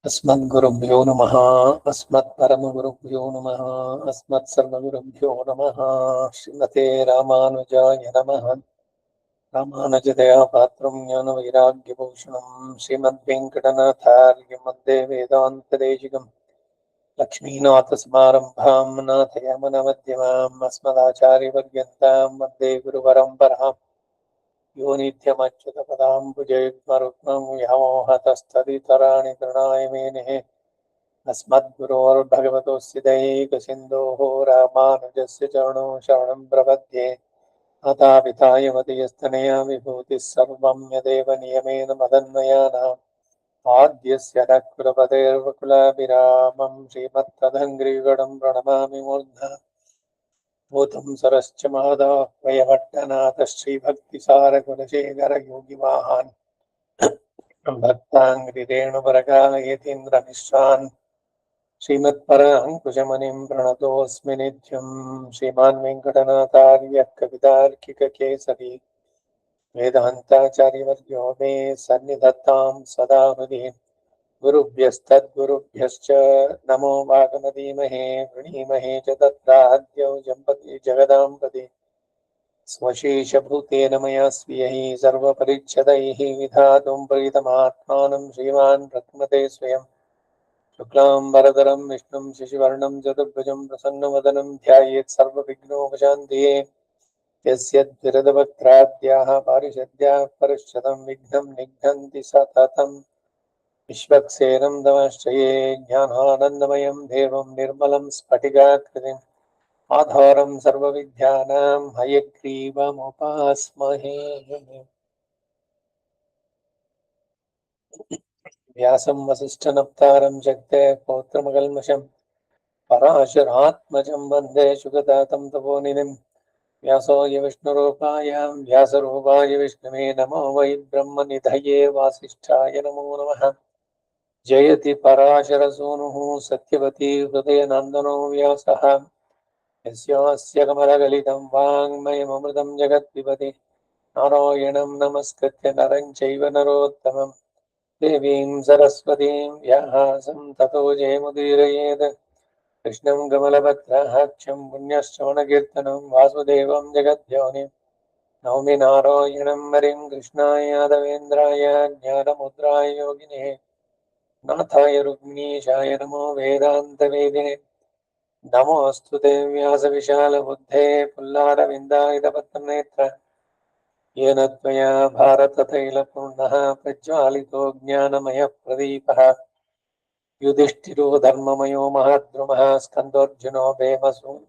अस्मद्गुरुभ्यो नमः। अस्मत्परमगुरुभ्यो नमः। अस्मत्सर्वगुरुभ्यो नमः। श्रीमते रामानुजाय नमः। रामानुजदया पात्रं ज्ञानवैराग्यभूषणं श्रीमद्वेङ्कटनाथार्यं वन्दे वेदान्तदेशिकं लक्ष्मीनाथसमारम्भां नाथयामनमध्यमाम् अस्मदाचार्यपर्यन्तां वन्दे गुरुपरम्पराम्। यो नित्यमच्युतपदाम्बुजयुग्मरुक्मं व्यामोहतस्तदितराणि तृणाय मेने अस्मद्गुरोर्भगवतोऽस्य दैकसिन्धोः रामानुजस्य चरणो शरणं प्रपद्ये। मातापितायमतियस्तनया विभूतिः सर्वं यदेव नियमेन मदन्मयानाम् आद्यस्य न कुलपतेर्वकुलाभिरामं श्रीमत्तदङ्घ्रियुगडं प्रणमामि मूर्ध्ना भूतं सरश्च माधवः वयभट्टनाथ श्रीभक्तिसारकुलशेखर योगिवाहान् भक्ताङ्घ्रिरेणुपरकालयतीन्द्रमिश्रान् श्रीमत्पराङ्कुशमुनिं प्रणतोऽस्मि नित्यं। श्रीमान् वेङ्कटनाथार्यः कवितार्किककेसरी वेदान्ताचार्यवर्यो मे सन्निधत्तां सदा हृदि। गुरुभ्यस्तद्गुरुभ्यश्च नमो वागमधीमहे वृणीमहे च तत्राद्यौ जम्पति जगदाम्पति स्वशेषभूतेन मया स्वीयैः सर्वपरिच्छदैः विधातुं प्रीतमात्मानं श्रीमान् रघुमते स्वयं शुक्लाम्बरधरं विष्णुं शशिवर्णं चतुर्भुजं प्रसन्नवदनं ध्यायेत् सर्वविघ्नोपशान्तये। यस्य द्विरदवक्त्राद्याः पारिषद्याः परश्चतं विघ्नं निघ्नन्ति सततं विश्वक्सेनं दमश्चये ज्ञानानन्दमयं देवं निर्मलं स्फटिकाकृतिम् आधारं सर्वविद्यानां हयग्रीवमुपास्महे। व्यासं वसिष्ठनप्तारं जगते पौत्रमकल्मषं पराशरात्मजं वन्दे शुकतातं तपोनिधिं। व्यासोऽय विष्णुरूपाय व्यासरूपाय विष्णवे नमो वै ब्रह्मनिधये वासिष्ठाय नमो नमः। जयति पराशरसूनुः सत्यवती हृदयनन्दनो व्यासः यस्यास्य कमलगलितं वाङ्मयममृतं जगत्पिबति नारायणं नमस्कृत्य नरं चैव नरोत्तमं देवीं सरस्वतीं व्यासं ततो जयमुदीरयेत्। कृष्णं कमलभद्राक्षं पुण्यश्रवणकीर्तनं वासुदेवं जगद्योनिं नौमि नारायणं हरिं कृष्णाय यादवेन्द्राय ज्ञानमुद्राय योगिने नाथाय रुक्मीशाय नमो वेदान्तवेदिने। नमोऽस्तु ते व्यासविशालबुद्धे पुल्लारविन्दायितपत्रनेत्र येन त्वया भारततैलपूर्णः प्रज्वालितो ज्ञानमयः प्रदीपः। युधिष्ठिरो धर्ममयो महद्रुमः स्कन्दोऽर्जुनो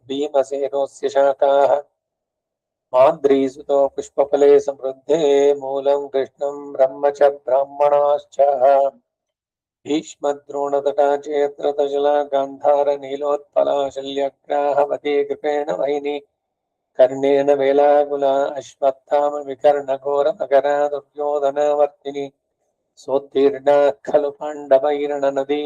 भीमसेनोऽस्य शाखाः माद्रीसुतो पुष्पफले समृद्धे मूलं कृष्णं ब्रह्म च ब्राह्मणाश्च भीष्मद्रोणतटा चेत्रतजला गान्धारनीलोत्पला शल्यग्राहवती कृपेण वहिनी कर्णेन वेलाकुला अश्वत्थामविकर्णघोरमकरा दुर्योधनवर्तिनी सोत्तीर्णा खलु पाण्डवैर्णनदी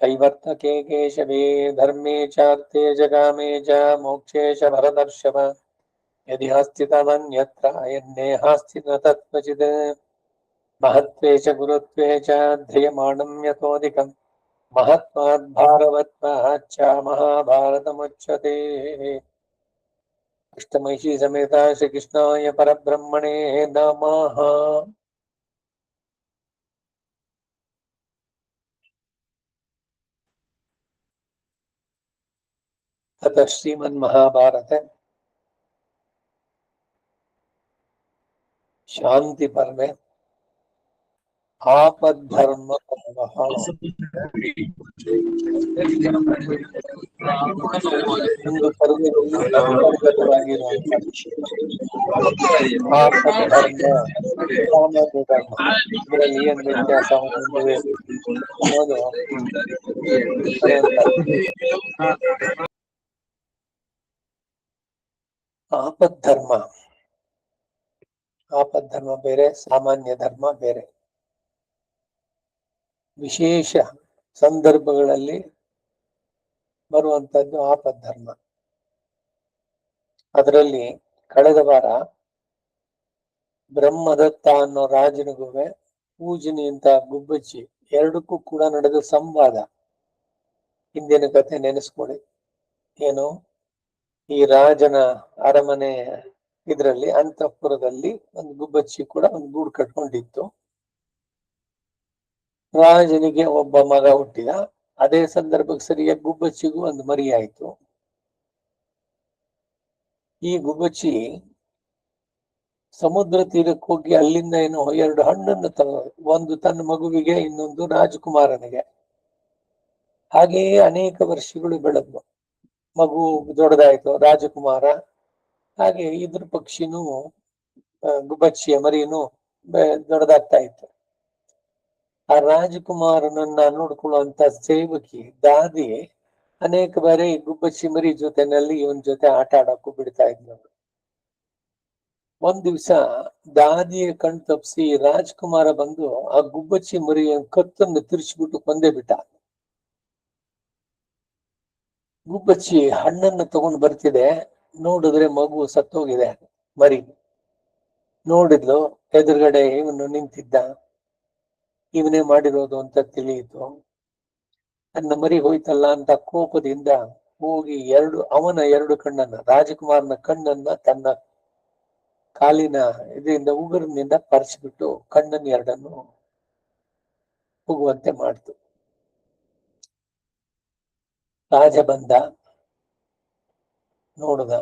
कैवर्तके केशवे धर्मे चार्थे च कामे च मोक्षे च भरतर्षभ यदि हस्ति तदन्यत्र यन्ने हस्ति न तत्क्वचित् महत्त्वे च गुरुत्वे च ध्रियमाणं यतोऽधिकम् महत्त्वात् भारवत्वाच्च महाभारतमुच्यते। अष्टमहिषी समेता श्रीकृष्णाय परब्रह्मणे नमः। ततः श्रीमन्महाभारते शांति पर्वे आपद्धर्म ಒಂದು ಪರ್ವದಲ್ಲಿ ಅಂತರ್ಗತವಾಗಿರುವಂತ ಆಪದ್ಧರ್ಮ ಸಾಮಾನ್ಯ ಧರ್ಮ ಇದರಲ್ಲಿ ಏನು ವ್ಯತ್ಯಾಸ ಹೊಂದಿವೆ ಅನ್ನೋದು ಆಪದ್ಧರ್ಮ ಆಪದ್ಧರ್ಮ ಬೇರೆ ಸಾಮಾನ್ಯ ಧರ್ಮ ಬೇರೆ. ವಿಶೇಷ ಸಂದರ್ಭಗಳಲ್ಲಿ ಬರುವಂತದ್ದು ಆಪದ್ಧರ್ಮ. ಅದರಲ್ಲಿ ಕಳೆದ ವಾರ ಬ್ರಹ್ಮದತ್ತ ಅನ್ನೋ ರಾಜನಿಗೂ ಪೂಜನಿ ಅಂತ ಗುಬ್ಬಚ್ಚಿ ಎರಡಕ್ಕೂ ಕೂಡ ನಡೆದ ಸಂವಾದ. ಹಿಂದಿನ ಕಥೆ ನೆನೆಸ್ಕೊಳ್ಳಿ. ಏನು, ಈ ರಾಜನ ಅರಮನೆ ಇದರಲ್ಲಿ ಅಂತಃಪುರದಲ್ಲಿ ಒಂದು ಗುಬ್ಬಚ್ಚಿ ಕೂಡ ಒಂದು ಗೂಡು ಕಟ್ಕೊಂಡಿತ್ತು. ರಾಜನಿಗೆ ಒಬ್ಬ ಮಗ ಹುಟ್ಟಿದ. ಅದೇ ಸಂದರ್ಭಕ್ಕೆ ಸರಿಯಾಗಿ ಗುಬ್ಬಚ್ಚಿಗೂ ಒಂದು ಮರಿ ಆಯ್ತು. ಈ ಗುಬ್ಬಚ್ಚಿ ಸಮುದ್ರ ತೀರಕ್ಕೆ ಹೋಗಿ ಅಲ್ಲಿಂದ ಏನೋ 2 ಹಣ್ಣನ್ನು ಒಂದು ತನ್ನ ಮಗುವಿಗೆ, ಇನ್ನೊಂದು ರಾಜಕುಮಾರನಿಗೆ. ಹಾಗೆಯೇ ಅನೇಕ ವರ್ಷಗಳು ಬೆಳೆದ್ವು. ಮಗು ದೊಡ್ಡದಾಯ್ತು, ರಾಜಕುಮಾರ. ಹಾಗೆ ಇದ್ರ ಪಕ್ಷಿನೂ, ಗುಬ್ಬಚ್ಚಿಯ ಮರಿನೂ ದೊಡ್ಡದಾಗ್ತಾ ಇತ್ತು. ಆ ರಾಜಕುಮಾರನನ್ನ ನೋಡ್ಕೊಳ್ಳುವಂತ ಸೇವಕಿ ದಾದಿ ಅನೇಕ ಬಾರಿ ಗುಬ್ಬಚ್ಚಿ ಮರಿ ಜೊತೆನಲ್ಲಿ ಇವನ್ ಜೊತೆ ಆಟ ಆಡಕ್ಕೂ ಬಿಡ್ತಾ ಇದ್ಲು. ಒಂದ್ ದಿವ್ಸ ದಾದಿಯ ಕಣ್ ತಪ್ಪಿಸಿ ರಾಜ್ಕುಮಾರ ಬಂದು ಆ ಗುಬ್ಬಚ್ಚಿ ಮರಿಯ ಕತ್ತನ್ನು ತಿರ್ಚಿಬಿಟ್ಟು ಕೊಂದೇ ಬಿಟ್ಟ. ಗುಬ್ಬಚ್ಚಿ ಹಣ್ಣನ್ನು ತಗೊಂಡು ಬರ್ತಿದೆ, ನೋಡಿದ್ರೆ ಮಗು ಸತ್ತೋಗಿದೆ. ಮರಿ ನೋಡಿದ್ಲು, ಎದುರುಗಡೆ ಇವನು ನಿಂತಿದ್ದ, ಇವನೇ ಮಾಡಿರೋದು ಅಂತ ತಿಳಿಯಿತು. ನನ್ನ ಮರಿ ಹೋಯ್ತಲ್ಲ ಅಂತ ಕೋಪದಿಂದ ಹೋಗಿ ಅವನ 2 ಕಣ್ಣನ್ನ, ರಾಜಕುಮಾರನ ಕಣ್ಣನ್ನ ತನ್ನ ಕಾಲಿನ ಇದರಿಂದ ಉಗುರಿನಿಂದ ಪರ್ಚಿಬಿಟ್ಟು ಕಣ್ಣನ್ನು 2 ಹೋಗುವಂತೆ ಮಾಡ್ತು. ರಾಜ ಬಂದ, ನೋಡಿದ,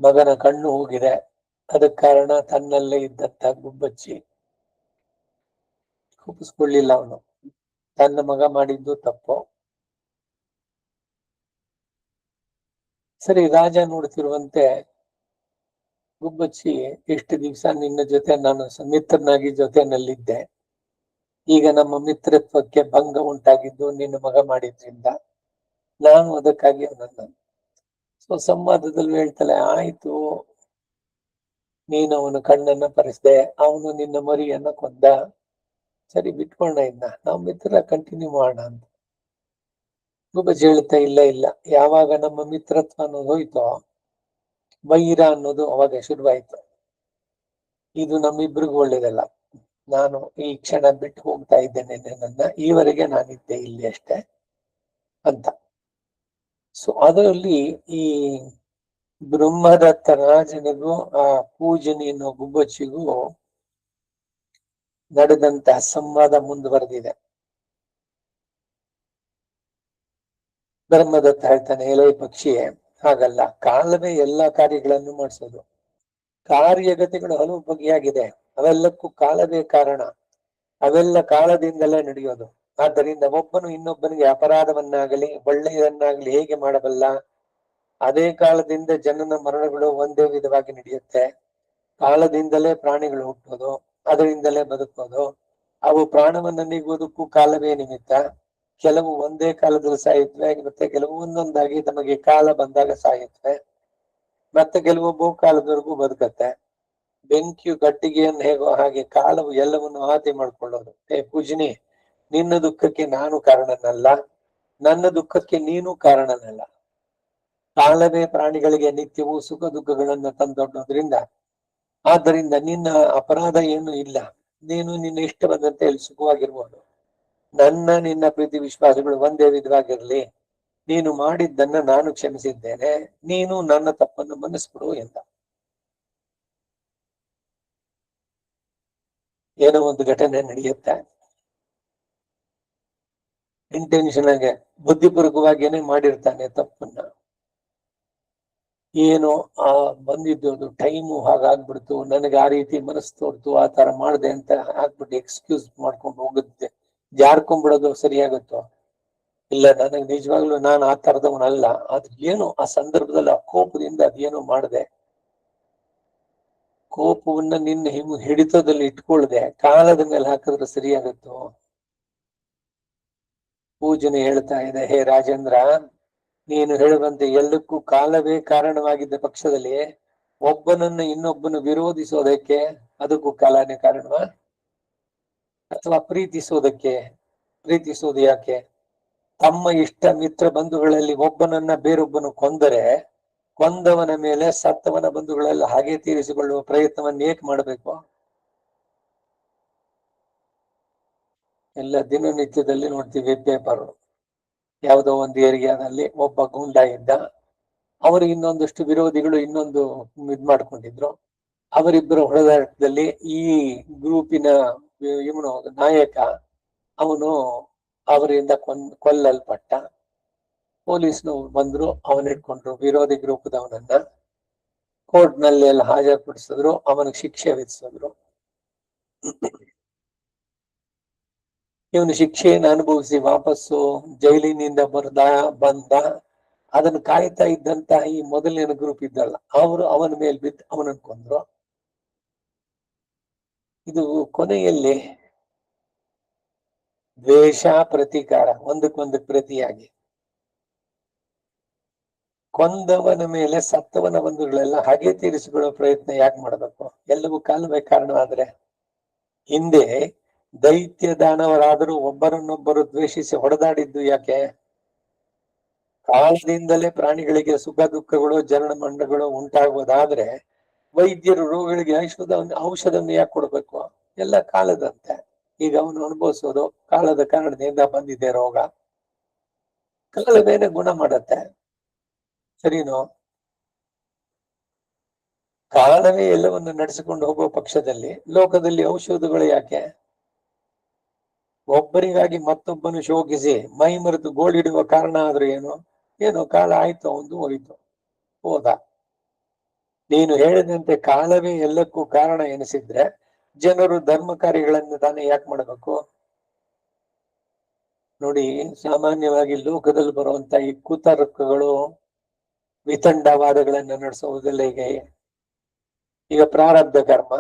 ಮಗನ ಕಣ್ಣು ಹೋಗಿದೆ. ಅದಕ್ಕೆ ಕಾರಣ ತನ್ನಲ್ಲೇ ಇದ್ದಂತ ಗುಬ್ಬಚ್ಚಿ. ಕೋಪಿಸ್ಕೊಳ್ಳಿಲ್ಲ ಅವನು, ತನ್ನ ಮಗ ಮಾಡಿದ್ದು ತಪ್ಪು. ಸರಿ, ರಾಜ ನೋಡ್ತಿರುವಂತೆ ಗುಬ್ಬಚ್ಚಿ, ಎಷ್ಟು ದಿವಸ ನಿನ್ನ ಜೊತೆ ನಾನು ಮಿತ್ರನಾಗಿ ಜೊತೆನಲ್ಲಿದ್ದೆ, ಈಗ ನಮ್ಮ ಮಿತ್ರತ್ವಕ್ಕೆ ಭಂಗ ಉಂಟಾಗಿದ್ದು ನಿನ್ನ ಮಗ ಮಾಡಿದ್ರಿಂದ ನಾನು ಅದಕ್ಕಾಗಿ ಅವನನ್ನ. ಸೊ ಸಂವಾದದಲ್ಲಿ ಹೇಳ್ತಾಳೆ, ಆಯ್ತು, ನೀನು ಅವನ ಕಣ್ಣನ್ನ ಪರಿಸ್ದೆ, ಅವನು ನಿನ್ನ ಮರಿಯನ್ನ ಕೊಂದ, ಸರಿ ಬಿಟ್ಕೊಂಡ, ಇನ್ನ ನಾವು ಮಿತ್ರ ಕಂಟಿನ್ಯೂ ಮಾಡೋಣ ಅಂತ. ಗುಬ್ಬಚ್ಚಿ ಹೇಳ್ತಾ, ಇಲ್ಲ, ಯಾವಾಗ ನಮ್ಮ ಮಿತ್ರತ್ವ ಅನ್ನೋದು ಹೋಯ್ತೋ, ವೈರ ಅನ್ನೋದು ಅವಾಗ ಶುರುವಾಯ್ತು. ಇದು ನಮ್ಮಿಬ್ರಿಗೂ ಒಳ್ಳೇದಲ್ಲ. ನಾನು ಈ ಕ್ಷಣ ಬಿಟ್ಟು ಹೋಗ್ತಾ ಇದ್ದೇನೆ ನನ್ನ, ಈವರೆಗೆ ನಾನಿದ್ದೆ ಇಲ್ಲಿ ಅಷ್ಟೇ ಅಂತ. ಸೊ ಅದರಲ್ಲಿ ಈ ಬ್ರಹ್ಮದತ್ತ ರಾಜನಿಗೂ ಆ ಪೂಜನಿ ಅನ್ನೋ ಗುಬ್ಬಚ್ಚಿಗೂ ನಡೆದಂತಹ ಸಂವಾದ ಮುಂದುವರೆದಿದೆ. ಬ್ರಹ್ಮದತ್ತ ಹೇಳ್ತಾನೆ, ಎಲೆ ಪಕ್ಷಿಯೇ, ಹಾಗಲ್ಲ, ಕಾಲವೇ ಎಲ್ಲಾ ಕಾರ್ಯಗಳನ್ನು ಮಾಡಿಸೋದು. ಕಾರ್ಯಗತಿಗಳು ಹಲವು ಬಗೆಯಾಗಿದೆ, ಅವೆಲ್ಲಕ್ಕೂ ಕಾಲವೇ ಕಾರಣ. ಅವೆಲ್ಲ ಕಾಲದಿಂದಲೇ ನಡೆಯೋದು. ಆದ್ದರಿಂದ ಒಬ್ಬನು ಇನ್ನೊಬ್ಬನಿಗೆ ಅಪರಾಧವನ್ನಾಗಲಿ ಒಳ್ಳೆಯದನ್ನಾಗಲಿ ಹೇಗೆ ಮಾಡಬಲ್ಲ? ಅದೇ ಕಾಲದಿಂದ ಜನನ ಮರಣಗಳು ಒಂದೇ ವಿಧವಾಗಿ ನಡೆಯುತ್ತೆ. ಕಾಲದಿಂದಲೇ ಪ್ರಾಣಿಗಳು ಹುಟ್ಟೋದು, ಅದರಿಂದಲೇ ಬದುಕೋದು. ಅವು ಪ್ರಾಣವನ್ನು ನೀಗುವುದಕ್ಕೂ ಕಾಲವೇ ನಿಮಿತ್ತ. ಕೆಲವು ಒಂದೇ ಕಾಲದಲ್ಲಿ ಸಾಯುತ್ತವೆ, ಮತ್ತೆ ಕೆಲವು ಒಂದೊಂದಾಗಿ ತಮಗೆ ಕಾಲ ಬಂದಾಗ ಸಾಯುತ್ತವೆ, ಮತ್ತೆ ಕೆಲವು ಬಹುಕಾಲದವರೆಗೂ ಬದುಕತ್ತೆ. ಬೆಂಕಿಯು ಕಟ್ಟಿಗೆಯನ್ನು ಹೇಗೋ ಹಾಗೆ ಕಾಲವು ಎಲ್ಲವನ್ನು ಆತಿ ಮಾಡ್ಕೊಳ್ಳೋದು. ಪೂಜನಿ, ನಿನ್ನ ದುಃಖಕ್ಕೆ ನಾನು ಕಾರಣನಲ್ಲ, ನನ್ನ ದುಃಖಕ್ಕೆ ನೀನು ಕಾರಣನಲ್ಲ. ಕಾಲವೇ ಪ್ರಾಣಿಗಳಿಗೆ ನಿತ್ಯವೂ ಸುಖ ದುಃಖಗಳನ್ನ ತಂದೊಡ್ಡೋದ್ರಿಂದ, ಆದ್ದರಿಂದ ನಿನ್ನ ಅಪರಾಧ ಏನು ಇಲ್ಲ. ನೀನು ನಿನ್ನ ಇಷ್ಟ ಬಂದಂತೆ ಇಲ್ಲಿ ಸುಖವಾಗಿರ್ಬೋದು. ನಿನ್ನ ಪ್ರೀತಿ ವಿಶ್ವಾಸಗಳು ಒಂದೇ ವಿಧವಾಗಿರ್ಲಿ. ನೀನು ಮಾಡಿದ್ದನ್ನ ನಾನು ಕ್ಷಮಿಸಿದ್ದೇನೆ, ನೀನು ನನ್ನ ತಪ್ಪನ್ನು ಮನ್ನಿಸ್ಬಿಡು ಎಂದ. ಏನೋ ಒಂದು ಘಟನೆ ನಡೆಯುತ್ತೆ, ಇಂಟೆನ್ಷನ್ ಆಗಿ ಬುದ್ಧಿಪೂರ್ವಕವಾಗಿಯೇ ಮಾಡಿರ್ತಾನೆ ತಪ್ಪನ್ನ. ಏನೋ ಬಂದಿದ್ದು ಟೈಮು ಹಾಗಾಗ್ಬಿಡ್ತು, ನನಗೆ ಆ ರೀತಿ ಮನಸ್ಸು ತೋರ್ತು, ಆ ತರ ಮಾಡ್ದೆ ಅಂತ ಹಾಕ್ಬಿಟ್ಟು ಎಕ್ಸ್ಕ್ಯೂಸ್ ಮಾಡ್ಕೊಂಡು ಹೋಗುತ್ತೆ. ಜಾರ್ಕೊಂಡ್ಬಿಡೋದು ಸರಿಯಾಗತ್ತೋ? ಇಲ್ಲ, ನನಗೆ ನಿಜವಾಗ್ಲೂ ನಾನು ಆ ತರದವನಲ್ಲ. ಆದ್ರೆ ಏನು ಆ ಸಂದರ್ಭದಲ್ಲಿ ಆ ಕೋಪದಿಂದ ಅದೇನೋ ಮಾಡಿದೆ. ಕೋಪವನ್ನ ನಿನ್ನ ಹಿಡಿತದಲ್ಲಿ ಇಟ್ಕೊಳ್ದೆ ಕಾಲದ ಮೇಲೆ ಹಾಕಿದ್ರೆ ಸರಿಯಾಗತ್ತೋ? ಪೂಜನೆ ಹೇಳ್ತಾ ಇದೆ, ಹೇ ರಾಜೇಂದ್ರ, ನೀನು ಹೇಳುವಂತೆ ಎಲ್ಲಕ್ಕೂ ಕಾಲವೇ ಕಾರಣವಾಗಿದ್ದ ಪಕ್ಷದಲ್ಲಿ ಒಬ್ಬನನ್ನು ಇನ್ನೊಬ್ಬನು ವಿರೋಧಿಸೋದಕ್ಕೆ ಅದಕ್ಕೂ ಕಾಲನೇ ಕಾರಣವಾ? ಅಥವಾ ಪ್ರೀತಿಸೋದು ಯಾಕೆ? ತಮ್ಮ ಇಷ್ಟ ಮಿತ್ರ ಬಂಧುಗಳಲ್ಲಿ ಒಬ್ಬನನ್ನ ಬೇರೊಬ್ಬನು ಕೊಂದರೆ, ಕೊಂದವನ ಮೇಲೆ ಸತ್ತವನ ಬಂಧುಗಳೆಲ್ಲ ಹಾಗೆ ತೀರಿಸಿಕೊಳ್ಳುವ ಪ್ರಯತ್ನವನ್ನು ಏಕೆ ಮಾಡಬೇಕು? ಎಲ್ಲ ದಿನನಿತ್ಯದಲ್ಲಿ ನೋಡ್ತೀವಿ ಪೇಪರ್. ಯಾವುದೋ ಒಂದು ಏರಿಯಾದಲ್ಲಿ ಒಬ್ಬ ಗೂಂಡ ಇದ್ದ, ಅವರಿಗೆ ಇನ್ನೊಂದಷ್ಟು ವಿರೋಧಿಗಳು ಇನ್ನೊಂದು ಇದ್ ಮಾಡ್ಕೊಂಡಿದ್ರು. ಅವರಿಬ್ಬರ ಹೊಡೆದಾಟದಲ್ಲಿ ಈ ಗ್ರೂಪಿನ ಇವನು ನಾಯಕ ಅವನು ಅವರಿಂದ ಕೊಲ್ಲಲ್ಪಟ್ಟ. ಪೊಲೀಸ್ನವ್ರು ಬಂದ್ರು, ಅವನ ಹಿಡ್ಕೊಂಡ್ರು, ವಿರೋಧಿ ಗ್ರೂಪದವನನ್ನ ಕೋರ್ಟ್ ನಲ್ಲಿ ಎಲ್ಲ ಹಾಜರುಪಡಿಸಿದ್ರು, ಅವನಿಗೆ ಶಿಕ್ಷೆ ವಿಧಿಸಿದ್ರು. ಇವನು ಶಿಕ್ಷೆಯನ್ನು ಅನುಭವಿಸಿ ವಾಪಸ್ಸು ಜೈಲಿನಿಂದ ಬಂದ. ಅದನ್ನು ಕಾಯ್ತಾ ಇದ್ದಂತ ಈ ಮೊದಲಿನ ಗ್ರೂಪ್ ಇದ್ದಲ್ಲ, ಅವರು ಅವನ ಮೇಲೆ ಬಿದ್ದು ಅವನನ್ನು ಕೊಂದ್ರು. ಇದು ಕೊನೆಯಲ್ಲಿ ದ್ವೇಷ, ಪ್ರತೀಕಾರ, ಒಂದಕ್ಕೊಂದು ಪ್ರತಿಯಾಗಿ ಕೊಂದವನ ಮೇಲೆ ಸತ್ತವನ ಬಂಧುಗಳೆಲ್ಲ ಹಾಗೆ ತೀರಿಸಿಕೊಳ್ಳೋ ಪ್ರಯತ್ನ ಯಾಕೆ ಮಾಡಬೇಕು? ಎಲ್ಲವೂ ಕಾಲವೇ ಕಾರಣ. ಆದ್ರೆ ಹಿಂದೆ ದೈತ್ಯ ದಾನವರಾದರೂ ಒಬ್ಬರನ್ನೊಬ್ಬರು ದ್ವೇಷಿಸಿ ಹೊಡೆದಾಡಿದ್ದು ಯಾಕೆ? ಕಾಲದಿಂದಲೇ ಪ್ರಾಣಿಗಳಿಗೆ ಸುಖ ದುಃಖಗಳು, ಜನನ ಮಂಡಗಳು ಉಂಟಾಗುವುದಾದ್ರೆ ವೈದ್ಯರು ರೋಗಿಗಳಿಗೆ ಔಷಧವನ್ನು ಯಾಕೆ ಕೊಡ್ಬೇಕು? ಎಲ್ಲ ಕಾಲದಂತೆ. ಈಗ ಅವನು ಅನುಭವಿಸೋದು ಕಾಲದ ಕಾರಣದಿಂದ ಬಂದಿದೆ ರೋಗ, ಕಾಲವೇನೆ ಗುಣ ಮಾಡತ್ತೆ. ಸರಿನೋ? ಕಾಲವೇ ಎಲ್ಲವನ್ನು ನಡೆಸಿಕೊಂಡು ಹೋಗುವ ಪಕ್ಷದಲ್ಲಿ ಲೋಕದಲ್ಲಿ ಔಷಧಗಳು ಯಾಕೆ? ಒಬ್ಬರಿಗಾಗಿ ಮತ್ತೊಬ್ಬನು ಶೋಕಿಸಿ ಮೈ ಮರೆತು ಗೋಳಿಡುವ ಕಾರಣ ಆದ್ರೆ ಏನು? ಏನೋ ಕಾಲ ಆಯ್ತು, ಒಂದು ಹೋಯ್ತು, ಹೋದ. ನೀನು ಹೇಳಿದಂತೆ ಕಾಲವೇ ಎಲ್ಲಕ್ಕೂ ಕಾರಣ ಎನಿಸಿದ್ರೆ ಜನರು ಧರ್ಮ ಕಾರ್ಯಗಳನ್ನು ತಾನೇ ಯಾಕೆ ಮಾಡಬೇಕು? ನೋಡಿ, ಸಾಮಾನ್ಯವಾಗಿ ಲೋಕದಲ್ಲಿ ಬರುವಂತ ಈ ಕುತರ್ಕಗಳು, ವಿತಂಡವಾದಗಳನ್ನ ನಡೆಸುವುದಿಲ್ಲ. ಈಗ ಪ್ರಾರಬ್ಧ ಕರ್ಮ,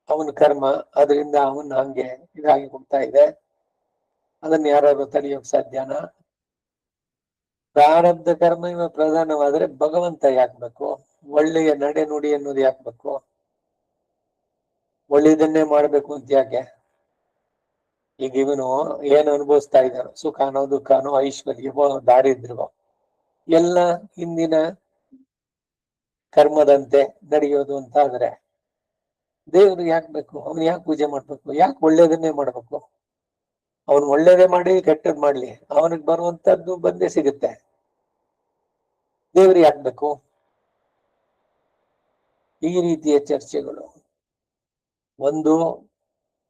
ಅವನ ಕರ್ಮ, ಅದರಿಂದ ಅವನ್ ಹಂಗೆ ಇದಾಗಿ ಹೋಗ್ತಾ ಇದೆ. ಅದನ್ನ ಯಾರು ತಡೆಯೋಕ್ ಸಾಧ್ಯನಾ? ಪ್ರಾರಬ್ಧ ಕರ್ಮ ಇವ ಪ್ರಧಾನವಾದ್ರೆ ಭಗವಂತ ಯಾಕಬೇಕು? ಒಳ್ಳೆಯ ನಡೆ ನುಡಿ ಅನ್ನೋದು ಯಾಕಬೇಕು? ಒಳ್ಳೆಯದನ್ನೇ ಮಾಡ್ಬೇಕು ಅಂತ ಯಾಕೆ? ಈಗ ಇವನು ಏನು ಅನುಭವಿಸ್ತಾ ಇದ್ದಾನೋ, ಸುಖನೋ ದುಃಖನೋ ಐಶ್ವರ್ಯವೋ ದಾರಿದ್ರ್ಯವೋ, ಎಲ್ಲ ಹಿಂದಿನ ಕರ್ಮದಂತೆ ನಡೆಯೋದು ಅಂತ ಆದ್ರೆ ದೇವ್ರು ಯಾಕೆ ಬೇಕು? ಅವನು ಯಾಕೆ ಪೂಜೆ ಮಾಡ್ಬೇಕು? ಯಾಕೆ ಒಳ್ಳೇದನ್ನೇ ಮಾಡ್ಬೇಕು? ಅವನು ಒಳ್ಳೇದೇ ಮಾಡಿ ಕೆಟ್ಟದ್ ಮಾಡ್ಲಿ, ಅವನಿಗೆ ಬರುವಂತದ್ದು ಬಂದೇ ಸಿಗುತ್ತೆ. ದೇವ್ರು ಯಾಕೆ ಬೇಕು? ಈ ರೀತಿಯ ಚರ್ಚೆಗಳು ಒಂದು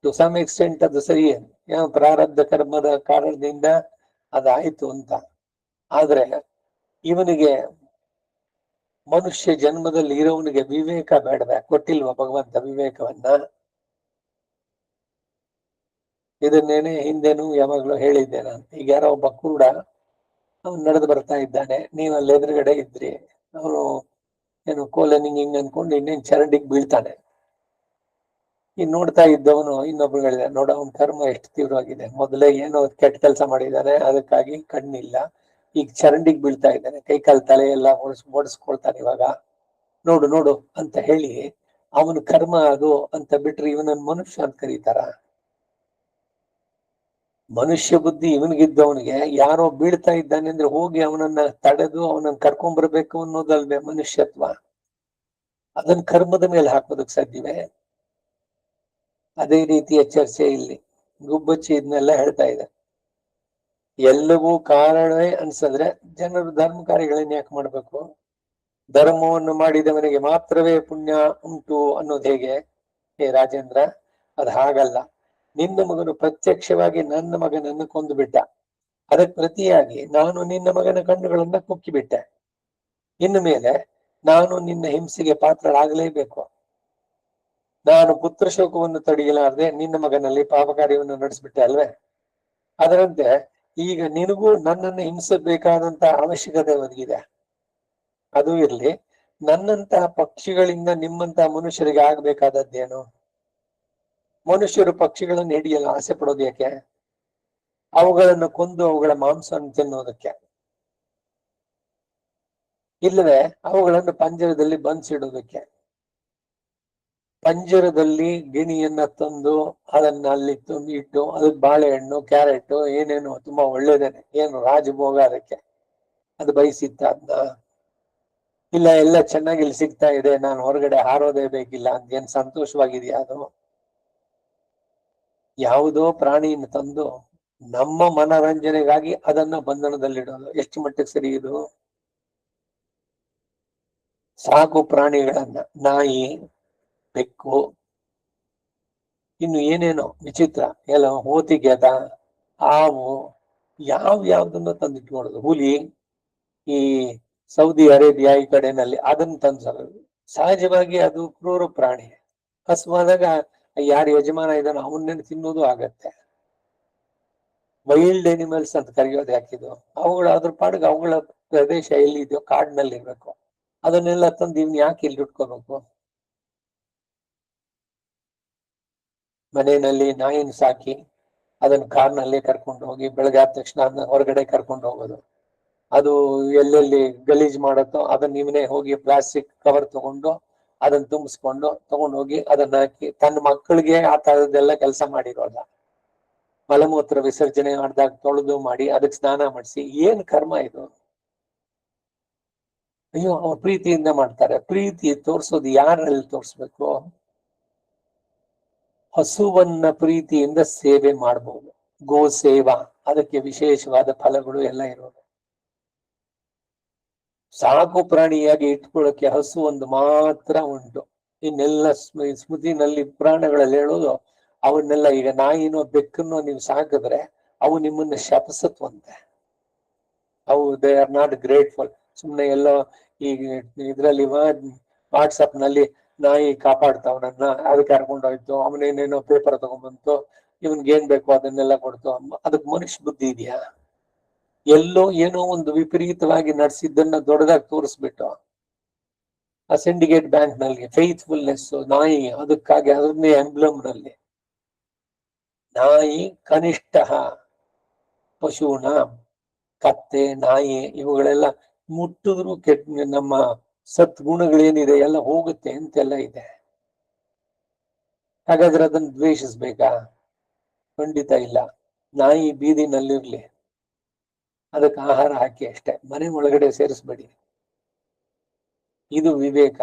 ಟು ಸಮ್ ಎಕ್ಸ್ಟೆಂಟ್ ಅದು ಸರಿ, ಪ್ರಾರಬ್ಧ ಕರ್ಮದ ಕಾರಣದಿಂದ ಅದಾಯ್ತು ಅಂತ. ಆದ್ರೆ ಇವನಿಗೆ ಮನುಷ್ಯ ಜನ್ಮದಲ್ಲಿ ಇರೋವನಿಗೆ ವಿವೇಕ ಬೇಡವೆ? ಕೊಟ್ಟಿಲ್ವಾ ಭಗವಂತ ವಿವೇಕವನ್ನ? ಇದನ್ನೇನೆ ಹಿಂದೆನೂ ಯಾವಾಗ್ಲೂ ಹೇಳಿದ್ದೆ ನಾನು. ಈಗ ಯಾರೋ ಒಬ್ಬ ಕೂಡ ಅವನು ನಡೆದು ಬರ್ತಾ ಇದ್ದಾನೆ, ನೀವು ಅಲ್ಲಿ ಎದುರುಗಡೆ ಇದ್ರಿ, ಅವನು ಏನು ಕೋಲನಿಂಗ್ ಹಿಂಗ್ ಅನ್ಕೊಂಡು ಇನ್ನೇನ್ ಚರಂಡಿಗೆ ಬೀಳ್ತಾನೆ. ಈ ನೋಡ್ತಾ ಇದ್ದವನು ಇನ್ನೊಬ್ರು ಹೇಳಿದ, ನೋಡ ಅವನ ಕರ್ಮ ಎಷ್ಟು ತೀವ್ರವಾಗಿದೆ, ಮೊದಲೇ ಏನೋ ಕೆಟ್ಟ ಕೆಲಸ ಮಾಡಿದ್ದಾನೆ, ಅದಕ್ಕಾಗಿ ಕಣ್ಣಿಲ್ಲ, ಈಗ ಚರಂಡಿಗೆ ಬೀಳ್ತಾ ಇದ್ದಾನೆ, ಕೈ ಕಾಲು ತಲೆ ಎಲ್ಲ ಓಡಿಸ್ಕೊಳ್ತಾನೆ, ಇವಾಗ ನೋಡು ನೋಡು ಅಂತ ಹೇಳಿ ಅವನ ಕರ್ಮ ಅದು ಅಂತ ಬಿಟ್ರೆ ಇವನನ್ನ ಮನುಷ್ಯ ಅಂತ ಕರೀತಾರ? ಮನುಷ್ಯ ಬುದ್ಧಿ ಇವನಿಗಿದ್ದವನಿಗೆ ಯಾರೋ ಬೀಳ್ತಾ ಇದ್ದಾನೆ ಅಂದ್ರೆ ಹೋಗಿ ಅವನನ್ನ ತಡೆದು ಅವನನ್ನ ಕರ್ಕೊಂಡ್ ಬರ್ಬೇಕು ಅನ್ನೋದಲ್ವೇ ಮನುಷ್ಯತ್ವ? ಅದನ್ನ ಕರ್ಮದ ಮೇಲೆ ಹಾಕೋದಕ್ ಸಾಧ್ಯವೇ? ಅದೇ ರೀತಿಯ ಚರ್ಚೆ ಇಲ್ಲಿ ಗುಬ್ಬಚ್ಚಿ ಇದನ್ನೆಲ್ಲ ಹೇಳ್ತಾ ಇದೆ. ಎಲ್ಲವೂ ಕಾರಣವೇ ಅನ್ಸಿದ್ರೆ ಜನರು ಧರ್ಮ ಕಾರ್ಯಗಳನ್ನ ಯಾಕೆ ಮಾಡ್ಬೇಕು? ಧರ್ಮವನ್ನು ಮಾಡಿದವನಿಗೆ ಮಾತ್ರವೇ ಪುಣ್ಯ ಉಂಟು ಅನ್ನೋದು ಹೇಗೆ? ಹೇ ರಾಜೇಂದ್ರ, ಅದು ಹಾಗಲ್ಲ. ನಿನ್ನ ಮಗನು ಪ್ರತ್ಯಕ್ಷವಾಗಿ ನನ್ನ ಮಗನನ್ನು ಕೊಂದು ಬಿಟ್ಟ, ಅದಕ್ಕೆ ಪ್ರತಿಯಾಗಿ ನಾನು ನಿನ್ನ ಮಗನ ಕಣ್ಣುಗಳನ್ನ ಕುಕ್ಕಿಬಿಟ್ಟೆ. ಇನ್ನು ಮೇಲೆ ನಾನು ನಿನ್ನ ಹಿಂಸೆಗೆ ಪಾತ್ರರಾಗಲೇಬೇಕು. ನಾನು ಪುತ್ರ ಶೋಕವನ್ನು ತಡೆಯಲಾರದೆ ನಿನ್ನ ಮಗನಲ್ಲಿ ಪಾಪ ಕಾರ್ಯವನ್ನು ನಡೆಸ್ಬಿಟ್ಟೆ ಅಲ್ವೇ? ಅದರಂತೆ ಈಗ ನಿನಗೂ ನನ್ನನ್ನು ಹಿಂಸಬೇಕಾದಂತ ಅವಶ್ಯಕತೆ ಒದಗಿದೆ. ಅದು ಇರ್ಲಿ, ನನ್ನಂತಹ ಪಕ್ಷಿಗಳಿಂದ ನಿಮ್ಮಂತಹ ಮನುಷ್ಯರಿಗೆ ಆಗ್ಬೇಕಾದದ್ದೇನು? ಮನುಷ್ಯರು ಪಕ್ಷಿಗಳನ್ನು ಹಿಡಿಯಲು ಆಸೆ ಪಡೋದು ಯಾಕೆ? ಅವುಗಳನ್ನು ಕೊಂದು ಅವುಗಳ ಮಾಂಸವನ್ನು ತಿನ್ನೋದಕ್ಕೆ, ಇಲ್ಲವೇ ಅವುಗಳನ್ನು ಪಂಜರದಲ್ಲಿ ಬಂಧಿಸಿಡೋದಕ್ಕೆ. ಪಂಜರದಲ್ಲಿ ಗಿಣಿಯನ್ನ ತಂದು ಅದನ್ನ ಅಲ್ಲಿ ಇಟ್ಟು ಅದಕ್ಕೆ ಬಾಳೆಹಣ್ಣು, ಕ್ಯಾರೆಟ್, ಏನೇನು ತುಂಬಾ ಒಳ್ಳೇದೇನೆ, ಏನು ರಾಜಭೋಗ ಅದಕ್ಕೆ, ಅದು ಬಯಸಿತ್ತ ಅದನ್ನ? ಇಲ್ಲ, ಎಲ್ಲ ಚೆನ್ನಾಗಿ ಇಲ್ಲಿ ಸಿಗ್ತಾ ಇದೆ, ನಾನು ಹೊರಗಡೆ ಹಾರೋದೇ ಬೇಕಿಲ್ಲ ಅಂತ ಏನ್ ಸಂತೋಷವಾಗಿದೆಯಾ ಅದು? ಯಾವುದೋ ಪ್ರಾಣಿಯನ್ನು ತಂದು ನಮ್ಮ ಮನರಂಜನೆಗಾಗಿ ಅದನ್ನ ಬಂಧನದಲ್ಲಿಡೋದು ಎಷ್ಟು ಮಟ್ಟಿಗೆ ಸರಿ ಇದು? ಸಾಕು ಪ್ರಾಣಿಗಳನ್ನ, ನಾಯಿ, ಬೆಕ್ಕು, ಇನ್ನು ಏನೇನೋ ವಿಚಿತ್ರ ಎಲ್ಲ, ಹೋತಿಗೆದ, ಹಾವು, ಯಾವ್ದನ್ನ ತಂದಿಟ್ಕೊಳ್ಳೋದು, ಹುಲಿ, ಈ ಸೌದಿ ಅರೇಬಿಯಾ ಈ ಕಡೆನಲ್ಲಿ ಅದನ್ನ ತಂದು, ಸಹಜವಾಗಿ ಅದು ಕ್ರೂರ ಪ್ರಾಣಿ. ಹಸುವಾದಾಗ ಯಾರು ಯಜಮಾನ ಇದ್ದಾನೋ ಅವನ್ನೇನು ತಿನ್ನೋದು ಆಗತ್ತೆ. ವೈಲ್ಡ್ ಎನಿಮಲ್ಸ್ ಅಂತ ಕರೆಯೋದು ಯಾಕಿದು? ಅವುಗಳ ಅದ್ರ ಪಾಡಿಗೆ ಅವುಗಳ ಪ್ರದೇಶ ಎಲ್ಲಿದೆಯೋ ಕಾಡಿನಲ್ಲಿ ಇರ್ಬೇಕು. ಅದನ್ನೆಲ್ಲ ತಂದು ಇವ್ನ ಯಾಕೆ ಇಲ್ಲಿ ಇಟ್ಕೋಬೇಕು? ಮನೆಯಲ್ಲಿ ನಾಯಿನ ಸಾಕಿ ಅದನ್ನ ಕಾರ್ನಲ್ಲಿ ಕರ್ಕೊಂಡು ಹೋಗಿ ಬೆಳಗ್ಗೆ ಆದ ತಕ್ಷಣ ಅದನ್ನ ಹೊರಗಡೆ ಕರ್ಕೊಂಡು ಹೋಗೋದು, ಅದು ಎಲ್ಲೆಲ್ಲಿ ಗಲೀಜ್ ಮಾಡತ್ತೋ ಅದನ್ನ ಇವನೇ ಹೋಗಿ ಪ್ಲಾಸ್ಟಿಕ್ ಕವರ್ ತಗೊಂಡು ಅದನ್ನ ತುಂಬಿಸ್ಕೊಂಡು ತಗೊಂಡು ಹೋಗಿ ಅದನ್ನ ಹಾಕಿ ತನ್ನ ಮಕ್ಕಳಿಗೆ ಆ ತರದ್ದೆಲ್ಲ ಕೆಲಸ ಮಾಡಿರೋದ. ಮಲಮೂತ್ರ ವಿಸರ್ಜನೆ ಮಾಡಿದಾಗ ತೊಳೆದು ಮಾಡಿ ಅದಕ್ಕೆ ಸ್ನಾನ ಮಾಡಿಸಿ, ಏನ್ ಕರ್ಮ ಇದು? ಅಯ್ಯೋ, ಅವ್ರ ಪ್ರೀತಿಯಿಂದ ಮಾಡ್ತಾರೆ. ಪ್ರೀತಿ ತೋರ್ಸೋದು ಯಾರಲ್ಲಿ ತೋರ್ಸ್ಬೇಕು? ಹಸುವನ್ನ ಪ್ರೀತಿಯಿಂದ ಸೇವೆ ಮಾಡಬಹುದು, ಗೋ ಸೇವಾ, ಅದಕ್ಕೆ ವಿಶೇಷವಾದ ಫಲಗಳು ಎಲ್ಲ ಇರೋದು. ಸಾಕು ಪ್ರಾಣಿಯಾಗಿ ಇಟ್ಕೊಳ್ಳೋಕೆ ಹಸು ಒಂದು ಮಾತ್ರ ಉಂಟು. ಇನ್ನೆಲ್ಲ ಸ್ಮೃತಿನಲ್ಲಿ ಪುರಾಣಗಳಲ್ಲಿ ಹೇಳೋದು ಅವನ್ನೆಲ್ಲ, ಈಗ ನಾಯಿನೋ ಬೆಕ್ಕನ್ನೋ ನೀವು ಸಾಕಿದ್ರೆ ಅವು ನಿಮ್ಮನ್ನ ಶಪಿಸತ್ವಂತೆ. ಅವು ದೇ ಆರ್ ನಾಟ್ ಗ್ರೇಟ್ಫುಲ್. ಸುಮ್ನೆ ಎಲ್ಲೋ ಈಗ ಇದ್ರಲ್ಲಿ ವಾಟ್ಸಪ್ ನಲ್ಲಿ ನಾಯಿ ಕಾಪಾಡ್ತಾವ ನನ್ನ, ಅದು ಕರ್ಕೊಂಡೋಯ್ತು, ಅವನೇನೇನೋ ಪೇಪರ್ ತಗೊಂಡ್ಬಂತು, ಇವನ್ಗೆ ಏನ್ ಬೇಕು ಅದನ್ನೆಲ್ಲ ಕೊಡ್ತು. ಅದಕ್ಕೆ ಮನುಷ್ಯ ಬುದ್ಧಿ ಇದೆಯಾ? ಎಲ್ಲೋ ಏನೋ ಒಂದು ವಿಪರೀತವಾಗಿ ನಡೆಸಿದ್ದನ್ನ ದೊಡ್ಡದಾಗಿ ತೋರಿಸ್ಬಿಟ್ಟು, ಆ ಸಿಂಡಿಕೇಟ್ ಬ್ಯಾಂಕ್ ನಲ್ಲಿ ಫೇತ್ಫುಲ್ನೆಸ್ ನಾಯಿ, ಅದಕ್ಕಾಗಿ ಅದನ್ನೇ ಎಂಬ್ಲಮ್ ನಲ್ಲಿ ನಾಯಿ ಕನಿಷ್ಠ ಪಶುನ, ಕತ್ತೆ, ನಾಯಿ ಇವುಗಳೆಲ್ಲ ಮುಟ್ಟಿದ್ರು ನಮ್ಮ ಸದ್ಗುಣಗಳೇನಿದೆ ಎಲ್ಲ ಹೋಗುತ್ತೆ ಅಂತೆಲ್ಲ ಇದೆ. ಹಾಗಾದ್ರೆ ಅದನ್ನ ದ್ವೇಷಿಸ್ಬೇಕಾ? ಖಂಡಿತ ಇಲ್ಲ. ನಾಯಿ ಬೀದಿನಲ್ಲಿರ್ಲಿ, ಅದಕ್ಕೆ ಆಹಾರ ಹಾಕಿ ಅಷ್ಟೇ, ಮನೆ ಒಳಗಡೆ ಸೇರಿಸ್ಬೇಡಿ. ಇದು ವಿವೇಕ.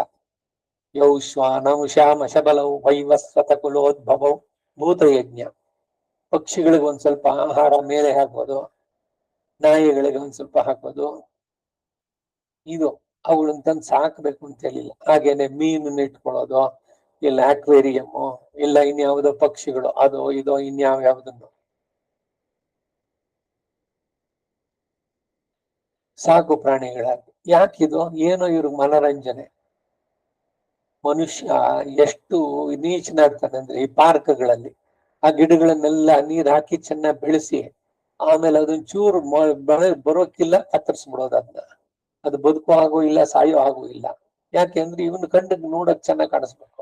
ಯೌ ಶ್ವಾನಂ ಶ್ಯಾಮ ಶಬಲವು ವೈವಸ್ವತ ಕುಲೋದ್ಭವೌ ಭೂತಯಜ್ಞ. ಪಕ್ಷಿಗಳಿಗೆ ಒಂದ್ ಸ್ವಲ್ಪ ಆಹಾರ ಮೇಲೆ ಹಾಕ್ಬೋದು, ನಾಯಿಗಳಿಗೆ ಒಂದ್ ಸ್ವಲ್ಪ ಹಾಕ್ಬೋದು. ಇದು ಅವುಗಳನ್ನ ತಂದು ಸಾಕ್ಬೇಕು ಅಂತ ಹೇಳಿಲ್ಲ. ಹಾಗೇನೆ ಮೀನನ್ನ ಇಟ್ಕೊಳ್ಳೋದು, ಇಲ್ಲ ಅಕ್ವೇರಿಯಮ್ಮು, ಇಲ್ಲ ಇನ್ಯಾವುದೋ ಪಕ್ಷಿಗಳು, ಅದು ಇದೋ ಇನ್ಯಾವ್ಯಾವುದನ್ನು ಸಾಕು ಪ್ರಾಣಿಗಳಾಗಿ. ಯಾಕಿದು? ಏನೋ ಇವ್ರಿಗೆ ಮನರಂಜನೆ. ಮನುಷ್ಯ ಎಷ್ಟು ನೀಚನಾಗ್ತಾನೆ ಅಂದ್ರೆ, ಈ ಪಾರ್ಕ್ಗಳಲ್ಲಿ ಆ ಗಿಡಗಳನ್ನೆಲ್ಲ ನೀರ್ ಹಾಕಿ ಚೆನ್ನಾಗಿ ಬೆಳೆಸಿ ಆಮೇಲೆ ಅದನ್ನ ಚೂರು ಬರೋಕ್ಕಿಲ್ಲ, ಕತ್ತರಿಸ್ಬಿಡೋದು ಅದನ್ನ. ಅದು ಬದುಕೋ ಹಾಗೂ ಇಲ್ಲ, ಸಾಯೋ ಹಾಗೂ ಇಲ್ಲ. ಯಾಕೆಂದ್ರೆ ಇವನ್ ಕಣ್ಣಿಗೆ ನೋಡಕ್ ಚೆನ್ನಾಗಿ ಕಾಣಿಸ್ಬೇಕು.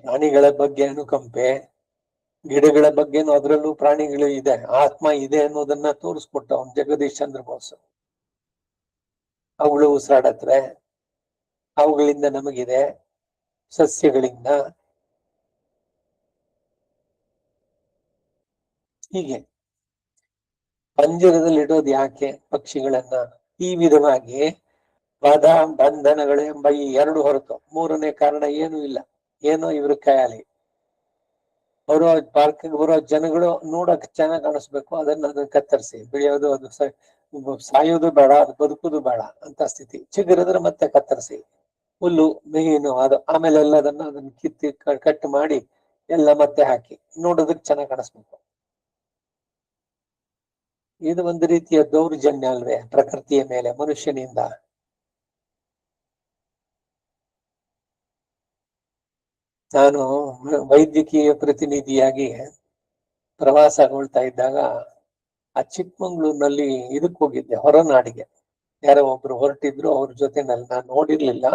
ಪ್ರಾಣಿಗಳ ಬಗ್ಗೆ ಅನುಕಂಪೆ, ಗಿಡಗಳ ಬಗ್ಗೆನೂ ಅದ್ರಲ್ಲೂ ಪ್ರಾಣಿಗಳು ಇದೆ, ಆತ್ಮ ಇದೆ ಅನ್ನೋದನ್ನ ತೋರಿಸ್ಕೊಟ್ಟ ಅವ್ನು ಜಗದೀಶ್ ಚಂದ್ರ ಬೋಸ್. ಅವುಗಳು ಉಸಿರಾಡತ್ವೆ, ಅವುಗಳಿಂದ ನಮಗಿದೆ, ಸಸ್ಯಗಳಿಂದ, ಹೀಗೆ ಪಂಜರದಲ್ಲಿ ಇಡೋದು ಯಾಕೆ ಪಕ್ಷಿಗಳನ್ನ? ಈ ವಿಧವಾಗಿ ವಧ ಬಂಧನಗಳು ಎಂಬ ಈ ಎರಡು ಹೊರತು ಮೂರನೇ ಕಾರಣ ಏನೂ ಇಲ್ಲ. ಏನೋ ಇವ್ರ ಕೈಯಾಲಿ ಬರೋ ಪಾರ್ಕ್ಗೆ ಬರೋ ಜನಗಳು ನೋಡಕ್ ಚೆನ್ನಾಗಿ ಕಾಣಿಸ್ಬೇಕು, ಅದನ್ನ ಕತ್ತರಿಸಿ ಬೆಳೆಯೋದು, ಅದು ಸಾಯೋದು ಬೇಡ, ಅದು ಬದುಕುದು ಬೇಡ ಅಂತ ಸ್ಥಿತಿ. ಚಿಗುರಿದ್ರೆ ಮತ್ತೆ ಕತ್ತರಿಸಿ ಹುಲ್ಲು ಮೇನು ಅದು, ಆಮೇಲೆ ಎಲ್ಲದನ್ನ ಅದನ್ನ ಕಿತ್ತಿ ಕಟ್ ಮಾಡಿ ಎಲ್ಲ ಮತ್ತೆ ಹಾಕಿ ನೋಡೋದಕ್ಕೆ ಚೆನ್ನಾಗಿ ಕಾಣಿಸ್ಬೇಕು. ಇದು ಒಂದು ರೀತಿಯ ದೌರ್ಜನ್ಯ ಅಲ್ವೇ ಪ್ರಕೃತಿಯ ಮೇಲೆ ಮನುಷ್ಯನಿಂದ? ನಾನು ವೈದ್ಯಕೀಯ ಪ್ರತಿನಿಧಿಯಾಗಿ ಪ್ರವಾಸಗೊಳ್ತಾ ಇದ್ದಾಗ ಆ ಚಿಕ್ಕಮಂಗ್ಳೂರ್ನಲ್ಲಿ ಇದಕ್ ಹೋಗಿದ್ದೆ, ಹೊರನಾಡಿಗೆ. ಯಾರೋ ಒಬ್ರು ಹೊರಟಿದ್ರು, ಅವ್ರ ಜೊತೆ ನಾನು ನೋಡಿರ್ಲಿಲ್ಲ.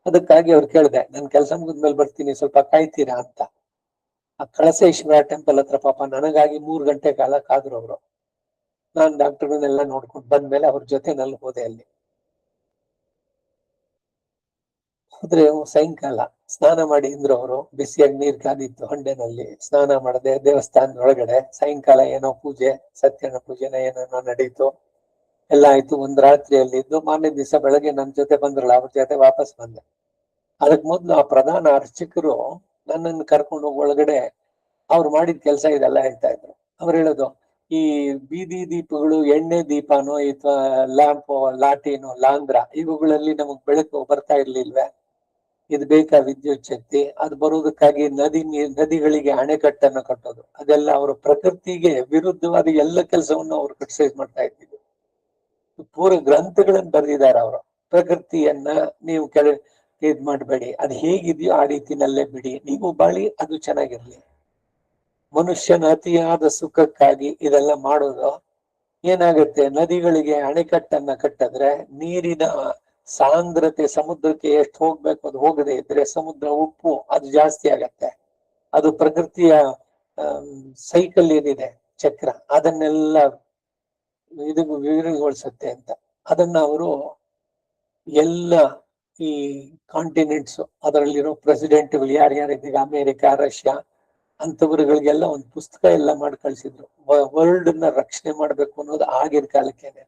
ಅದಕ್ಕಾಗಿ ಅವ್ರು ಕೇಳಿದೆ, ನನ್ ಕೆಲಸ ಮುಗಿದ್ಮೇಲೆ ಬರ್ತೀನಿ, ಸ್ವಲ್ಪ ಕಾಯ್ತೀರಾ ಅಂತ. ಆ ಕಳಸೇಶ್ವರ ಟೆಂಪಲ್ ಹತ್ರ ಪಾಪ ನನಗಾಗಿ 3 ಗಂಟೆ ಕಾಲ ಕಾದ್ರು ಅವರು. ನಾನ್ ಡಾಕ್ಟರ್ಗಳನ್ನೆಲ್ಲ ನೋಡ್ಕೊಂಡು ಬಂದ್ಮೇಲೆ ಅವ್ರ ಜೊತೆನಲ್ಲಿ ಹೋದೆ. ಅಲ್ಲಿ ಹೋದ್ರೆ ಸಾಯಂಕಾಲ ಸ್ನಾನ ಮಾಡಿ ಅಂದ್ರು ಅವರು. ಬಿಸಿಯಾಗಿ ನೀರ್ ಕಾದಿತ್ತು ಹಂಡೆನಲ್ಲಿ, ಸ್ನಾನ ಮಾಡದೆ ದೇವಸ್ಥಾನದ ಒಳಗಡೆ. ಸಾಯಂಕಾಲ ಏನೋ ಪೂಜೆ, ಸತ್ಯನ ಪೂಜೆನ ಏನೋ ನಡೀತು, ಎಲ್ಲ ಆಯ್ತು. ಒಂದ್ ರಾತ್ರಿಯಲ್ಲಿ ಇದ್ದು ಮಾರನೇ ದಿವಸ ಬೆಳಗ್ಗೆ ನನ್ ಜೊತೆ ಬಂದ್ರಲ್ಲ, ಅವ್ರ ಜೊತೆ ವಾಪಸ್ ಬಂದೆ. ಅದಕ್ ಮೊದ್ಲು ಆ ಪ್ರಧಾನ ಅರ್ಚಕರು ನನ್ನನ್ನು ಕರ್ಕೊಂಡು ಹೋಗಿ ಒಳಗಡೆ ಅವ್ರು ಮಾಡಿದ ಕೆಲಸ ಇದೆಲ್ಲ ಹೇಳ್ತಾ ಇದ್ರು. ಅವ್ರು ಹೇಳೋದು, ಈ ಬೀದಿ ದೀಪಗಳು ಎಣ್ಣೆ ದೀಪನೋ ಅಥವಾ ಲ್ಯಾಂಪೋ ಲಾಟಿನೋ ಲಾಂದ್ರ ಇವುಗಳಲ್ಲಿ ನಮಗ್ ಬೆಳಕು ಬರ್ತಾ ಇರ್ಲಿಲ್ವೇ? ಇದು ಬೇಕಾ ವಿದ್ಯುತ್ ಶಕ್ತಿ? ಅದು ಬರುವುದಕ್ಕಾಗಿ ನದಿಗಳಿಗೆ ಅಣೆಕಟ್ಟನ್ನು ಕಟ್ಟೋದು, ಅದೆಲ್ಲ ಅವರು ಪ್ರಕೃತಿಗೆ ವಿರುದ್ಧವಾದ ಎಲ್ಲ ಕೆಲಸವನ್ನು ಅವರು ಕ್ರಿಟಿಸೈಸ್ ಮಾಡ್ತಾ ಇದ್ದಿದ್ದು. ಪೂರ ಗ್ರಂಥಗಳನ್ನ ಬರೆದಿದ್ದಾರೆ ಅವರು. ಪ್ರಕೃತಿಯನ್ನ ನೀವು ಇದ್ ಮಾಡಬೇಡಿ, ಅದು ಹೇಗಿದೆಯೋ ಆ ರೀತಿನಲ್ಲೇ ಬಿಡಿ, ನೀವು ಬಾಳಿ ಅದು ಚೆನ್ನಾಗಿರ್ಲಿ. ಮನುಷ್ಯನ ಅತಿಯಾದ ಸುಖಕ್ಕಾಗಿ ಇದೆಲ್ಲ ಮಾಡೋದು ಏನಾಗುತ್ತೆ, ನದಿಗಳಿಗೆ ಅಣೆಕಟ್ಟನ್ನ ಕಟ್ಟಿದ್ರೆ ನೀರಿನ ಸಾಂದ್ರತೆ ಸಮುದ್ರಕ್ಕೆ ಎಷ್ಟು ಹೋಗ್ಬೇಕು ಅದು ಹೋಗದೆ ಇದ್ರೆ ಸಮುದ್ರ ಉಪ್ಪು ಅದು ಜಾಸ್ತಿ ಆಗತ್ತೆ. ಅದು ಪ್ರಕೃತಿಯ ಸೈಕಲ್ ಏನಿದೆ ಚಕ್ರ ಅದನ್ನೆಲ್ಲ ಇದು ವಿವರಗೊಳಿಸುತ್ತೆ ಅಂತ. ಅದನ್ನ ಅವರು ಎಲ್ಲ ಈ ಕಾಂಟಿನೆಂಟ್ಸ್ ಅದರಲ್ಲಿರೋ ಪ್ರೆಸಿಡೆಂಟ್ಗಳು ಯಾರ್ಯಾರಿದ್ದೀಗ ಅಮೆರಿಕ ರಷ್ಯಾ ಅಂತವರುಗಳಿಗೆಲ್ಲ ಒಂದು ಪುಸ್ತಕ ಎಲ್ಲ ಮಾಡಿ ಕಳ್ಸಿದ್ರು. ವರ್ಲ್ಡ್ ನ ರಕ್ಷಣೆ ಮಾಡ್ಬೇಕು ಅನ್ನೋದು ಆಗಿನ ಕಾಲಕ್ಕೇನೆ.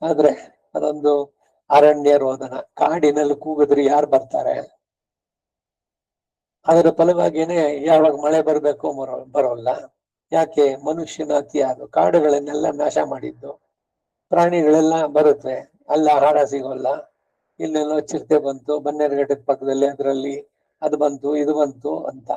ಆದ್ರೆ ಅದೊಂದು ಅರಣ್ಯ ರೋದನ, ಕಾಡಿನಲ್ಲಿ ಕೂಗಿದ್ರೆ ಯಾರು ಬರ್ತಾರೆ? ಅದರ ಫಲವಾಗಿಯೇ ಯಾವಾಗ ಮಳೆ ಬರ್ಬೇಕು ಬರೋಲ್ಲ. ಯಾಕೆ? ಮನುಷ್ಯನ ಅತಿಯಾದ ಕಾಡುಗಳನ್ನೆಲ್ಲ ನಾಶ ಮಾಡಿದ್ದು. ಪ್ರಾಣಿಗಳೆಲ್ಲ ಬರುತ್ತೆ, ಅಲ್ಲಿ ಆಹಾರ ಸಿಗೋಲ್ಲ. ಇಲ್ಲೆಲ್ಲೋ ಚಿರತೆ ಬಂತು, ಬನ್ನೇರುಘಟ್ಟದ ಪಕ್ಕದಲ್ಲಿ ಅದರಲ್ಲಿ ಅದು ಬಂತು ಇದು ಬಂತು ಅಂತ.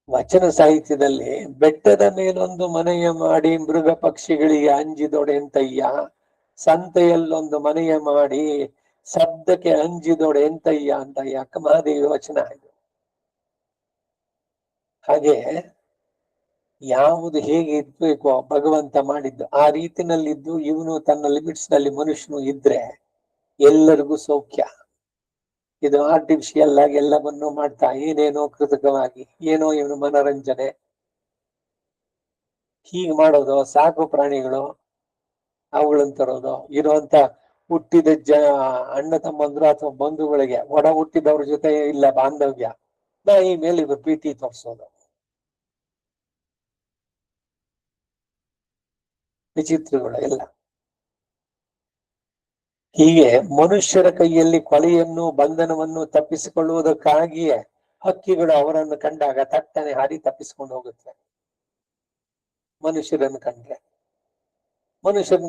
ವಚನ ಸಾಹಿತ್ಯದಲ್ಲಿ ಬೆಟ್ಟದ ಮೇಲೊಂದು ಮನೆಯ ಮಾಡಿ ಮೃಗ ಪಕ್ಷಿಗಳಿಗೆ ಅಂಜಿದೊಡೆಂತಯ್ಯ, ಸಂತೆಯಲ್ಲೊಂದು ಮನೆಯ ಮಾಡಿ ಶಬ್ದಕ್ಕೆ ಅಂಜಿದೊಡೆಂತಯ್ಯ ಅಂತ ಅಕ್ಕ ಮಹಾದೇವಿ ವಚನ ಇದು. ಹಾಗೆ ಯಾವುದು ಹೇಗೆ ಇರ್ಬೇಕು ಭಗವಂತ ಮಾಡಿದ್ದು ಆ ರೀತಿನಲ್ಲಿದ್ದು ಇವನು ತನ್ನ ಲಿಮಿಟ್ಸ್ ನಲ್ಲಿ ಮನುಷ್ಯನು ಇದ್ರೆ ಎಲ್ಲರಿಗೂ ಸೌಖ್ಯ. ಇದು ಆರ್ಟಿಫಿಷಿಯಲ್ ಆಗಿ ಎಲ್ಲವನ್ನೂ ಮಾಡ್ತಾ ಏನೇನೋ ಕೃತಕವಾಗಿ ಏನೋ ಇವನು ಮನೋರಂಜನೆ ಹೀಗೆ ಮಾಡೋದು. ಸಾಕು ಪ್ರಾಣಿಗಳು ಅವುಗಳನ್ನ ತರೋದು, ಇರುವಂತ ಹುಟ್ಟಿದ ಅಣ್ಣ ತಮ್ಮಂದ್ರು ಅಥವಾ ಬಂಧುಗಳಿಗೆ ಒಡ ಹುಟ್ಟಿದವ್ರ ಜೊತೆ ಇಲ್ಲ ಬಾಂಧವ್ಯ, ಈ ಮೇಲೆ ಇವರು ಪ್ರೀತಿ ತೋರಿಸೋದು ವಿಚಿತ್ರಗಳು ಎಲ್ಲ. ಹೀಗೆ ಮನುಷ್ಯರ ಕೈಯಲ್ಲಿ ಕೊಲೆಯನ್ನು ಬಂಧನವನ್ನು ತಪ್ಪಿಸಿಕೊಳ್ಳುವುದಕ್ಕಾಗಿಯೇ ಹಕ್ಕಿಗಳು ಅವರನ್ನು ಕಂಡಾಗ ತಟ್ಟನೆ ಹಾರಿ ತಪ್ಪಿಸ್ಕೊಂಡು ಹೋಗುತ್ತೆ. ಮನುಷ್ಯರನ್ನು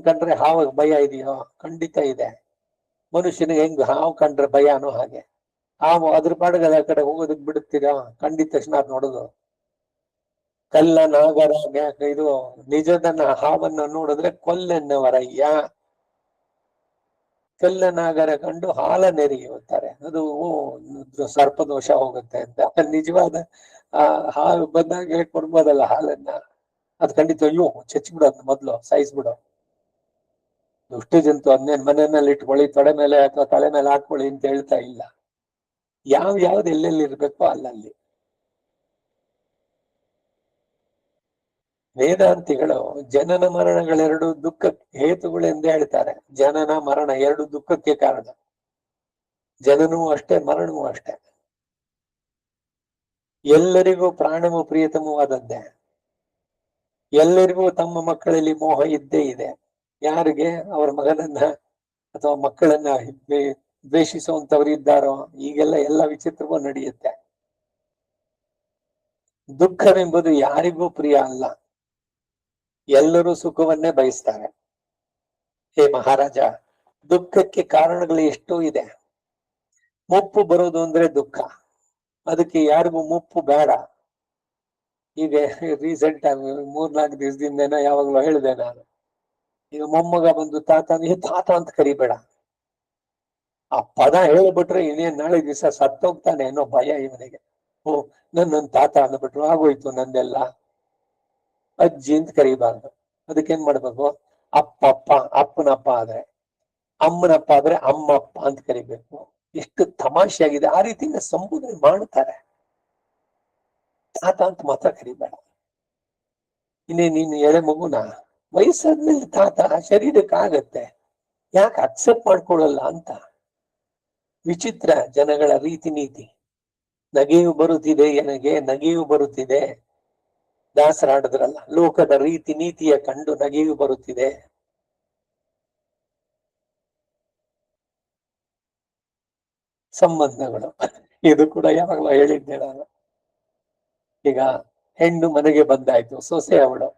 ಕಂಡ್ರೆ ಹಾವಾಗ ಭಯ ಇದೆಯೋ? ಖಂಡಿತ ಇದೆ. ಮನುಷ್ಯನಿಗೆ ಹೆಂಗ್ ಹಾವು ಕಂಡ್ರೆ ಭಯನೋ ಹಾಗೆ ಹಾವು ಅದ್ರ ಪಾಡಗದ ಆ ಕಡೆ ಹೋಗೋದಕ್ ಬಿಡುತ್ತೀರಾ? ಖಂಡಿತ ತಕ್ಷಣ ಅದ್ ನೋಡುದು. ಕಲ್ಲ ನಾಗರ ಇದು ನಿಜದನ್ನ ಹಾವನ್ನ ನೋಡಿದ್ರೆ ಕೊಲ್ಲೆನ್ನವರಯ್ಯ, ಕಲ್ಲನಾಗರ ಕಂಡು ಹಾಲ ನೆರೆಯುತ್ತಾರೆ, ಅದು ಸರ್ಪದೋಷ ಹೋಗುತ್ತೆ ಅಂತ. ನಿಜವಾದ ಹಾಲು ಬಂದಾಗ ಕೊಡ್ಬೋದಲ್ಲ ಹಾಲನ್ನ, ಅದ್ ಖಂಡಿತ ಅಯ್ಯೋ ಚಚ್ಬಿಡೋದು, ಮೊದ್ಲು ಸಾಯಿಸ್ಬಿಡೋ. ದುಷ್ಟ ಜಂತು ಅದನ್ನೇನ್ ಮನೆಯಲ್ಲಿ ಇಟ್ಕೊಳ್ಳಿ, ತೊಡೆ ಮೇಲೆ ಅಥವಾ ತಲೆ ಮೇಲೆ ಹಾಕೊಳ್ಳಿ ಅಂತ ಹೇಳ್ತಾ ಇಲ್ಲ. ಯಾವ್ದು ಎಲ್ಲೆಲ್ಲಿ ಇರ್ಬೇಕೋ ಅಲ್ಲಲ್ಲಿ. ವೇದಾಂತಿಗಳು ಜನನ ಮರಣಗಳೆರಡು ದುಃಖ ಹೇತುಗಳು ಎಂದು ಹೇಳ್ತಾರೆ. ಜನನ ಮರಣ ಎರಡು ದುಃಖಕ್ಕೆ ಕಾರಣ. ಜನನವೂ ಅಷ್ಟೇ, ಮರಣವೂ ಅಷ್ಟೇ. ಎಲ್ಲರಿಗೂ ಪ್ರಾಣವು ಪ್ರಿಯತಮವಾದದ್ದೇ. ಎಲ್ಲರಿಗೂ ತಮ್ಮ ಮಕ್ಕಳಲ್ಲಿ ಮೋಹ ಇದ್ದೇ ಇದೆ. ಯಾರಿಗೆ ಅವರ ಮಗನನ್ನ ಅಥವಾ ಮಕ್ಕಳನ್ನ ದ್ವೇಷಿಸುವಂತವ್ರು ಇದ್ದಾರೋ ಈಗೆಲ್ಲ ಎಲ್ಲ ವಿಚಿತ್ರವೂ ನಡೆಯುತ್ತೆ. ದುಃಖವೆಂಬುದು ಯಾರಿಗೂ ಪ್ರಿಯ ಅಲ್ಲ, ಎಲ್ಲರೂ ಸುಖವನ್ನೇ ಬಯಸ್ತಾರೆ. ಹೇ ಮಹಾರಾಜ, ದುಃಖಕ್ಕೆ ಕಾರಣಗಳು ಎಷ್ಟೋ ಇದೆ. ಮುಪ್ಪು ಬರೋದು ಅಂದ್ರೆ ದುಃಖ, ಅದಕ್ಕೆ ಯಾರಿಗೂ ಮುಪ್ಪು ಬೇಡ. ಈಗ ರೀಸೆಂಟ್ ಆಗಿ 3-4 ದಿವಸದಿಂದ ಯಾವಾಗ್ಲೂ ಹೇಳಿದೆ ನಾನು, ಈಗ ಮೊಮ್ಮಗ ಬಂದು ತಾತ ಅಂತ ಕರಿಬೇಡ. ಆ ಪದ ಹೇಳ್ಬಿಟ್ರೆ ಇನ್ನೇನ್ ನಾಳೆ ದಿವಸ ಸತ್ತೋಗ್ತಾನೆ ಅನ್ನೋ ಭಯ ಇವನಿಗೆ. ನನ್ನ ತಾತ ಅಂದ್ಬಿಟ್ರು ಆಗೋಯ್ತು ನಂದೆಲ್ಲ. ಅಜ್ಜಿ ಅಂತ ಕರಿಬಾರ್ದು. ಅದಕ್ಕೇನ್ ಮಾಡ್ಬೇಕು? ಅಪ್ಪಪ್ಪ, ಅಪ್ಪನಪ್ಪ ಆದ್ರೆ, ಅಮ್ಮನಪ್ಪ ಆದ್ರೆ ಅಮ್ಮಪ್ಪ ಅಂತ ಕರಿಬೇಕು. ಎಷ್ಟು ತಮಾಷೆಯಾಗಿದೆ. ಆ ರೀತಿಯಿಂದ ಸಂಬೋಧನೆ ಮಾಡುತ್ತಾರೆ. ತಾತ ಅಂತ ಮಾತ್ರ ಕರಿಬೇಡ. ನೀನು ಎಳೆ ಮಗುನ ವಯಸ್ಸಾದ್ಮೇಲೆ ತಾತ ಶರೀರಕ್ಕಾಗತ್ತೆ, ಯಾಕೆ ಅಕ್ಸೆಪ್ಟ್ ಮಾಡ್ಕೊಳ್ಳಲ್ಲ ಅಂತ. ವಿಚಿತ್ರ ಜನಗಳ ರೀತಿ ನೀತಿ. ನಗೆಯು ಬರುತ್ತಿದೆ ಎನಗೆ ನಗೆಯು ಬರುತ್ತಿದೆ, ದಾಸರಾಡಿದ್ರಲ್ಲ, ಲೋಕದ ರೀತಿ ನೀತಿಯ ಕಂಡು ನಗೆಯು ಬರುತ್ತಿದೆ. ಸಂಬಂಧಗಳು. ಇದು ಕೂಡ ಯಾವಾಗಲೂ ಹೇಳಿದ್ದೆ ನಾನು. ಈಗ ಹೆಣ್ಣು ಮನೆಗೆ ಬಂದಾಯ್ತು, ಸೊಸೆ ಅವಳು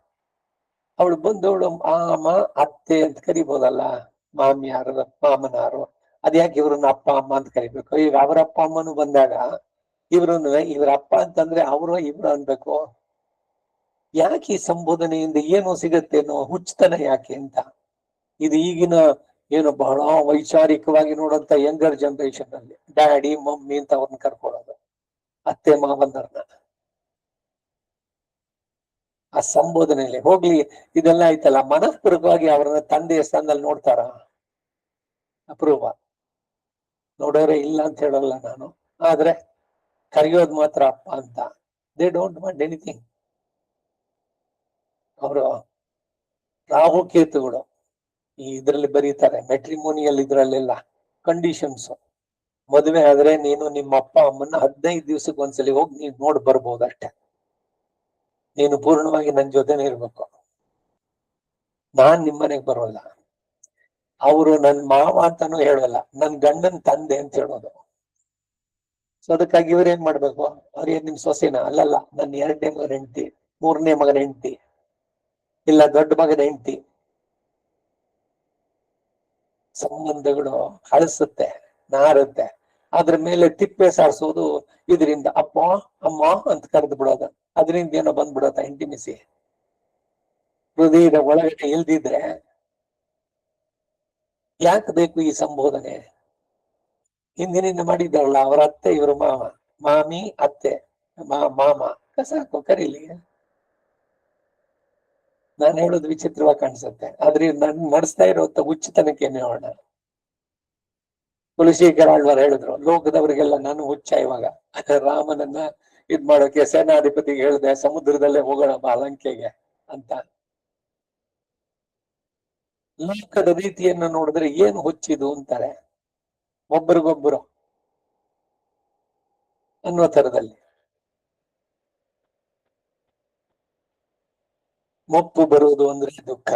ಬಂದವಳು ಮಾಮ ಅತ್ತೆ ಅಂತ ಕರಿಬೋದಲ್ಲ, ಮಾಮಿಯಾರು ಮಾಮನಾರು. ಅದ್ಯಾಕೆ ಇವ್ರನ್ನ ಅಪ್ಪ ಅಮ್ಮ ಅಂತ ಕರಿಬೇಕು? ಈಗ ಅವರ ಅಪ್ಪ ಅಮ್ಮನು ಬಂದಾಗ ಇವ್ರನ್ನ ಇವ್ರ ಅಪ್ಪ ಅಂತಂದ್ರೆ ಅವರು ಇವ್ರು ಅನ್ಬೇಕು. ಯಾಕೆ ಈ ಸಂಬೋಧನೆಯಿಂದ ಏನೋ ಸಿಗತ್ತೇನೋ, ಹುಚ್ಚತನ ಯಾಕೆ ಅಂತ. ಇದು ಈಗಿನ ಏನು ಬಹಳ ವೈಚಾರಿಕವಾಗಿ ನೋಡಂತ ಯಂಗರ್ ಜನರೇಷನ್ ಅಲ್ಲಿ ಡ್ಯಾಡಿ ಮಮ್ಮಿ ಅಂತ ಅವ್ರನ್ನ ಕರ್ಕೊಳ್ಳೋದು, ಅತ್ತೆ ಮಾವನರ್ನ ಆ ಸಂಬೋಧನೆಯಲ್ಲಿ. ಹೋಗ್ಲಿ, ಇದೆಲ್ಲ ಆಯ್ತಲ್ಲ, ಮನಃಪೂರ್ವಕವಾಗಿ ಅವರನ್ನ ತಂದೆಯ ಸ್ಥಾನದಲ್ಲಿ ನೋಡ್ತಾರ? ಅಪರೂಪ. ನೋಡೋರೆ ಇಲ್ಲ ಅಂತ ಹೇಳಲ್ಲ ನಾನು, ಆದ್ರೆ ಕರೆಯೋದು ಮಾತ್ರ ಅಪ್ಪ ಅಂತ. They don't want anything. ಅವರು ರಾಹುಕೇತುಗಳು ಇದ್ರಲ್ಲಿ ಬರೀತಾರೆ, ಮೆಟ್ರಿಮೋನಿಯಲ್ ಇದ್ರಲ್ಲೆಲ್ಲ ಕಂಡೀಷನ್ಸ್. ಮದುವೆ ಆದ್ರೆ ನೀನು ನಿಮ್ಮ ಅಪ್ಪ ಅಮ್ಮನ್ನ 15 ದಿವಸಕ್ಕೆ ಒಂದ್ಸಲಿ ಹೋಗಿ ನೀನ್ ನೋಡ್ ಬರ್ಬೋದು ಅಷ್ಟೇ. ನೀನು ಪೂರ್ಣವಾಗಿ ನನ್ ಜೊತೆನೆ ಇರ್ಬೇಕು, ನಾನ್ ನಿಮ್ಮನೆಗ್ ಬರೋಲ್ಲ. ಅವರು ನನ್ ಮಾವ ಅಂತಾನು ಹೇಳೋಲ್ಲ, ನನ್ ಗಂಡನ್ ತಂದೆ ಅಂತ ಹೇಳೋದು. ಸೊ ಅದಕ್ಕಾಗಿ ಇವ್ರೇನ್ ಮಾಡ್ಬೇಕು? ಅವ್ರೇನ್ ನಿಮ್ ಸೊಸೆನ? ಅಲ್ಲಲ್ಲ, ನನ್ನ 2ನೇ ಮಗನ ಹೆಂಡತಿ, 3ನೇ ಮಗನ ಹೆಂಡತಿ, ಇಲ್ಲ ದೊಡ್ಡ ಮಗನ ಹೆಂಡತಿ. ಸಂಬಂಧಗಳು ಹಳಸುತ್ತೆ, ನಾರುತ್ತೆ. ಅದ್ರ ಮೇಲೆ ತಿಪ್ಪೆ ಸಾರಿಸೋದು ಇದರಿಂದ ಅಪ್ಪ ಅಮ್ಮ ಅಂತ ಕರೆದು ಬಿಡೋದು. ಅದರಿಂದ ಏನೋ ಬಂದ್ಬಿಡತ್ತ ಇಂಟಿಮಿಸಿ. ಹೃದಯದ ಒಳಗಡೆ ಇಲ್ದಿದ್ರೆ ಯಾಕೆ ಬೇಕು ಈ ಸಂಬೋಧನೆ? ಹಿಂದಿನಿಂದ ಮಾಡಿದ್ದಾರಲ್ಲ ಅವರ ಅತ್ತೆ, ಇವರು ಮಾಮ, ಮಾಮಿ ಅತ್ತೆ, ಮಾಮ, ಸಾಕು ಕರೀಲಿ. ನಾನು ಹೇಳೋದು ವಿಚಿತ್ರವಾಗಿ ಕಾಣಿಸುತ್ತೆ, ಆದ್ರೆ ನನ್ ನಡೆಸ್ತಾ ಇರೋಂತ ಹುಚ್ಚತನಕ್ಕೆ ಹೇಳೋಣ. ತುಳಸೀಕರ ಆಳ್ವಾರ್ ಹೇಳಿದ್ರು, ಲೋಕದವರಿಗೆಲ್ಲ ನಾನು ಹುಚ್ಚ ಇವಾಗ. ರಾಮನನ್ನ ಇದ್ ಮಾಡೋಕೆ ಸೇನಾಧಿಪತಿಗೆ ಹೇಳಿದೆ, ಸಮುದ್ರದಲ್ಲೇ ಹೋಗೋಣ ಬಾ ಲಂಕೆಗೆ ಅಂತ. ಲೋಕದ ರೀತಿಯನ್ನ ನೋಡಿದ್ರೆ ಏನು ಹುಚ್ಚಿದು ಅಂತಾರೆ ಒಬ್ಬರಿಗೊಬ್ಬರು ಅನ್ನುವ ತರದಲ್ಲಿ. ಮುಪ್ಪು ಬರುವುದು ಅಂದ್ರೆ ದುಃಖ,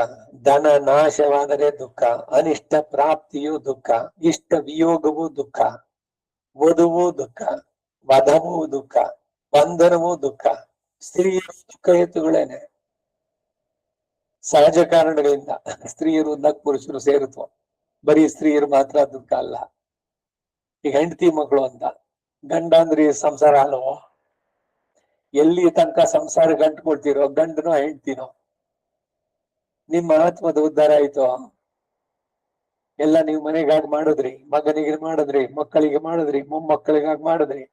ಧನ ನಾಶವಾದರೆ ದುಃಖ, ಅನಿಷ್ಟ ಪ್ರಾಪ್ತಿಯೂ ದುಃಖ, ಇಷ್ಟ ವಿಯೋಗವೂ ದುಃಖ, ವಧುವು ದುಃಖ, ವಧವೂ ದುಃಖ, ಬಂಧನವೂ ದುಃಖ. ಸ್ತ್ರೀಯರು ದುಃಖ ಹೇತುಗಳೇನೆ, ಸಹಜ ಕಾರಣಗಳಿಂದ. ಸ್ತ್ರೀಯರು ನಕ್ ಪುರುಷರು ಸೇರುತ್ತೋ, ಬರೀ ಸ್ತ್ರೀಯರು ಮಾತ್ರ ದುಃಖ ಅಲ್ಲ. ಈಗ ಹೆಂಡತಿ ಮಕ್ಕಳು ಅಂತ, ಗಂಡ ಅಂದ್ರೆ ಸಂಸಾರ ಅಲ್ವೋ? ಎಲ್ಲಿ ತನಕ ಸಂಸಾರ ಗಂಟ್ಕೊಳ್ತಿರೋ, ಗಂಡನೋ ಹೆಂಡ್ತಿನೋ? ನಿಮ್ಮ ಆತ್ಮದ ಉದ್ಧಾರ ಆಯ್ತು? ಎಲ್ಲ ನೀವು ಮನೆಗಾಗಿ ಮಾಡಿದ್ರಿ, ಮಗನಿಗೆ ಮಾಡಿದ್ರಿ, ಮಕ್ಕಳಿಗೆ ಮಾಡಿದ್ರಿ, ಮೊಮ್ಮಕ್ಕಳಿಗಾಗಿ ಮಾಡಿದ್ರಿ,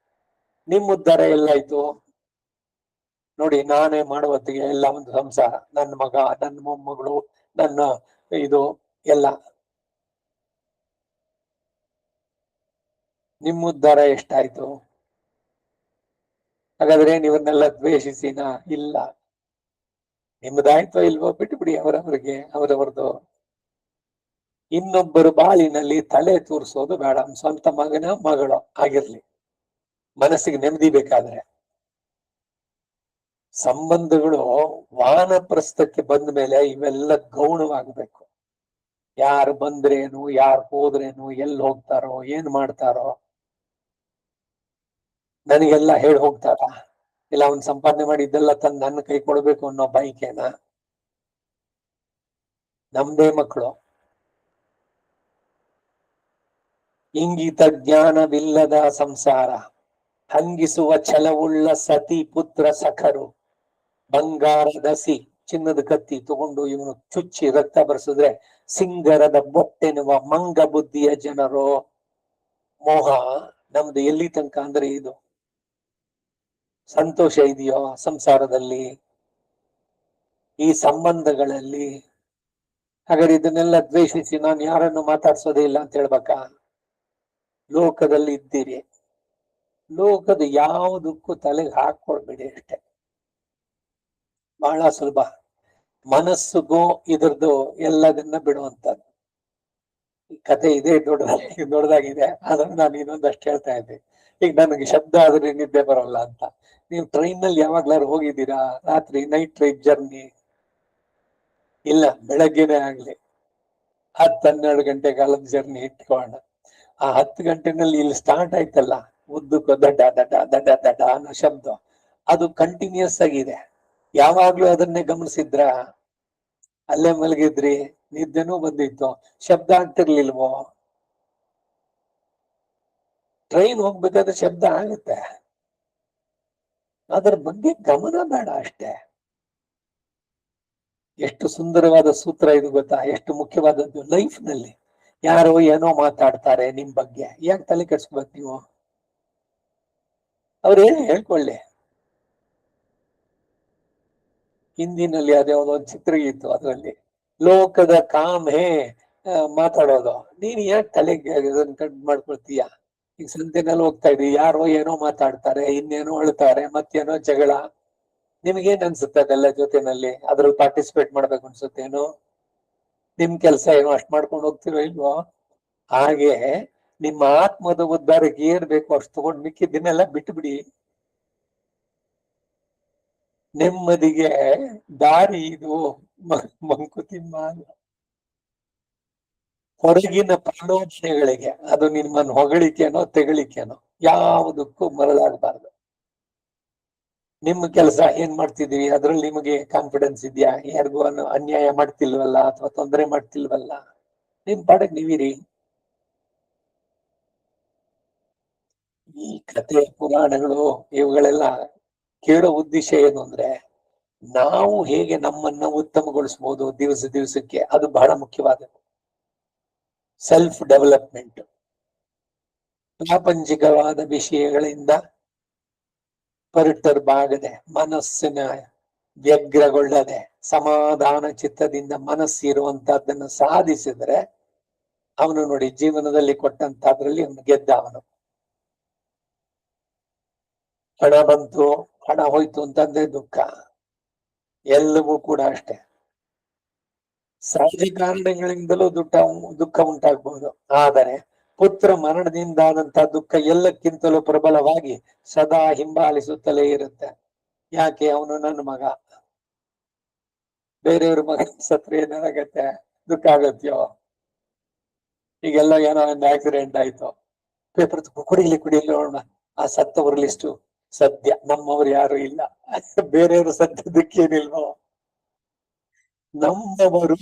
ನಿಮ್ ಉದ್ಧಾರ ಎಲ್ಲಾಯ್ತು? ನೋಡಿ, ನಾನೇ ಮಾಡುವತ್ತಿಗೆ ಎಲ್ಲ ಒಂದು ಸಂಸಾರ, ನನ್ನ ಮಗ, ನನ್ನ ಮೊಮ್ಮಗಳು, ನನ್ನ ಇದು ಎಲ್ಲ. ನಿಮ್ಮ ಉದ್ಧಾರ ಎಷ್ಟಾಯ್ತು? ಹಾಗಾದ್ರೆ ನೀವನ್ನೆಲ್ಲ ದ್ವೇಷಿಸಿನ? ಇಲ್ಲ. ನಿಮ್ದಾಯ್ತೋ ಇಲ್ವೋ ಬಿಟ್ಟು ಬಿಡಿ, ಅವರವರಿಗೆ ಅವರವರದು. ಇನ್ನೊಬ್ಬರು ಬಾಳಿನಲ್ಲಿ ತಲೆ ತೂರಿಸೋದು ಬೇಡ. ಸ್ವಂತ ಮಗನ ಮಗಳು ಆಗಿರ್ಲಿ, ಮನಸ್ಸಿಗೆ ನೆಮ್ಮದಿ ಬೇಕಾದ್ರೆ. ಸಂಬಂಧಗಳು ವಾನಪ್ರಸ್ಥಕ್ಕೆ ಬಂದ ಮೇಲೆ ಇವೆಲ್ಲ ಗೌಣವಾಗಬೇಕು. ಯಾರು ಬಂದ್ರೇನು, ಯಾರು ಹೋದ್ರೇನು, ಎಲ್ಲಿ ಹೋಗ್ತಾರೋ, ಏನ್ ಮಾಡ್ತಾರೋ, ನನಗೆಲ್ಲ ಹೇಳಿ ಹೋಗ್ತಾರ? ಇಲ್ಲ ಅವ್ನ್ ಸಂಪಾದನೆ ಮಾಡಿದ್ದೆಲ್ಲ ತಂದು ನನ್ನ ಕೈ ಕೊಡ್ಬೇಕು ಅನ್ನೋ ಬೈಕೇನ? ನಮ್ದೇ ಮಕ್ಕಳು. ಇಂಗಿತ ಜ್ಞಾನವಿಲ್ಲದ ಸಂಸಾರ, ಹಂಗಿಸುವ ಛಲವುಳ್ಳ ಸತಿ ಪುತ್ರ ಸಖರು, ಬಂಗಾರದಸಿ ಚಿನ್ನದ ಕತ್ತಿ ತಗೊಂಡು ಇವನು ಚುಚ್ಚಿ ರಕ್ತ ಬರ್ಸಿದ್ರೆ ಸಿಂಗರದ ಬೊಟ್ಟೆನ್ನುವ ಮಂಗ ಬುದ್ಧಿಯ ಜನರು. ಮೋಹ ನಮ್ದು ಎಲ್ಲಿ ತನಕ ಅಂದ್ರೆ ಇದು. ಸಂತೋಷ ಇದೆಯೋ ಸಂಸಾರದಲ್ಲಿ, ಈ ಸಂಬಂಧಗಳಲ್ಲಿ? ಹಾಗಾದ್ರೆ ಇದನ್ನೆಲ್ಲ ದ್ವೇಷಿಸಿ ನಾನು ಯಾರನ್ನು ಮಾತಾಡ್ಸೋದೇ ಇಲ್ಲ ಅಂತ ಹೇಳ್ಬೇಕಾ? ಲೋಕದಲ್ಲಿ ಇದ್ದೀರಿ, ಲೋಕದ ಯಾವುದಕ್ಕೂ ತಲೆಗೆ ಹಾಕೊಳ್ಬೇಡಿ ಅಷ್ಟೆ. ಬಹಳ ಸುಲಭ. ಮನಸ್ಸುಗೂ ಇದ್ರದ್ದು ಎಲ್ಲದನ್ನ ಬಿಡುವಂತದ್ದು. ಈ ಕತೆ ಇದೆ ದೊಡ್ಡದಾಗಿದೆ, ಆದ್ರೆ ನಾನು ಇನ್ನೊಂದಷ್ಟು ಹೇಳ್ತಾ ಇದ್ದೆ. ಈಗ ನನಗೆ ಶಬ್ದ ಆದ್ರೆ ನಿದ್ದೆ ಬರೋಲ್ಲ ಅಂತ. ನೀವು ಟ್ರೈನ್ ನಲ್ಲಿ ಯಾವಾಗ್ಲಾರು ಹೋಗಿದ್ದೀರಾ? ರಾತ್ರಿ ನೈಟ್ ಟ್ರೈನ್ ಜರ್ನಿ? ಇಲ್ಲ, ಬೆಳಗ್ಗೆನೆ ಆಗ್ಲಿ 10-12 ಗಂಟೆ ಕಾಲದ ಜರ್ನಿ ಇಟ್ಕೋಣ, ಆ 10 ಗಂಟೆನಲ್ಲಿ ಇಲ್ಲಿ ಸ್ಟಾರ್ಟ್ ಆಯ್ತಲ್ಲ, ಉದ್ದಕ್ಕೂ ದಡ್ಡ ದಡ್ಡ ದಡ್ಡ ದಡ್ಡ ಅನ್ನೋ ಶಬ್ದ, ಅದು ಕಂಟಿನ್ಯೂಸ್ ಆಗಿದೆ. ಯಾವಾಗ್ಲೂ ಅದನ್ನೇ ಗಮನಿಸಿದ್ರ? ಅಲ್ಲೇ ಮಲಗಿದ್ರಿ, ನಿದ್ದೆನೂ ಬಂದಿತ್ತು, ಶಬ್ದ ಆಗ್ತಿರ್ಲಿಲ್ವೋ? ಟ್ರೈನ್ ಹೋಗ್ಬೇಕಾದ್ರೆ ಶಬ್ದ ಆಗುತ್ತೆ, ಅದರ ಬಗ್ಗೆ ಗಮನ ಬೇಡ ಅಷ್ಟೇ. ಎಷ್ಟು ಸುಂದರವಾದ ಸೂತ್ರ ಇದು ಗೊತ್ತಾ? ಎಷ್ಟು ಮುಖ್ಯವಾದದ್ದು ಲೈಫ್ ನಲ್ಲಿ. ಯಾರೋ ಏನೋ ಮಾತಾಡ್ತಾರೆ ನಿಮ್ ಬಗ್ಗೆ, ಯಾಕೆ ತಲೆ ಕೆಡ್ಸ್ಕೊಬೇಕು ನೀವು? ಅವ್ರೇನು ಹೇಳ್ಕೊಳ್ಳಿ. ಹಿಂದಿನಲ್ಲಿ ಅದ್ಯಾವುದೋ ಒಂದು ಚಿತ್ರಗೀತು, ಅದರಲ್ಲಿ ಲೋಕದ ಕಾಮೆ ಮಾತಾಡೋದು. ನೀನ್ ಯಾಕೆ ತಲೆಗೆ ಕಟ್ ಮಾಡ್ಕೊಳ್ತೀಯ? ಈಗ ಸಂತೆನಲ್ಲಿ ಹೋಗ್ತಾ ಇದ್ವಿ, ಯಾರೋ ಏನೋ ಮಾತಾಡ್ತಾರೆ, ಇನ್ನೇನೋ ಅಳ್ತಾರೆ, ಮತ್ತೇನೋ ಜಗಳ. ನಿಮ್ಗೇನ್ ಅನ್ಸುತ್ತೆ ಅದೆಲ್ಲ ಜೊತೆನಲ್ಲಿ? ಅದ್ರಲ್ಲಿ ಪಾರ್ಟಿಸಿಪೇಟ್ ಮಾಡ್ಬೇಕು ಅನ್ಸುತ್ತೇನೋ? ನಿಮ್ ಕೆಲ್ಸ ಏನೋ ಅಷ್ಟ್ ಮಾಡ್ಕೊಂಡು ಹೋಗ್ತಿರೋ ಇಲ್ವೋ? ಹಾಗೆ ನಿಮ್ಮ ಆತ್ಮದ ಉದ್ಧಾರಕ್ಕೆ ಏನ್ ಬೇಕು ಅಷ್ಟು ತಗೊಂಡ್ ಮಿಕ್ಕಿದ್ದನ್ನೆಲ್ಲ ಬಿಟ್ಟು ಬಿಡಿ. ನೆಮ್ಮದಿಗೆ ದಾರಿ ಇದು ಮಂಕುತಿಮ್ಮ. ಹೊರಗಿನ ಪ್ರಲೋಭನೆಗಳಿಗೆ, ಅದು ನಿಮ್ಮನ್ನು ಹೊಗಳಿಕೆನೋ ತೆಗಳಿಕೆನೋ, ಯಾವುದಕ್ಕೂ ಮರಳಾಗಬಾರ್ದು. ನಿಮ್ಮ ಕೆಲಸ ಏನ್ ಮಾಡ್ತಿದೀವಿ ಅದ್ರಲ್ಲಿ ನಿಮಗೆ ಕಾನ್ಫಿಡೆನ್ಸ್ ಇದೆಯಾ? ಯಾರಿಗೂ ಅನ್ಯಾಯ ಮಾಡ್ತಿಲ್ವಲ್ಲ, ಅಥವಾ ತೊಂದರೆ ಮಾಡ್ತಿಲ್ವಲ್ಲ? ನಿಮ್ ಪಾಡಕ್ ನೀವಿರಿ. ಈ ಕಥೆ ಪುರಾಣಗಳು ಇವುಗಳೆಲ್ಲ ಕೇಳೋ ಉದ್ದೇಶ ಏನು ಅಂದ್ರೆ, ನಾವು ಹೇಗೆ ನಮ್ಮನ್ನ ಉತ್ತಮಗೊಳಿಸಬಹುದು ದಿವಸ ದಿವಸಕ್ಕೆ, ಅದು ಬಹಳ ಮುಖ್ಯವಾದದ್ದು. Self development. ಪ್ರಾಪಂಚಿಕವಾದ ವಿಷಯಗಳಿಂದ ಪರ್ಟರ್ಬ್ ಆಗದೆ, ಮನಸ್ಸಿನ ವ್ಯಗ್ರಗೊಳ್ಳದೆ, ಸಮಾಧಾನ ಚಿತ್ತದಿಂದ ಮನಸ್ಸಿರುವಂತಹದ್ದನ್ನು ಸಾಧಿಸಿದ್ರೆ ಅವನು ನೋಡಿ ಜೀವನದಲ್ಲಿ ಕೊಟ್ಟಂತದ್ರಲ್ಲಿ ಅವನು ಗೆದ್ದ. ಅವನು ಹಣ ಬಂತು, ಹಣ ಹೋಯ್ತು ಅಂತಂದ್ರೆ ದುಃಖ, ಎಲ್ಲವೂ ಕೂಡ ಅಷ್ಟೇ. ಸಹಜ ಕಾರಣಗಳಿಂದಲೂ ದುಃಖ ಉಂಟಾಗಬಹುದು, ಆದರೆ ಪುತ್ರ ಮರಣದಿಂದಾದಂತಹ ದುಃಖ ಎಲ್ಲಕ್ಕಿಂತಲೂ ಪ್ರಬಲವಾಗಿ ಸದಾ ಹಿಂಬಾಲಿಸುತ್ತಲೇ ಇರುತ್ತೆ. ಯಾಕೆ? ಅವನು ನನ್ನ ಮಗ. ಬೇರೆಯವ್ರ ಮಗ ಸತ್ರೆ ಏನಾಗತ್ತೆ? ದುಃಖ ಆಗತ್ಯೋ? ಈಗೆಲ್ಲ ಏನೋ ಒಂದು ಆಕ್ಸಿಡೆಂಟ್ ಆಯ್ತು, ಪೇಪರ್ ಕುಡಿಲಿ ನೋಡೋಣ, ಆ ಸತ್ತವ್ರ ಲಿಸ್ಟು ಸದ್ಯ ನಮ್ಮವ್ರು ಯಾರು ಇಲ್ಲ, ಬೇರೆಯವರು ಸದ್ಯದಕ್ಕೇನಿಲ್ವೋ? ನಮ್ಮವರು.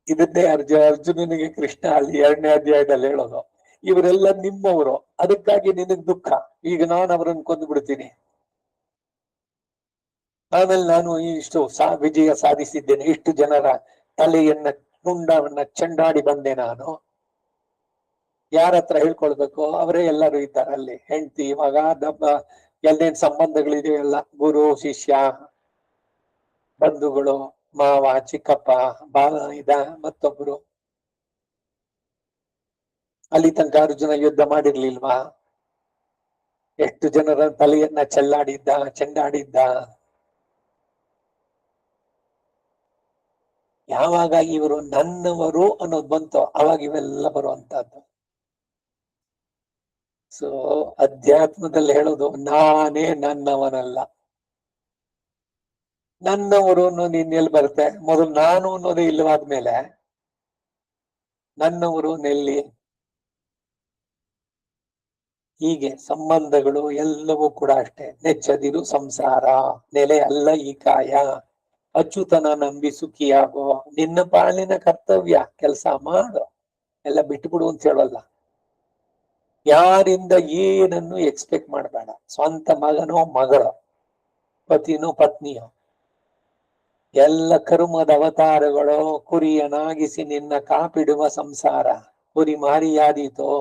ಇದನ್ನೇ ಅರ್ಜುನನಿಗೆ ಕೃಷ್ಣ ಅಲ್ಲಿ 2ನೇ ಅಧ್ಯಾಯದಲ್ಲಿ ಹೇಳೋದು, ಇವರೆಲ್ಲ ನಿಮ್ಮವರು, ಅದಕ್ಕಾಗಿ ನಿನಗ್ ದುಃಖ. ಈಗ ನಾನು ಅವರನ್ನು ಕೊಂದು ಬಿಡ್ತೀನಿ, ಆಮೇಲೆ ನಾನು ಇಷ್ಟು ವಿಜಯ ಸಾಧಿಸಿದ್ದೇನೆ, ಇಷ್ಟು ಜನರ ತಲೆಯನ್ನ ತುಂಡವನ್ನ ಚೆಂಡಾಡಿ ಬಂದೆ ನಾನು. ಯಾರ ಹತ್ರ ಹೇಳ್ಕೊಳ್ಬೇಕು? ಅವರೇ ಎಲ್ಲರೂ ಇದ್ದಾರೆ ಅಲ್ಲಿ, ಹೆಂಡತಿ, ಮಗ, ದಬ್ಬ, ಎಲ್ಲೇನ್ ಸಂಬಂಧಗಳಿದೆಯಲ್ಲ, ಗುರು ಶಿಷ್ಯ, ಬಂಧುಗಳು, ಮಾವ, ಚಿಕ್ಕಪ್ಪ, ಬಾವ, ಮತ್ತೊಬ್ರು. ಅಲ್ಲಿ ತನಕ ಅರ್ಜುನ ಯುದ್ಧ ಮಾಡಿರ್ಲಿಲ್ವಾ? ಎಷ್ಟು ಜನರ ತಲೆಯನ್ನ ಚೆಂಡಾಡಿದ್ದ. ಯಾವಾಗ ಇವರು ನನ್ನವರು ಅನ್ನೋದು ಬಂತೋ ಅವಾಗ ಇವೆಲ್ಲ ಬರುವಂತಹದ್ದು. ಸೊ ಅಧ್ಯಾತ್ಮದಲ್ಲಿ ಹೇಳೋದು, ನಾನೇ ನನ್ನವನಲ್ಲ. ನನ್ನವರು ಅನ್ನೋದು ಇನ್ನೆಲ್ಲಿ ಬರುತ್ತೆ? ಮೊದಲು ನಾನು ಅನ್ನೋದೇ ಇಲ್ಲವಾದ್ಮೇಲೆ ನನ್ನವರು ನೆಲ್ಲಿ? ಹೀಗೆ ಸಂಬಂಧಗಳು ಎಲ್ಲವೂ ಕೂಡ ಅಷ್ಟೇ. ನೆಚ್ಚದಿರು ಸಂಸಾರ, ನೆಲೆ ಅಲ್ಲ ಈ ಕಾಯ, ಅಚ್ಯುತನ ನಂಬಿ ಸುಖಿಯಾಗೋ, ನಿನ್ನ ಪಾಲಿನ ಕರ್ತವ್ಯ ಕೆಲಸ ಮಾಡು, ಎಲ್ಲ ಬಿಟ್ಟುಬಿಡು ಅಂತ ಹೇಳಲ್ಲ. ಯಾರಿಂದ ಏನನ್ನು ಎಕ್ಸ್ಪೆಕ್ಟ್ ಮಾಡಬೇಡ. ಸ್ವಂತ ಮಗನೋ ಮಗಳೋ, ಪತಿನೋ ಪತ್ನಿಯೋ, ಎಲ್ಲ ಕರ್ಮದ ಅವತಾರಗಳು ಕುರಿಯನಾಗಿಸಿ ನಿನ್ನ ಕಾಪಿಡುವ ಸಂಸಾರ. ಕುರಿ ಮಾರಿಯಾದೀತೋ?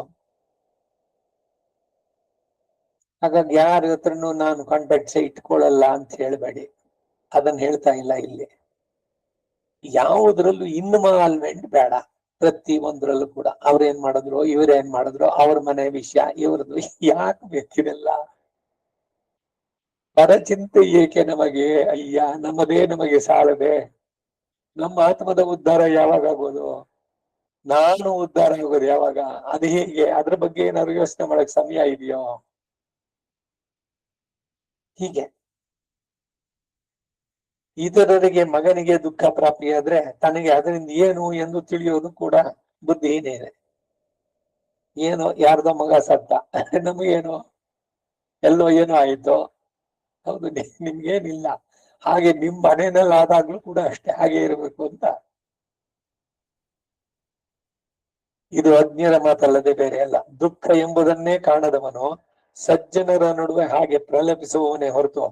ಹಾಗಾಗಿ ಯಾರ ಹತ್ರನು ನಾನು ಕಾಂಟ್ಯಾಕ್ಟ್ಸ್ ಇಟ್ಕೊಳ್ಳಲ್ಲ ಅಂತ ಹೇಳ್ಬೇಡಿ, ಅದನ್ನ ಹೇಳ್ತಾ ಇಲ್ಲ ಇಲ್ಲಿ. ಯಾವುದ್ರಲ್ಲೂ ಇನ್ವಾಲ್ವ್ಮೆಂಟ್ ಬೇಡ. ಪ್ರತಿ ಒಂದ್ರಲ್ಲೂ ಕೂಡ ಅವ್ರೇನ್ ಮಾಡಿದ್ರು, ಇವ್ರೇನ್ ಮಾಡಿದ್ರು, ಅವ್ರ ಮನೆ ವಿಷಯ, ಇವ್ರದ್ದು ಯಾಕೆ ಬೇಕಿರಲ್ಲ? ಪರಚಿಂತೆ ಏಕೆ ನಮಗೆ? ಅಯ್ಯ, ನಮ್ಮದೇ ನಮಗೆ ಸಾಲದೆ. ನಮ್ಮ ಆತ್ಮದ ಉದ್ಧಾರ ಯಾವಾಗ ಆಗೋದು? ನಾನು ಉದ್ಧಾರ ಆಗೋದು ಯಾವಾಗ? ಅದು ಹೇಗೆ? ಅದ್ರ ಬಗ್ಗೆ ಏನಾದ್ರು ಯೋಚನೆ ಮಾಡಕ್ ಸಮಯ ಇದೆಯೋ? ಹೀಗೆ ಇತರರಿಗೆ, ಮಗನಿಗೆ ದುಃಖ ಪ್ರಾಪ್ತಿಯಾದ್ರೆ ತನಗೆ ಅದರಿಂದ ಏನು ಎಂದು ತಿಳಿಯೋದು ಕೂಡ ಬುದ್ಧಿ ಏನೇನೆ. ಏನೋ ಯಾರ್ದೋ ಮಗ ಸತ್ತ, ನಮಗೇನು ಎಲ್ಲೋ ಏನೋ ಆಯ್ತು. ಹೌದು, ನಿಮ್ಗೇನಿಲ್ಲ. ಹಾಗೆ ನಿಮ್ ಮನೆಯಲ್ಲಿ ಆದಾಗ್ಲೂ ಕೂಡ ಅಷ್ಟೇ ಹಾಗೆ ಇರಬೇಕು ಅಂತ. ಇದು ಅಜ್ಞರ ಮಾತಲ್ಲದೆ ಬೇರೆ ಅಲ್ಲ. ದುಃಖ ಎಂಬುದನ್ನೇ ಕಾಣದವನು ಸಜ್ಜನರ ನಡುವೆ ಹಾಗೆ ಪ್ರಲಪಿಸುವವನೇ ಹೊರತು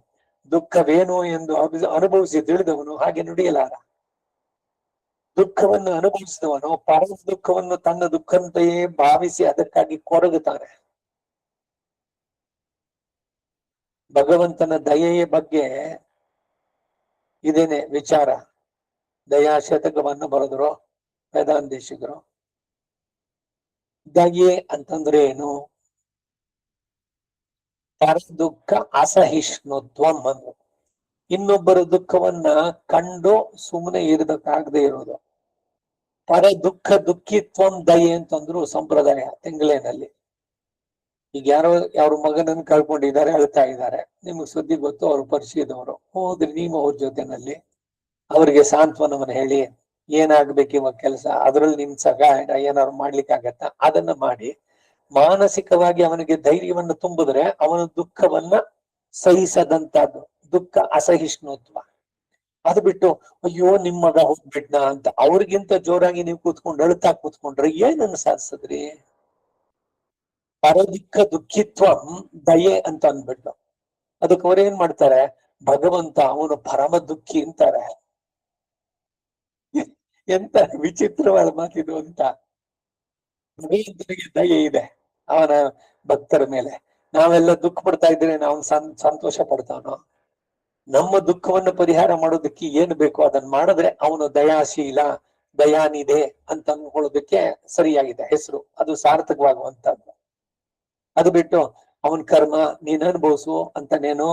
ದುಃಖವೇನು ಎಂದು ಅನುಭವಿಸಿ ತಿಳಿದವನು ಹಾಗೆ ನುಡಿಯಲಾರ. ದುಃಖವನ್ನು ಅನುಭವಿಸಿದವನು ಪರ ದುಃಖವನ್ನು ತನ್ನ ದುಃಖಂತೆಯೇ ಭಾವಿಸಿ ಅದಕ್ಕಾಗಿ ಕೊರಗುತ್ತಾನೆ. ಭಗವಂತನ ದಯೆಯ ಬಗ್ಗೆ ಇದೇನೆ ವಿಚಾರ. ದಯಾ ಶತಕವನ್ನು ಬರೆದ್ರು ವೇದಾಂತೇಶಿಗರು. ದಯೆ ಅಂತಂದ್ರೆ ಏನು? ಪರ ದುಃಖ ಅಸಹಿಷ್ಣುತ್ವಂ ಅಂದ್ರು. ಇನ್ನೊಬ್ಬರ ದುಃಖವನ್ನ ಕಂಡು ಸುಮ್ಮನೆ ಇರದಕ್ಕಾಗದೆ ಇರೋದು. ಪರ ದುಃಖ ದುಃಖಿತ್ವಂ ದಯೆ ಅಂತಂದ್ರು ಸಂಪ್ರದಾಯ ತಿಂಗಳೇನಲ್ಲಿ. ಈಗ ಯಾರೋ ಅವ್ರ ಮಗನನ್ನು ಕಳ್ಕೊಂಡಿದ್ದಾರೆ, ಅಳ್ತಾ ಇದ್ದಾರೆ. ನಿಮ್ಗೆ ಸುದ್ದಿ ಗೊತ್ತು, ಅವ್ರ ಪರಿಚಯದವರು. ಹೋದ್ರಿ ನೀವು ಅವ್ರ ಜೊತೆನಲ್ಲಿ ಅವ್ರಿಗೆ ಸಾಂತ್ವನವನ್ನು ಹೇಳಿ, ಏನಾಗ್ಬೇಕು ಇವಾಗ ಕೆಲಸ, ಅದ್ರಲ್ಲಿ ನಿಮ್ ಸಹಾಯ ಏನಾದ್ರು ಮಾಡ್ಲಿಕ್ಕೆ ಆಗತ್ತಾ, ಅದನ್ನ ಮಾಡಿ ಮಾನಸಿಕವಾಗಿ ಅವನಿಗೆ ಧೈರ್ಯವನ್ನು ತುಂಬಿದ್ರೆ ಅವನ ದುಃಖವನ್ನ ಸಹಿಸದಂತದ್ದು ದುಃಖ ಅಸಹಿಷ್ಣುತ್ವ. ಅದು ಬಿಟ್ಟು ಅಯ್ಯೋ ನಿಮ್ ಮಗ ಹೋಗ್ಬಿಟ್ನಾ ಅಂತ ಅವ್ರಿಗಿಂತ ಜೋರಾಗಿ ನೀವು ಕೂತ್ಕೊಂಡು ಅಳ್ತಾ ಕೂತ್ಕೊಂಡ್ರೆ ಏನನ್ನ ಸಾಧಿಸಿದ್ರಿ? ಪರದುಃಖ ದುಃಖಿತ್ವಂ ದಯೆ ಅಂತ ಅಂದ್ಬಿಟ್ಟು ಅದಕ್ಕೆ ಅವ್ರೇನ್ ಮಾಡ್ತಾರೆ, ಭಗವಂತ ಅವನು ಪರಮ ದುಃಖಿ ಅಂತಾರೆ. ಎಂತ ವಿಚಿತ್ರವಾದ ಮಾತಿದು ಅಂತ. ಭಗವಂತನಿಗೆ ದಯೆ ಇದೆ ಅವನ ಭಕ್ತರ ಮೇಲೆ. ನಾವೆಲ್ಲ ದುಃಖ ಪಡ್ತಾ ಇದ್ರೆ ನಾವು ಸಂತೋಷ ಪಡ್ತಾವನೋ? ನಮ್ಮ ದುಃಖವನ್ನು ಪರಿಹಾರ ಮಾಡೋದಕ್ಕೆ ಏನು ಬೇಕೋ ಅದನ್ನ ಮಾಡಿದ್ರೆ ಅವನು ದಯಾಶೀಲ ದಯಾನಿದೆ ಅಂತ ಅನ್ಕೊಳ್ಳೋದಕ್ಕೆ ಸರಿಯಾಗಿದೆ ಹೆಸರು. ಅದು ಸಾರ್ಥಕವಾಗುವಂತದ್ದು. ಅದು ಬಿಟ್ಟು ಅವನ್ ಕರ್ಮ ನೀನ್ ಅನುಭವಿಸು ಅಂತಾನೇನು.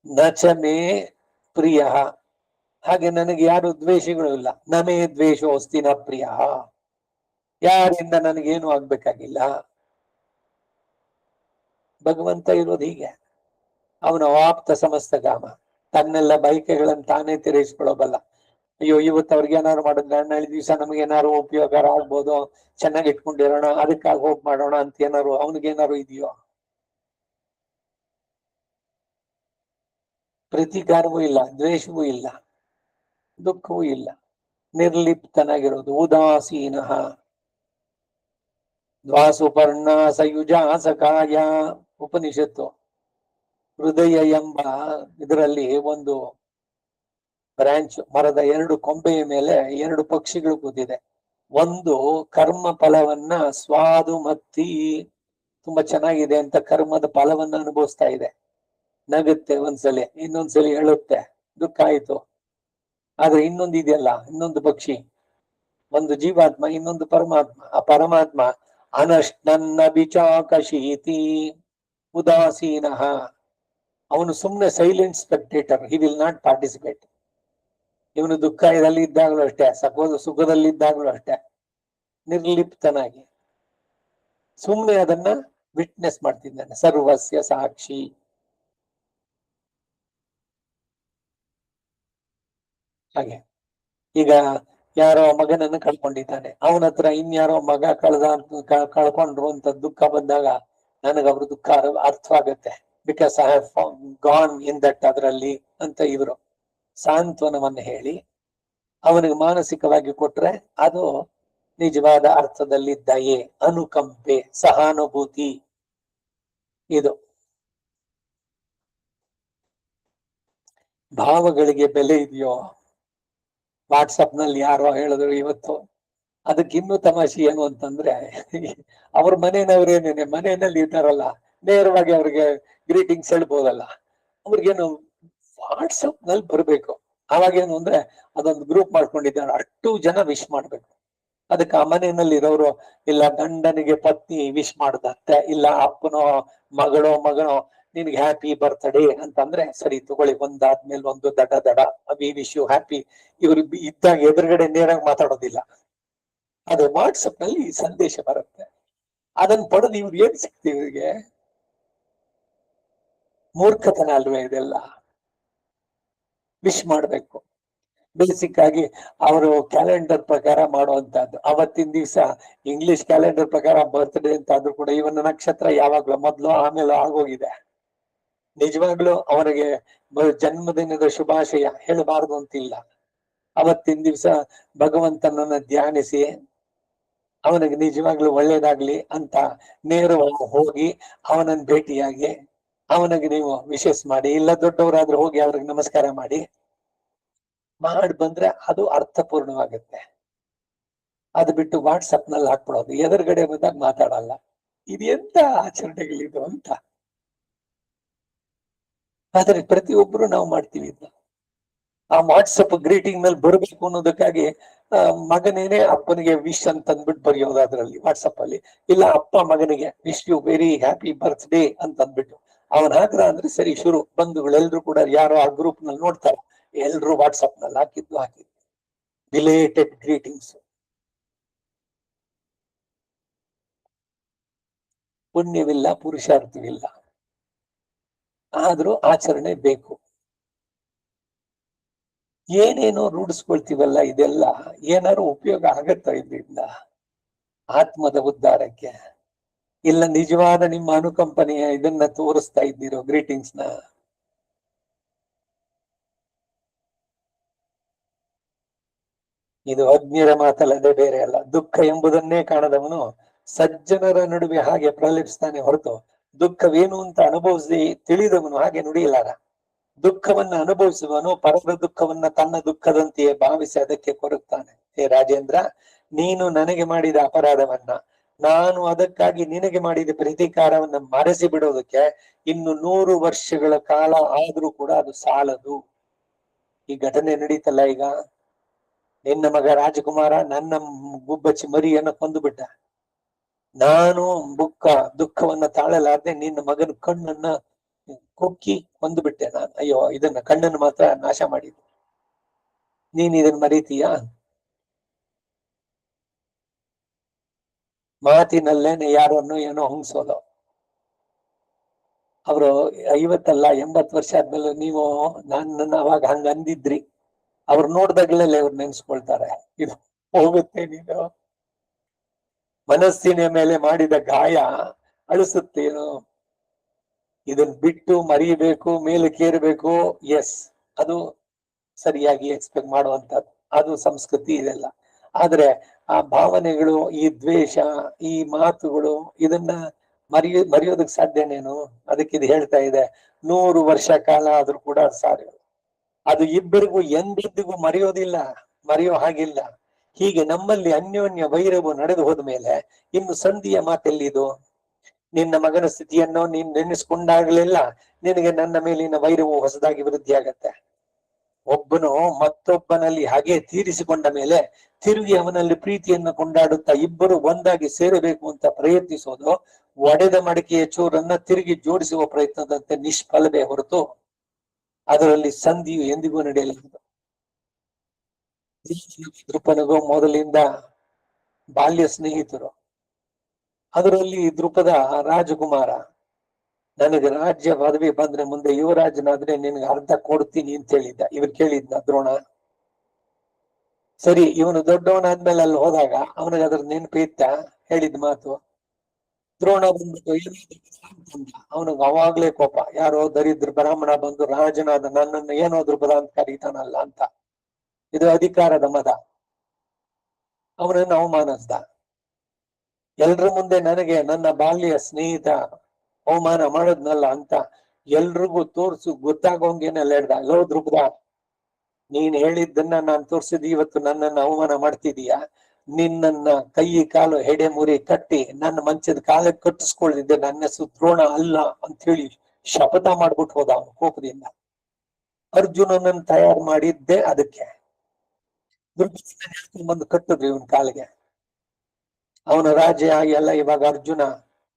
ನಚಮೇ ಪ್ರಿಯ, ಹಾಗೆ ನನಗೆ ಯಾರು ದ್ವೇಷಗಳು ಇಲ್ಲ. ನಮೇ ದ್ವೇಷೋಸ್ತಿ ನ ಪ್ರಿಯ, ಯಾರಿಂದ ನನಗೇನು ಆಗ್ಬೇಕಾಗಿಲ್ಲ. ಭಗವಂತ ಇರೋದು ಹೀಗೆ. ಅವನ ಅವಾಪ್ತ ಸಮಸ್ತ ಗಾಮ, ತನ್ನೆಲ್ಲ ಬೈಕೆಗಳನ್ನು ತಾನೇ ತೀರಿಸಿಕೊಳ್ಳೋಬಲ್ಲ. ಅಯ್ಯೋ ಇವತ್ತು ಅವ್ರಿಗೆ ಏನಾದ್ರು ಮಾಡಿದ್ರೆ ನಾಳೆ ದಿವಸ ನಮ್ಗೆ ಏನಾದ್ರು ಉಪಯೋಗ ಆಗ್ಬೋದು, ಚೆನ್ನಾಗಿ ಇಟ್ಕೊಂಡಿರೋಣ, ಅದಕ್ಕಾಗಿ ಹೋಗಿ ಮಾಡೋಣ ಅಂತ ಏನಾರು ಅವನಿಗೇನಾರು ಇದೆಯೋ? ಪ್ರತಿಕಾರವೂ ಇಲ್ಲ, ದ್ವೇಷವೂ ಇಲ್ಲ, ದುಃಖವೂ ಇಲ್ಲ, ನಿರ್ಲಿಪ್ತನಾಗಿರೋದು. ಉದಾಸೀನ ದ್ವಾಸುಪರ್ಣ ಸಯುಜ ಸಕಾಯ. ಉಪನಿಷತ್ತು ಹೃದಯ ಎಂಬ ಇದರಲ್ಲಿ ಒಂದು ಬ್ರಾಂಚ್, ಮರದ ಎರಡು ಕೊಂಬೆಯ ಮೇಲೆ ಎರಡು ಪಕ್ಷಿಗಳು ಕೂತಿದೆ. ಒಂದು ಕರ್ಮ ಫಲವನ್ನ ಸ್ವಾದು ಮತ್ತಿ ತುಂಬಾ ಚೆನ್ನಾಗಿದೆ ಅಂತ ಕರ್ಮದ ಫಲವನ್ನ ಅನುಭವಿಸ್ತಾ ಇದೆ. ನಗುತ್ತೆ ಒಂದ್ಸಲಿ, ಇನ್ನೊಂದ್ಸಲಿ ಹೇಳುತ್ತೆ ದುಃಖ ಆಯ್ತು. ಆದ್ರೆ ಇನ್ನೊಂದು ಇದೆಯಲ್ಲ, ಇನ್ನೊಂದು ಪಕ್ಷಿ, ಒಂದು ಜೀವಾತ್ಮ, ಇನ್ನೊಂದು ಪರಮಾತ್ಮ. ಆ ಪರಮಾತ್ಮ ಅನಷ್ಟನ್ನ ಬಿಚಾಕಶೀತಿ ಉದಾಸೀನ. ಅವನು ಸುಮ್ಮನೆ silent spectator, he will not participate. ಇವನು ದುಃಖದಲ್ಲಿ ಇದ್ದಾಗಲೂ ಅಷ್ಟೇ, ಸುಖದಲ್ಲಿ ಇದ್ದಾಗಲೂ ಅಷ್ಟೇ, ನಿರ್ಲಿಪ್ತನಾಗಿ ಸುಮ್ಮನೆ ಅದನ್ನ ವಿಟ್ನೆಸ್ ಮಾಡ್ತಿದ್ದಾನೆ. ಸರ್ವಸ್ಯ ಸಾಕ್ಷಿ. ಹಾಗೆ ಈಗ ಯಾರೋ ಮಗನನ್ನು ಕಳ್ಕೊಂಡಿದ್ದಾನೆ, ಅವನ ಹತ್ರ ಇನ್ಯಾರೋ ಮಗ ಕಳ್ಕೊಂಡ್ರು ಅಂತ ದುಃಖ ಬಂದಾಗ ನನಗೆ ಅವ್ರ ದುಃಖ ಅರ್ಥವಾಗುತ್ತೆ. Because I have gone in that ಅದರಲ್ಲಿ ಅಂತ ಇವರು ಸಾಂತ್ವನವನ್ನು ಹೇಳಿ ಅವನಿಗೆ ಮಾನಸಿಕವಾಗಿ ಕೊಟ್ರೆ ಅದು ನಿಜವಾದ ಅರ್ಥದಲ್ಲಿ ದಯೆ, ಅನುಕಂಪೆ, ಸಹಾನುಭೂತಿ. ಇದು ಭಾವಗಳಿಗೆ ಬೆಲೆ ಇದೆಯೋ? ವಾಟ್ಸಪ್ ನಲ್ಲಿ ಯಾರೋ ಹೇಳಿದ್ರು ಇವತ್ತು, ಅದಕ್ಕೆ ಇನ್ನೂ ತಮಾಷೆ ಏನು ಅಂತಂದ್ರೆ, ಅವ್ರ ಮನೆಯವ್ರೇನೇನೆ ಮನೆಯಲ್ಲಿ ಇದ್ದಾರಲ್ಲ, ನೇರವಾಗಿ ಅವ್ರಿಗೆ ಗ್ರೀಟಿಂಗ್ಸ್ ಹೇಳ್ಬೋದಲ್ಲ. ಅವ್ರಿಗೇನು ವಾಟ್ಸಪ್ ನಲ್ಲಿ ಬರ್ಬೇಕು. ಅವಾಗೇನು ಅಂದ್ರೆ ಅದೊಂದು ಗ್ರೂಪ್ ಮಾಡ್ಕೊಂಡಿದ್ದಾರೆ, ಅಷ್ಟು ಜನ ವಿಶ್ ಮಾಡ್ಬೇಕು. ಅದಕ್ಕೆ ಆ ಮನೆಯಲ್ಲಿ ಇರೋರು, ಇಲ್ಲ ಗಂಡನಿಗೆ ಪತ್ನಿ ವಿಶ್ ಮಾಡದಂತೆ, ಇಲ್ಲ ಅಪ್ಪನೋ ಮಗನೋ ನಿನ್ಗೆ ಹ್ಯಾಪಿ ಬರ್ತ್ಡೇ ಅಂತಂದ್ರೆ ಸರಿ ತಗೊಳ್ಳಿ, ಒಂದಾದ್ಮೇಲೆ ಒಂದು ದಡ ವಿ ವಿಶ್ ಯು ಹ್ಯಾಪಿ. ಇವ್ರು ಇದ್ದಾಗ ಎದುರುಗಡೆ ನೇರಾಗಿ ಮಾತಾಡೋದಿಲ್ಲ, ಅದು ವಾಟ್ಸಪ್ ನಲ್ಲಿ ಸಂದೇಶ ಬರುತ್ತೆ. ಅದನ್ನ ಪಡೆದು ಇವ್ರು ಏನ್ ಸಿಗ್ತೀವಿ, ಇವ್ರಿಗೆ ಮೂರ್ಖತನ ಅಲ್ವೇ ಇದೆಲ್ಲ? ವಿಶ್ ಮಾಡ್ಬೇಕು. ಬೇಸಿಕ್ ಆಗಿ ಅವರು ಕ್ಯಾಲೆಂಡರ್ ಪ್ರಕಾರ ಮಾಡುವಂತಹದ್ದು. ಅವತ್ತಿನ ದಿವಸ ಇಂಗ್ಲಿಷ್ ಕ್ಯಾಲೆಂಡರ್ ಪ್ರಕಾರ ಬರ್ತ್ಡೇ ಅಂತ ಆದ್ರೂ ಕೂಡ ಇವನ ನಕ್ಷತ್ರ ಯಾವಾಗ್ಲೂ ಮೊದ್ಲು ಆಮೇಲೆ ಆಗೋಗಿದೆ. ನಿಜವಾಗ್ಲೂ ಅವನಿಗೆ ಜನ್ಮದಿನದ ಶುಭಾಶಯ ಹೇಳಬಾರದು ಅಂತಿಲ್ಲ. ಅವತ್ತಿನ ದಿವಸ ಭಗವಂತನನ್ನ ಧ್ಯಾನಿಸಿ ಅವನಿಗೆ ನಿಜವಾಗ್ಲೂ ಒಳ್ಳೇದಾಗ್ಲಿ ಅಂತ ನೇರವಾಗಿ ಹೋಗಿ ಅವನನ್ನ ಭೇಟಿಯಾಗಿ ಅವನಿಗೆ ನೀವು ವಿಶೇಷ ಮಾಡಿ, ಇಲ್ಲ ದೊಡ್ಡವರಾದ್ರೂ ಹೋಗಿ ಅವ್ರಿಗೆ ನಮಸ್ಕಾರ ಮಾಡಿ ಬಂದ್ರೆ ಅದು ಅರ್ಥಪೂರ್ಣವಾಗುತ್ತೆ. ಅದು ಬಿಟ್ಟು ವಾಟ್ಸಪ್ ನಲ್ಲಿ ಹಾಕ್ಬಿಡೋದು, ಎದುರುಗಡೆ ಬಂದಾಗ ಮಾತಾಡಲ್ಲ. ಇದು ಎಂತ ಆಚರಣೆಗಳಿದು ಅಂತ. ಆದ್ರೆ ಪ್ರತಿಯೊಬ್ಬರು ನಾವು ಮಾಡ್ತೀವಿ ಇದನ್ನ. ಆ ವಾಟ್ಸಪ್ ಗ್ರೀಟಿಂಗ್ ನಲ್ಲಿ ಬರಬೇಕು ಅನ್ನೋದಕ್ಕಾಗಿ ಮಗನೇನೆ ಅಪ್ಪನಿಗೆ ವಿಶ್ ಅಂತ ಅಂದ್ಬಿಟ್ಟು ಬರೆಯೋದು ಅದ್ರಲ್ಲಿ ವಾಟ್ಸಪ್ ಅಲ್ಲಿ, ಇಲ್ಲ ಅಪ್ಪ ಮಗನಿಗೆ wish you very happy birthday ಅಂತ ಅಂದ್ಬಿಟ್ಟು ಅವನ್ ಹಾಕ್ರ ಅಂದ್ರೆ ಸರಿ ಶುರು. ಬಂಧುಗಳೆಲ್ರು ಕೂಡ ಯಾರೋ ಆ ಗ್ರೂಪ್ ನಲ್ಲಿ ನೋಡ್ತಾರೆ, ಎಲ್ರು ವಾಟ್ಸಪ್ ನಲ್ಲಿ ಹಾಕಿದ್ದು ಬಿಲೇಟೆಡ್ ಗ್ರೀಟಿಂಗ್ಸ್. ಪುಣ್ಯವಿಲ್ಲ, ಪುರುಷಾರ್ಥವಿಲ್ಲ, ಆದ್ರೂ ಆಚರಣೆ ಬೇಕು. ಏನೇನೋ ರೂಢಿಸ್ಕೊಳ್ತೀವಲ್ಲ, ಇದೆಲ್ಲ ಏನಾದ್ರು ಉಪಯೋಗ ಆಗತ್ತ ಇದರಿಂದ ಆತ್ಮದ ಉದ್ಧಾರಕ್ಕೆ? ಇಲ್ಲ ನಿಜವಾದ ನಿಮ್ಮ ಅನುಕಂಪನೆಯ ಇದನ್ನ ತೋರಿಸ್ತಾ ಇದ್ದೀರೋ ಗ್ರೀಟಿಂಗ್ಸ್ ನ? ಇದು ಅಜ್ಞರ ಮಾತಲ್ಲದೆ ಬೇರೆ ಅಲ್ಲ. ದುಃಖ ಎಂಬುದನ್ನೇ ಕಾಣದವನು ಸಜ್ಜನರ ನಡುವೆ ಹಾಗೆ ಪ್ರಲಿಪಿಸ್ತಾನೆ ಹೊರತು ದುಃಖವೇನು ಅಂತ ಅನುಭವಿಸಿ ತಿಳಿದವನು ಹಾಗೆ ನುಡಿಯಲಾರ. ದುಃಖವನ್ನ ಅನುಭವಿಸುವನು ಪರರ ದುಃಖವನ್ನ ತನ್ನ ದುಃಖದಂತೆಯೇ ಭಾವಿಸಿ ಅದಕ್ಕೆ ಕೊರಗ್ತಾನೆ. ಹೇ ರಾಜೇಂದ್ರ, ನೀನು ನನಗೆ ಮಾಡಿದ ಅಪರಾಧವನ್ನ ನಾನು ಅದಕ್ಕಾಗಿ ನಿನಗೆ ಮಾಡಿದ ಪ್ರತೀಕಾರವನ್ನ ಮರೆಸಿ ಬಿಡೋದಕ್ಕೆ ಇನ್ನು 100 ವರ್ಷಗಳ ಕಾಲ ಆದ್ರೂ ಕೂಡ ಅದು ಸಾಲದು. ಈ ಘಟನೆ ನಡೀತಲ್ಲ ಈಗ, ನಿನ್ನ ಮಗ ರಾಜಕುಮಾರ ನನ್ನ ಗುಬ್ಬಚ್ಚಿ ಮರಿಯನ್ನ ಕೊಂದು ಬಿಟ್ಟ. ನಾನು ದುಃಖವನ್ನ ತಾಳಲಾರ್ದೆ ನಿನ್ನ ಮಗನ ಕಣ್ಣನ್ನ ಕೊಕ್ಕಿ ಕೊಂದು ಬಿಟ್ಟೆ ನಾನು. ಅಯ್ಯೋ, ಇದನ್ನ ಕಣ್ಣನ್ನು ಮಾತ್ರ ನಾಶ ಮಾಡಿದ್ದು. ನೀನ್ ಇದನ್ನ ಮರೀತೀಯ? ಮಾತಿನಲ್ಲೇನೆ ಯಾರನ್ನು ಏನೋ ಹೊಂಗ್ಸೋದು. ಅವರು 50 ಅಲ್ಲ 80 ವರ್ಷ ಆದ್ಮೇಲೆ ನೀವು ನನ್ನ ಅವಾಗ ಹಂಗ ಅಂದಿದ್ರಿ ಅವ್ರು ನೋಡ್ದಾಗ್ಲೇ ಅವ್ರು ನೆನ್ಸ್ಕೊಳ್ತಾರೆ. ಇದು ಹೋಗುತ್ತೆ. ನೀನು ಮನಸ್ಸಿನ ಮೇಲೆ ಮಾಡಿದ ಗಾಯ ಅಳಿಸುತ್ತೇನು? ಇದನ್ ಬಿಟ್ಟು ಮರಿಬೇಕು, ಮೇಲಕ್ಕೇರಬೇಕು, ಎಸ್, ಅದು ಸರಿಯಾಗಿ ಎಕ್ಸ್ಪೆಕ್ಟ್ ಮಾಡುವಂತದ್ದು, ಅದು ಸಂಸ್ಕೃತಿ ಇದೆಲ್ಲ. ಆದ್ರೆ ಆ ಭಾವನೆಗಳು, ಈ ದ್ವೇಷ, ಈ ಮಾತುಗಳು, ಇದನ್ನ ಮರೆಯೋದಕ್ ಸಾಧ್ಯನೇನು? ಅದಕ್ಕೆ ಇದು ಹೇಳ್ತಾ ಇದೆ, 100 ವರ್ಷ ಕಾಲ ಆದ್ರೂ ಕೂಡ ಸಾಧ್ಯ. ಅದು ಇಬ್ಬರಿಗೂ ಎಂದಿಗೂ ಮರೆಯೋದಿಲ್ಲ, ಮರೆಯೋ ಹಾಗಿಲ್ಲ. ಹೀಗೆ ನಮ್ಮಲ್ಲಿ ಅನ್ಯೋನ್ಯ ವೈರವು ನಡೆದು ಹೋದ ಮೇಲೆ ಇನ್ನು ಸಂಧಿಯ ಮಾತೆಲ್ಲಿದು? ನಿನ್ನ ಮಗನ ಸ್ಥಿತಿಯನ್ನು ನೀನ್ ನೆನೆಸ್ಕೊಂಡಾಗ್ಲೆಲ್ಲ ನಿನಗೆ ನನ್ನ ಮೇಲಿನ ವೈರವು ಹೊಸದಾಗಿ ವೃದ್ಧಿ ಆಗತ್ತೆ. ಒಬ್ಬನು ಮತ್ತೊಬ್ಬನಲ್ಲಿ ಹಾಗೆ ತೀರಿಸಿಕೊಂಡ ಮೇಲೆ ತಿರುಗಿ ಅವನಲ್ಲಿ ಪ್ರೀತಿಯನ್ನು ಕೊಂಡಾಡುತ್ತಾ ಇಬ್ಬರು ಒಂದಾಗಿ ಸೇರಬೇಕು ಅಂತ ಪ್ರಯತ್ನಿಸೋದು ಒಡೆದ ಮಡಿಕೆಯ ಚೂರನ್ನ ತಿರುಗಿ ಜೋಡಿಸುವ ಪ್ರಯತ್ನದಂತೆ ನಿಷ್ಫಲವೇ ಹೊರತು ಅದರಲ್ಲಿ ಸಂಧಿಯು ಎಂದಿಗೂ ನಡೆಯಲಿಲ್ಲ. ದೃಪನಿಗೂ ಮೊದಲಿಂದ ಬಾಲ್ಯ ಸ್ನೇಹಿತರು. ಅದರಲ್ಲಿ ದೃಪದ ರಾಜಕುಮಾರ, ನನಗೆ ರಾಜ್ಯ ಪದವಿ ಬಂದ್ರೆ ಮುಂದೆ ಯುವರಾಜನಾದ್ರೆ ನಿನ್ಗೆ ಅರ್ಧ ಕೊಡ್ತೀನಿ ಅಂತ ಹೇಳಿದ್ದ. ಇವ್ರು ಕೇಳಿದ್ನ ದ್ರೋಣ. ಸರಿ, ಇವನು ದೊಡ್ಡವನಾದ್ಮೇಲೆ ಅಲ್ಲಿ ಹೋದಾಗ ಅವನಿಗೆ ಅದ್ರ ನೆನಪಿತ್ತ ಹೇಳಿದ ಮಾತು. ದ್ರೋಣ ಬಂದ್ಬಿಟ್ಟು ಅವನಿಗೆ ಅವಾಗ್ಲೇ ಕೋಪ, ಯಾರೋ ದರಿದ್ರ ಬ್ರಾಹ್ಮಣ ಬಂದು ರಾಜನಾದ ನನ್ನನ್ನು ಏನೋ ದೃಪದ ಅಂತ ಕರೀತಾನಲ್ಲ ಅಂತ. ಇದು ಅಧಿಕಾರದ ಮದ. ಅವನನ್ನು ಅವಮಾನಿಸ್ದ. ಎಲ್ರ ಮುಂದೆ ನನಗೆ ನನ್ನ ಬಾಲ್ಯ ಸ್ನೇಹಿತ ಅವಮಾನ ಮಾಡದ್ನಲ್ಲ ಅಂತ ಎಲ್ರಿಗೂ ತೋರ್ಸು ಗೊತ್ತಾಗೋಂಗೇನೆಲ್ಲ ಹೇಳ್ದ. ಲೋ ದೃಪದ, ನೀನ್ ಹೇಳಿದ್ದನ್ನ ನಾನ್ ತೋರ್ಸಿದ್, ಇವತ್ತು ನನ್ನನ್ನ ಅವಮಾನ ಮಾಡ್ತಿದೀಯ. ನಿನ್ನನ್ನ ಕೈ ಕಾಲು ಹೆಡೆ ಮುರಿ ಕಟ್ಟಿ ನನ್ನ ಮಂಚದ ಕಾಲಕ್ಕೆ ಕಟ್ಟಿಸ್ಕೊಳ್ದಿದ್ದೆ ನನ್ನ ಹೆಸರು ದ್ರೋಣ ಅಲ್ಲ ಅಂತ ಹೇಳಿ ಶಪಥ ಮಾಡ್ಬಿಟ್ಟು ಹೋದ ಅವನು ಕೋಪದಿಂದ. ಅರ್ಜುನನನ್ನು ತಯಾರು ಮಾಡಿದ್ದೆ ಅದಕ್ಕೆ. ಬಂದು ಕಟ್ಟಿದ್ರು ಇವನ್ ಕಾಲಿಗೆ. ಅವನ ರಾಜ್ಯ ಎಲ್ಲ ಇವಾಗ ಅರ್ಜುನ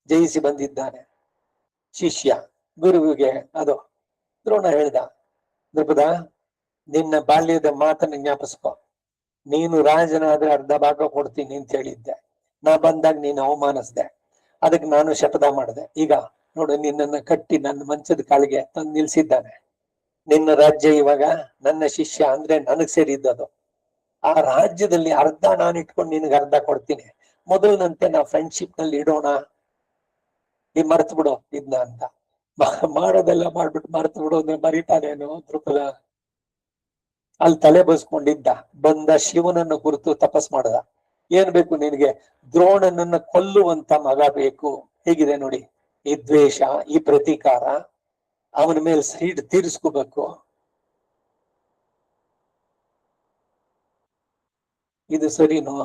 ಜಯಿಸಿ ಬಂದಿದ್ದಾನೆ. ಶಿಷ್ಯ ಗುರುವಿಗೆ ಅದು ದ್ರೋಣ ಹೇಳ್ದ, ದೃಪದ, ನಿನ್ನ ಬಾಲ್ಯದ ಮಾತನ್ನ ಜ್ಞಾಪಿಸ್ಕೊ. ನೀನು ರಾಜನಾದ್ರೆ ಅರ್ಧ ಭಾಗ ಕೊಡ್ತೀನಿ ಅಂತ ಹೇಳಿದ್ದೆ. ನಾ ಬಂದಾಗ ನೀನು ಅವಮಾನಿಸ್ದೆ, ಅದಕ್ಕೆ ನಾನು ಶಪಥ ಮಾಡಿದೆ. ಈಗ ನೋಡು, ನಿನ್ನನ್ನ ಕಟ್ಟಿ ನನ್ನ ಮಂಚದ ಕಾಲಿಗೆ ತಂದು ನಿಲ್ಸಿದ್ದಾನೆ. ನಿನ್ನ ರಾಜ್ಯ ಇವಾಗ ನನ್ನ ಶಿಷ್ಯ ಅಂದ್ರೆ ನನಗ್ ಸೇರಿದ್ದದು. ಆ ರಾಜ್ಯದಲ್ಲಿ ಅರ್ಧ ನಾನು ಇಟ್ಕೊಂಡು ನಿನಗೆ ಅರ್ಧ ಕೊಡ್ತೀನಿ, ಮೊದಲಿನಂತೆ ನಾವು ಫ್ರೆಂಡ್ಶಿಪ್ ನಲ್ಲಿ ಇಡೋಣ, ನೀ ಮರ್ತು ಬಿಡು ಇದ್ನ ಅಂತ. ಮಾಡೋದೆಲ್ಲ ಮಾಡ್ಬಿಟ್ಟು ಮರ್ತು ಬಿಡು ಅಂದ್ರೆ ಮರಿತಾನೇನು ದ್ರುಪದ? ಅಲ್ಲಿ ತಲೆ ಬಸ್ಕೊಂಡಿದ್ದ, ಬಂದ ಶಿವನನ್ನು ಕುರಿತು ತಪಸ್ ಮಾಡದ. ಏನ್ ಬೇಕು ನಿನಗೆ? ದ್ರೋಣನನ್ನ ಕೊಲ್ಲುವಂತ ಮಗ ಬೇಕು. ಹೇಗಿದೆ ನೋಡಿ ಈ ದ್ವೇಷ, ಈ ಪ್ರತೀಕಾರ, ಅವನ ಮೇಲೆ ಸೈಡ್ ತೀರಿಸ್ಕೋಬೇಕು. ಇದು ಸರಿನೋ?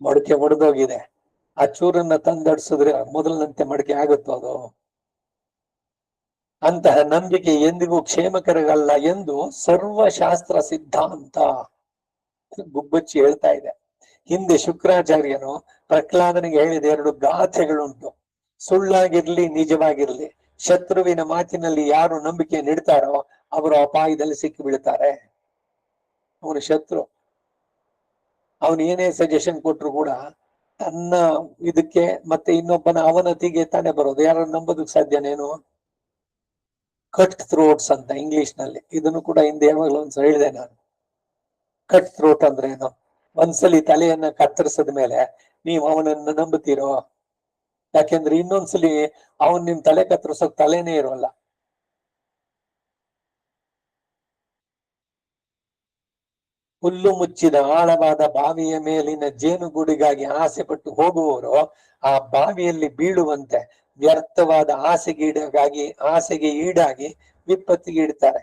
ಮಡಕೆ ಒಡೆದೋಗಿದೆ, ಆ ಚೂರನ್ನ ತಂದಡ್ಸಿದ್ರೆ ಮೊದಲಿನಂತೆ ಮಡಕೆ ಆಗುತ್ತೋ ಅದು? ಅಂತಹ ನಂಬಿಕೆ ಎಂದಿಗೂ ಕ್ಷೇಮಕರಗಲ್ಲ ಎಂದು ಸರ್ವಶಾಸ್ತ್ರ ಸಿದ್ಧಾಂತ ಗುಬ್ಬಚ್ಚಿ ಹೇಳ್ತಾ ಇದೆ. ಹಿಂದೆ ಶುಕ್ರಾಚಾರ್ಯನು ಪ್ರಹ್ಲಾದನಿಗೆ ಹೇಳಿದ 2 ಗಾಥೆಗಳುಂಟು. ಸುಳ್ಳಾಗಿರ್ಲಿ ನಿಜವಾಗಿರ್ಲಿ, ಶತ್ರುವಿನ ಮಾತಿನಲ್ಲಿ ಯಾರು ನಂಬಿಕೆ ನೀಡ್ತಾರೋ ಅವರು ಅಪಾಯದಲ್ಲಿ ಸಿಕ್ಕಿ ಬೀಳ್ತಾರೆ. ಅವನು ಶತ್ರು, ಅವನು ಏನೇ ಸಜೆಷನ್ ಕೊಟ್ರು ಕೂಡ ತನ್ನ ಇದಕ್ಕೆ ಮತ್ತೆ ಇನ್ನೊಬ್ಬನ ಅವನತಿಗೆ ತಾನೇ ಬರೋದು. ಯಾರು ನಂಬೋದಕ್ಕೆ ಸಾಧ್ಯನೇನು? ಕಟ್ ಥ್ರೋಟ್ಸ್ ಅಂತ ಇಂಗ್ಲಿಷ್ ನಲ್ಲಿ. ಇದನ್ನು ಕೂಡ ಹಿಂದೆ ಯಾವಾಗಲೂ ಒಂದ್ಸಲ ಹೇಳಿದೆ ನಾನು. ಕಟ್ ಥ್ರೋಟ್ ಅಂದ್ರೆ ಏನು? ಒಂದ್ಸಲಿ ತಲೆಯನ್ನ ಕತ್ತರಿಸಿದ ಮೇಲೆ ನೀವು ಅವನನ್ನ ನಂಬುತ್ತೀರೋ? ಯಾಕೆಂದ್ರೆ ಇನ್ನೊಂದ್ಸಲಿ ಅವನ್ ನಿಮ್ ತಲೆ ಕತ್ತರಿಸೋಕ್ ತಲೆನೇ ಇರೋಲ್ಲ. ಹುಲ್ಲು ಮುಚ್ಚಿದ ಆಳವಾದ ಬಾವಿಯ ಮೇಲಿನ ಜೇನುಗೂಡಿಗಾಗಿ ಆಸೆ ಪಟ್ಟು ಹೋಗುವವರು ಆ ಬಾವಿಯಲ್ಲಿ ಬೀಳುವಂತೆ ವ್ಯರ್ಥವಾದ ಆಸೆಗೆ ಈಡಾಗಿ ವಿಪತ್ತಿಗೆ ಇಡ್ತಾರೆ.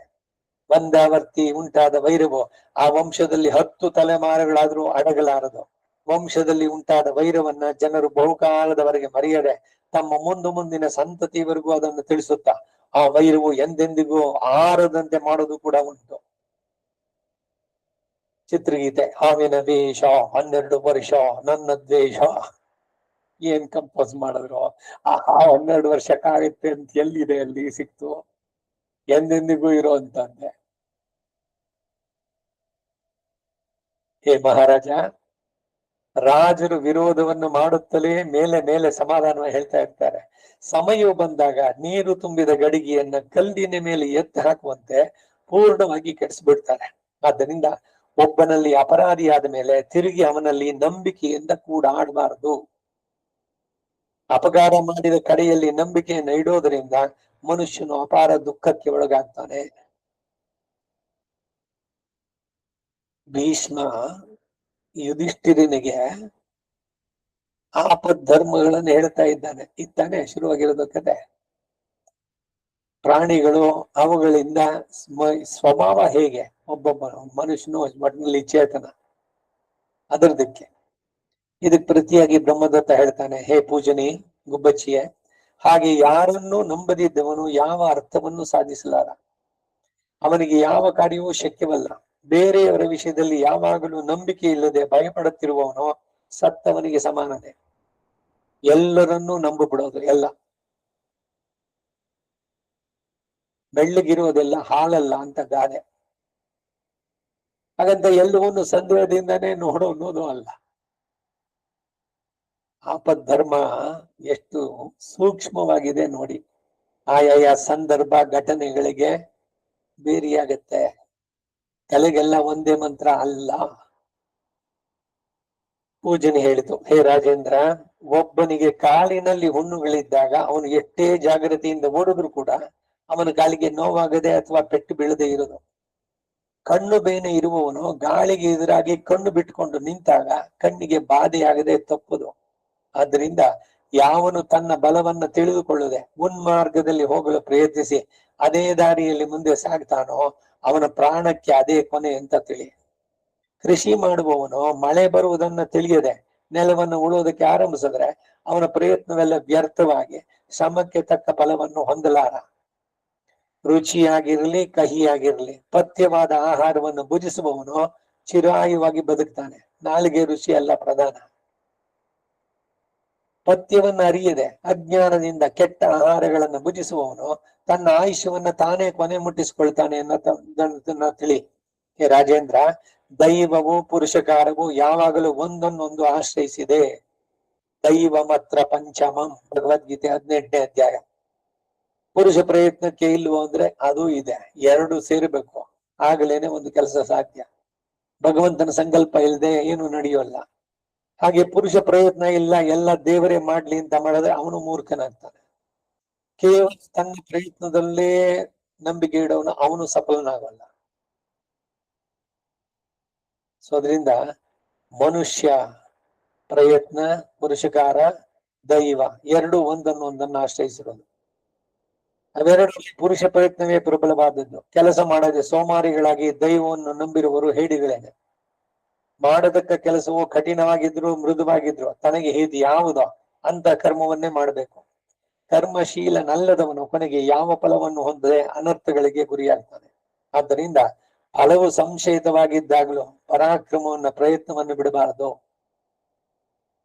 ಒಂದಾವರ್ತಿ ಉಂಟಾದ ವೈರವು ಆ ವಂಶದಲ್ಲಿ 10 ತಲೆಮಾರುಗಳಾದ್ರೂ ಅಡಗಲಾರದು. ವಂಶದಲ್ಲಿ ಉಂಟಾದ ವೈರವನ್ನ ಜನರು ಬಹುಕಾಲದವರೆಗೆ ಮರೆಯದೆ ತಮ್ಮ ಮುಂದಿನ ಸಂತತಿಯವರೆಗೂ ಅದನ್ನು ತಿಳಿಸುತ್ತಾ ಆ ವೈರವು ಎಂದೆಂದಿಗೂ ಆರದಂತೆ ಮಾಡೋದು ಕೂಡ ಉಂಟು. ಚಿತ್ರಗೀತೆ, ಹಾವಿನ ವೇಷ 12 ವರ್ಷ ನನ್ನ ದ್ವೇಷ. ಏನ್ ಕಂಪೋಸ್ ಮಾಡಿದ್ರು? ಆ 12 ವರ್ಷಕ್ಕಾಗುತ್ತೆ ಅಂತ ಎಲ್ಲಿದೆ? ಅಲ್ಲಿ ಸಿಕ್ತು? ಎಂದೆಂದಿಗೂ ಇರೋ ಅಂತಂದೆ. ಹೇ ಮಹಾರಾಜ, ರಾಜರು ವಿರೋಧವನ್ನು ಮಾಡುತ್ತಲೇ ಮೇಲೆ ಮೇಲೆ ಸಮಾಧಾನ ಹೇಳ್ತಾ ಇರ್ತಾರೆ. ಸಮಯವು ಬಂದಾಗ ನೀರು ತುಂಬಿದ ಗಡಿಗೆಯನ್ನ ಕಲ್ಲಿನ ಮೇಲೆ ಎತ್ತಿ ಹಾಕುವಂತೆ ಪೂರ್ಣವಾಗಿ ಕೆಡಿಸ್ಬಿಡ್ತಾರೆ. ಆದ್ದರಿಂದ ಒಬ್ಬನಲ್ಲಿ ಅಪರಾಧಿಯಾದ ಮೇಲೆ ತಿರುಗಿ ಅವನಲ್ಲಿ ನಂಬಿಕೆಯಿಂದ ಕೂಡ ಆಡಬಾರದು. ಅಪಕಾರ ಮಾಡಿದ ಕಡೆಯಲ್ಲಿ ನಂಬಿಕೆಯನ್ನು ಇಡೋದ್ರಿಂದ ಮನುಷ್ಯನು ಅಪಾರ ದುಃಖಕ್ಕೆ ಒಳಗಾಗ್ತಾನೆ. ಭೀಷ್ಮ ಯುಧಿಷ್ಠಿರನಿಗೆ ಆಪದ್ಧರ್ಮಗಳನ್ನು ಹೇಳ್ತಾ ಇದ್ದಾನೆ. ಇತ್ತಾನೆ ಶುರುವಾಗಿರೋದು ಕತೆ. ಪ್ರಾಣಿಗಳು ಅವುಗಳಿಂದ ಸ್ವಭಾವ ಹೇಗೆ, ಒಬ್ಬೊಬ್ಬ ಮನುಷ್ಯನು ಒಟ್ಟಿನಲ್ಲಿ ಚೇತನ ಅದರದಕ್ಕೆ. ಇದಕ್ಕೆ ಪ್ರತಿಯಾಗಿ ಬ್ರಹ್ಮದತ್ತ ಹೇಳ್ತಾನೆ, ಹೇ ಪೂಜನಿ ಗುಬ್ಬಚ್ಚಿಯೇ, ಹಾಗೆ ಯಾರನ್ನೂ ನಂಬದಿದ್ದವನು ಯಾವ ಅರ್ಥವನ್ನು ಸಾಧಿಸಲಾರ. ಅವನಿಗೆ ಯಾವ ಕಾರ್ಯವೂ ಶಕ್ಯವಲ್ಲ. ಬೇರೆಯವರ ವಿಷಯದಲ್ಲಿ ಯಾವಾಗಲೂ ನಂಬಿಕೆ ಇಲ್ಲದೆ ಭಯಪಡುತ್ತಿರುವವನು ಸತ್ತವನಿಗೆ ಸಮಾನನೇ. ಎಲ್ಲರನ್ನೂ ನಂಬು ಬಿಡೋದು. ಎಲ್ಲ ಬೆಳ್ಳಗಿರೋದೆಲ್ಲ ಹಾಲಲ್ಲ ಅಂತ ಗಾದೆ. ಹಾಗಂತ ಎಲ್ಲವನ್ನು ಸಂದೇಹದಿಂದನೇ ನೋಡು ಅನ್ನೋದು ಅಲ್ಲ. ಆಪದ್ಧರ್ಮ ಎಷ್ಟು ಸೂಕ್ಷ್ಮವಾಗಿದೆ ನೋಡಿ. ಆಯಾಯ ಸಂದರ್ಭ ಘಟನೆಗಳಿಗೆ ಬೇರೆಯಾಗತ್ತೆ. ತಲೆಗೆಲ್ಲ ಒಂದೇ ಮಂತ್ರ ಅಲ್ಲ. ಪೂಜನೆ ಹೇಳಿತು, ಹೇ ರಾಜೇಂದ್ರ, ಒಬ್ಬನಿಗೆ ಕಾಲಿನಲ್ಲಿ ಹುಣ್ಣುಗಳಿದ್ದಾಗ ಅವನು ಎಷ್ಟೇ ಜಾಗ್ರತೆಯಿಂದ ಓಡಿದ್ರು ಕೂಡ ಅವನ ಕಾಲಿಗೆ ನೋವಾಗದೆ ಅಥವಾ ಪೆಟ್ಟು ಬೀಳದೆ ಇರೋದು. ಕಣ್ಣು ಬೇನೆ ಇರುವವನು ಗಾಳಿಗೆ ಎದುರಾಗಿ ಕಣ್ಣು ಬಿಟ್ಕೊಂಡು ನಿಂತಾಗ ಕಣ್ಣಿಗೆ ಬಾಧೆಯಾಗದೆ ತಪ್ಪುದು. ಆದ್ರಿಂದ ಯಾವನು ತನ್ನ ಬಲವನ್ನ ತಿಳಿದುಕೊಳ್ಳದೆ ಮುನ್ಮಾರ್ಗದಲ್ಲಿ ಹೋಗಲು ಪ್ರಯತ್ನಿಸಿ ಅದೇ ದಾರಿಯಲ್ಲಿ ಮುಂದೆ ಸಾಗ್ತಾನೋ ಅವನ ಪ್ರಾಣಕ್ಕೆ ಅದೇ ಕೊನೆ ಅಂತ ತಿಳಿ. ಕೃಷಿ ಮಾಡುವವನು ಮಳೆ ಬರುವುದನ್ನ ತಿಳಿಯದೆ ನೆಲವನ್ನು ಉಳುವುದಕ್ಕೆ ಆರಂಭಿಸಿದ್ರೆ ಅವನ ಪ್ರಯತ್ನವೆಲ್ಲ ವ್ಯರ್ಥವಾಗಿ ಶ್ರಮಕ್ಕೆ ತಕ್ಕ ಫಲವನ್ನು ಹೊಂದಲಾರ. ರುಚಿಯಾಗಿರ್ಲಿ ಕಹಿಯಾಗಿರ್ಲಿ ಪಥ್ಯವಾದ ಆಹಾರವನ್ನು ಭುಜಿಸುವವನು ಚಿರಾಯುವಾಗಿ ಬದುಕ್ತಾನೆ. ನಾಲಿಗೆ ರುಚಿ ಅಲ್ಲ ಪ್ರಧಾನ. ಪಥ್ಯವನ್ನ ಅರಿಯದೆ ಅಜ್ಞಾನದಿಂದ ಕೆಟ್ಟ ಆಹಾರಗಳನ್ನು ಭುಜಿಸುವವನು ತನ್ನ ಆಯುಷ್ಯವನ್ನ ತಾನೇ ಕೊನೆ ಮುಟ್ಟಿಸ್ಕೊಳ್ತಾನೆ ಅನ್ನೋದನ್ನ ತಿಳಿ. ಹೇ ರಾಜೇಂದ್ರ, ದೈವವು ಪುರುಷಕಾರವು ಯಾವಾಗಲೂ ಒಂದನ್ನೊಂದು ಆಶ್ರಯಿಸಿದೆ. ದೈವ ಮಾತ್ರ ಪಂಚಮಂ, ಭಗವದ್ಗೀತೆ 18ನೇ ಅಧ್ಯಾಯ. ಪುರುಷ ಪ್ರಯತ್ನಕ್ಕೆ ಇಲ್ವೋ ಅಂದ್ರೆ ಅದು ಇದೆ, ಎರಡು ಸೇರ್ಬೇಕು, ಆಗಲೇನೆ ಒಂದು ಕೆಲಸ ಸಾಧ್ಯ. ಭಗವಂತನ ಸಂಕಲ್ಪ ಇಲ್ಲದೆ ಏನು ನಡೆಯೋಲ್ಲ. ಹಾಗೆ ಪುರುಷ ಪ್ರಯತ್ನ ಇಲ್ಲ, ಎಲ್ಲ ದೇವರೇ ಮಾಡ್ಲಿ ಅಂತ ಮಾಡಿದ್ರೆ ಅವನು ಮೂರ್ಖನಾಗ್ತಾನೆ. ಕೇವಲ ತನ್ನ ಪ್ರಯತ್ನದಲ್ಲೇ ನಂಬಿಕೆ ಇಡೋನು ಅವನು ಸಫಲನಾಗಲ್ಲ. ಸೊ ಅದರಿಂದ ಮನುಷ್ಯ ಪ್ರಯತ್ನ, ಪುರುಷಕಾರ, ದೈವ ಎರಡು ಒಂದನ್ನು ಆಶ್ರಯಿಸಿರೋದು. ಅವೆರಡರಲ್ಲಿ ಪುರುಷ ಪ್ರಯತ್ನವೇ ಪ್ರಬಲವಾದದ್ದು. ಕೆಲಸ ಮಾಡದೆ ಸೋಮಾರಿಗಳಾಗಿ ದೈವವನ್ನು ನಂಬಿರುವರು ಹೇಡಿಗಳೇನೆ. ಮಾಡತಕ್ಕ ಕೆಲಸವು ಕಠಿಣವಾಗಿದ್ರು ಮೃದುವಾಗಿದ್ರು ತನಗೆ ಇದು ಯಾವುದೋ ಅಂತ ಕರ್ಮವನ್ನೇ ಮಾಡಬೇಕು. ಕರ್ಮಶೀಲನಲ್ಲದವನು ಕೊನೆಗೆ ಯಾವ ಫಲವನ್ನು ಹೊಂದದೆ ಅನರ್ಥಗಳಿಗೆ ಗುರಿಯಾಗ್ತಾನೆ. ಆದ್ದರಿಂದ ಫಲವು ಸಂಶಯಿತವಾಗಿದ್ದಾಗಲೂ ಪರಾಕ್ರಮವನ್ನ ಪ್ರಯತ್ನವನ್ನು ಬಿಡಬಾರದು.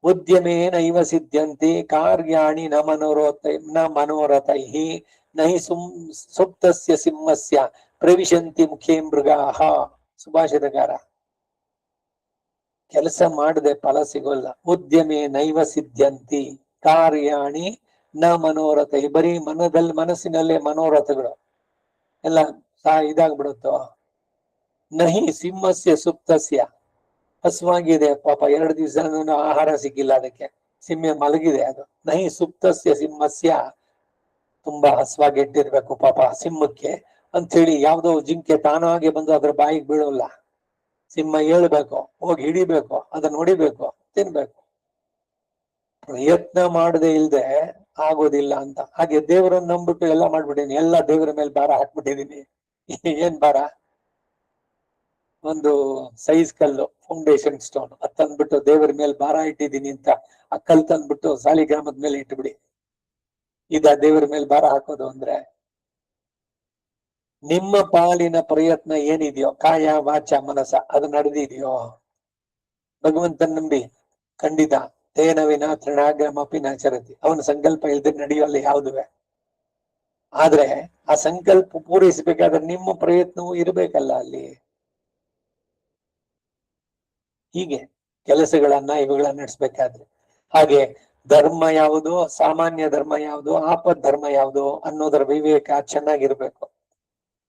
ಉದ್ಯಮೇ ನೈವ ಸಿದ್ಧಂತಿ ಕಾರ್ಯಾಣಿ ನ ಮನೋರಥೈಹಿ ನಹಿ ಸುಪ್ತಸ್ಯ ಸಿಂಹಸ್ಯ ಪ್ರವಿಶಂತಿ ಮುಖೇ ಮೃಗಾಹ. ಸುಭಾಷಿತಕಾರ. ಕೆಲಸ ಮಾಡದೆ ಫಲ ಸಿಗೋಲ್ಲ. ಉದ್ಯಮೇ ನೈವ ಸಿದ್ಧಂತಿ ಕಾರ್ಯಾಣಿ ನ ಮನೋರಥ. ಬರೀ ಮನಸ್ಸಿನಲ್ಲೇ ಮನೋರಥಗಳು ಎಲ್ಲ ಇದಾಗ್ಬಿಡುತ್ತೋ. ನಹಿ ಸಿಂಹಸ್ಯ ಸುಪ್ತಸ್ಯ, ಹಸುವಾಗಿದೆ ಪಾಪ, 2 ದಿವಸ ಆಹಾರ ಸಿಕ್ಕಿಲ್ಲ ಅದಕ್ಕೆ, ಸಿಂಹ ಮಲಗಿದೆ. ಅದು ನಹಿ ಸುಪ್ತಸ್ಯ ಸಿಂಹಸ್ಯ, ತುಂಬಾ ಹಸುವಾಗಿ ಇಟ್ಟಿರ್ಬೇಕು ಪಾಪ ಸಿಂಹಕ್ಕೆ ಅಂತ ಹೇಳಿ ಯಾವ್ದೋ ಜಿಂಕೆ ತಾನಾಗೆ ಬಂದು ಅದ್ರ ಬಾಯಿಗೆ ಬೀಳೋಲ್ಲ. ಸಿಂಹ ಹೇಳ್ಬೇಕು, ಹೋಗಿ ಹಿಡಿಬೇಕು, ಅದನ್ನ ಹೊಡಿಬೇಕು, ತಿನ್ಬೇಕು. ಪ್ರಯತ್ನ ಮಾಡದೆ ಇಲ್ದೆ ಆಗೋದಿಲ್ಲ ಅಂತ. ಹಾಗೆ ದೇವರನ್ನ ನಂಬಿಟ್ಟು ಎಲ್ಲ ಮಾಡ್ಬಿಟ್ಟಿದೀನಿ, ಎಲ್ಲ ದೇವರ ಮೇಲೆ ಭಾರ ಹಾಕ್ಬಿಟ್ಟಿದೀನಿ. ಏನ್ ಭಾರ? ಒಂದು ಸೈಜ್ ಕಲ್ಲು, ಫೌಂಡೇಶನ್ ಸ್ಟೋನ್, ಅದ್ ತಂದ್ಬಿಟ್ಟು ದೇವರ ಮೇಲೆ ಭಾರ ಇಟ್ಟಿದ್ದೀನಿ ಅಂತ ಆ ಕಲ್ ತಂದ್ಬಿಟ್ಟು ಸಾಲಿಗ್ರಾಮದ ಮೇಲೆ ಇಟ್ಬಿಡಿ. ಇದ ದೇವರ ಮೇಲೆ ಭಾರ ಹಾಕೋದು ಅಂದ್ರೆ? ನಿಮ್ಮ ಪಾಲಿನ ಪ್ರಯತ್ನ ಏನಿದೆಯೋ, ಕಾಯ ವಾಚ ಮನಸ, ಅದು ನಡೆದಿದೆಯೋ? ಭಗವಂತನ ನಂಬಿ ಖಂಡಿತ ತೇನ ವಿನ ತೃಣಾಗ್ರಮಪಿ ನಾಚರತಿ. ಅವನ ಸಂಕಲ್ಪ ಇಲ್ದೆ ನಡೆಯೋಲ್ಲ ಯಾವುದುವೆ. ಆದ್ರೆ ಆ ಸಂಕಲ್ಪ ಪೂರೈಸಬೇಕಾದ್ರೆ ನಿಮ್ಮ ಪ್ರಯತ್ನವೂ ಇರಬೇಕಲ್ಲ ಅಲ್ಲಿ. ಹೀಗೆ ಕೆಲಸಗಳನ್ನ ಇವುಗಳನ್ನ ನಡೆಸ್ಬೇಕಾದ್ರೆ ಹಾಗೆ ಧರ್ಮ ಯಾವುದು, ಸಾಮಾನ್ಯ ಧರ್ಮ ಯಾವುದು, ಆಪತ್ ಧರ್ಮ ಯಾವುದು ಅನ್ನೋದರ ವಿವೇಕ ಚೆನ್ನಾಗಿರ್ಬೇಕು.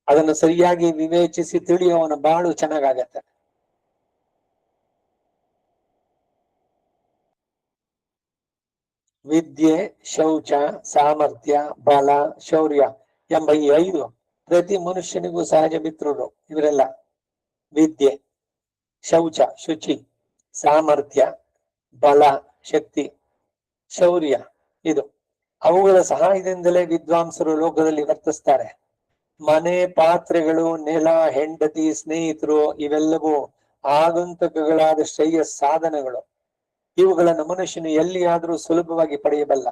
ಅದನ್ನು ಸರಿಯಾಗಿ ವಿವೇಚಿಸಿ ತಿಳಿಯೋವನ ಬಾಳು ಚೆನ್ನಾಗತ್ತೆ. ವಿದ್ಯೆ, ಶೌಚ, ಸಾಮರ್ಥ್ಯ, ಬಲ, ಶೌರ್ಯ ಎಂಬ ಈ 5 ಪ್ರತಿ ಮನುಷ್ಯನಿಗೂ ಸಹಜ ಮಿತ್ರರು. ಇವರೆಲ್ಲ ವಿದ್ಯೆ, ಶೌಚ ಶುಚಿ, ಸಾಮರ್ಥ್ಯ, ಬಲ ಶಕ್ತಿ, ಶೌರ್ಯ ಇದು. ಅವುಗಳ ಸಹಾಯದಿಂದಲೇ ವಿದ್ವಾಂಸರು ಲೋಕದಲ್ಲಿ ವರ್ತಿಸ್ತಾರೆ. ಮನೆ, ಪಾತ್ರೆಗಳು, ನೆಲ, ಹೆಂಡತಿ, ಸ್ನೇಹಿತರು ಇವೆಲ್ಲವೂ ಆಗಂತುಕಗಳಾದ ಶ್ರೇಯಸ್ ಸಾಧನಗಳು. ಇವುಗಳನ್ನು ಮನುಷ್ಯನು ಎಲ್ಲಿಯಾದ್ರೂ ಸುಲಭವಾಗಿ ಪಡೆಯಬಲ್ಲ.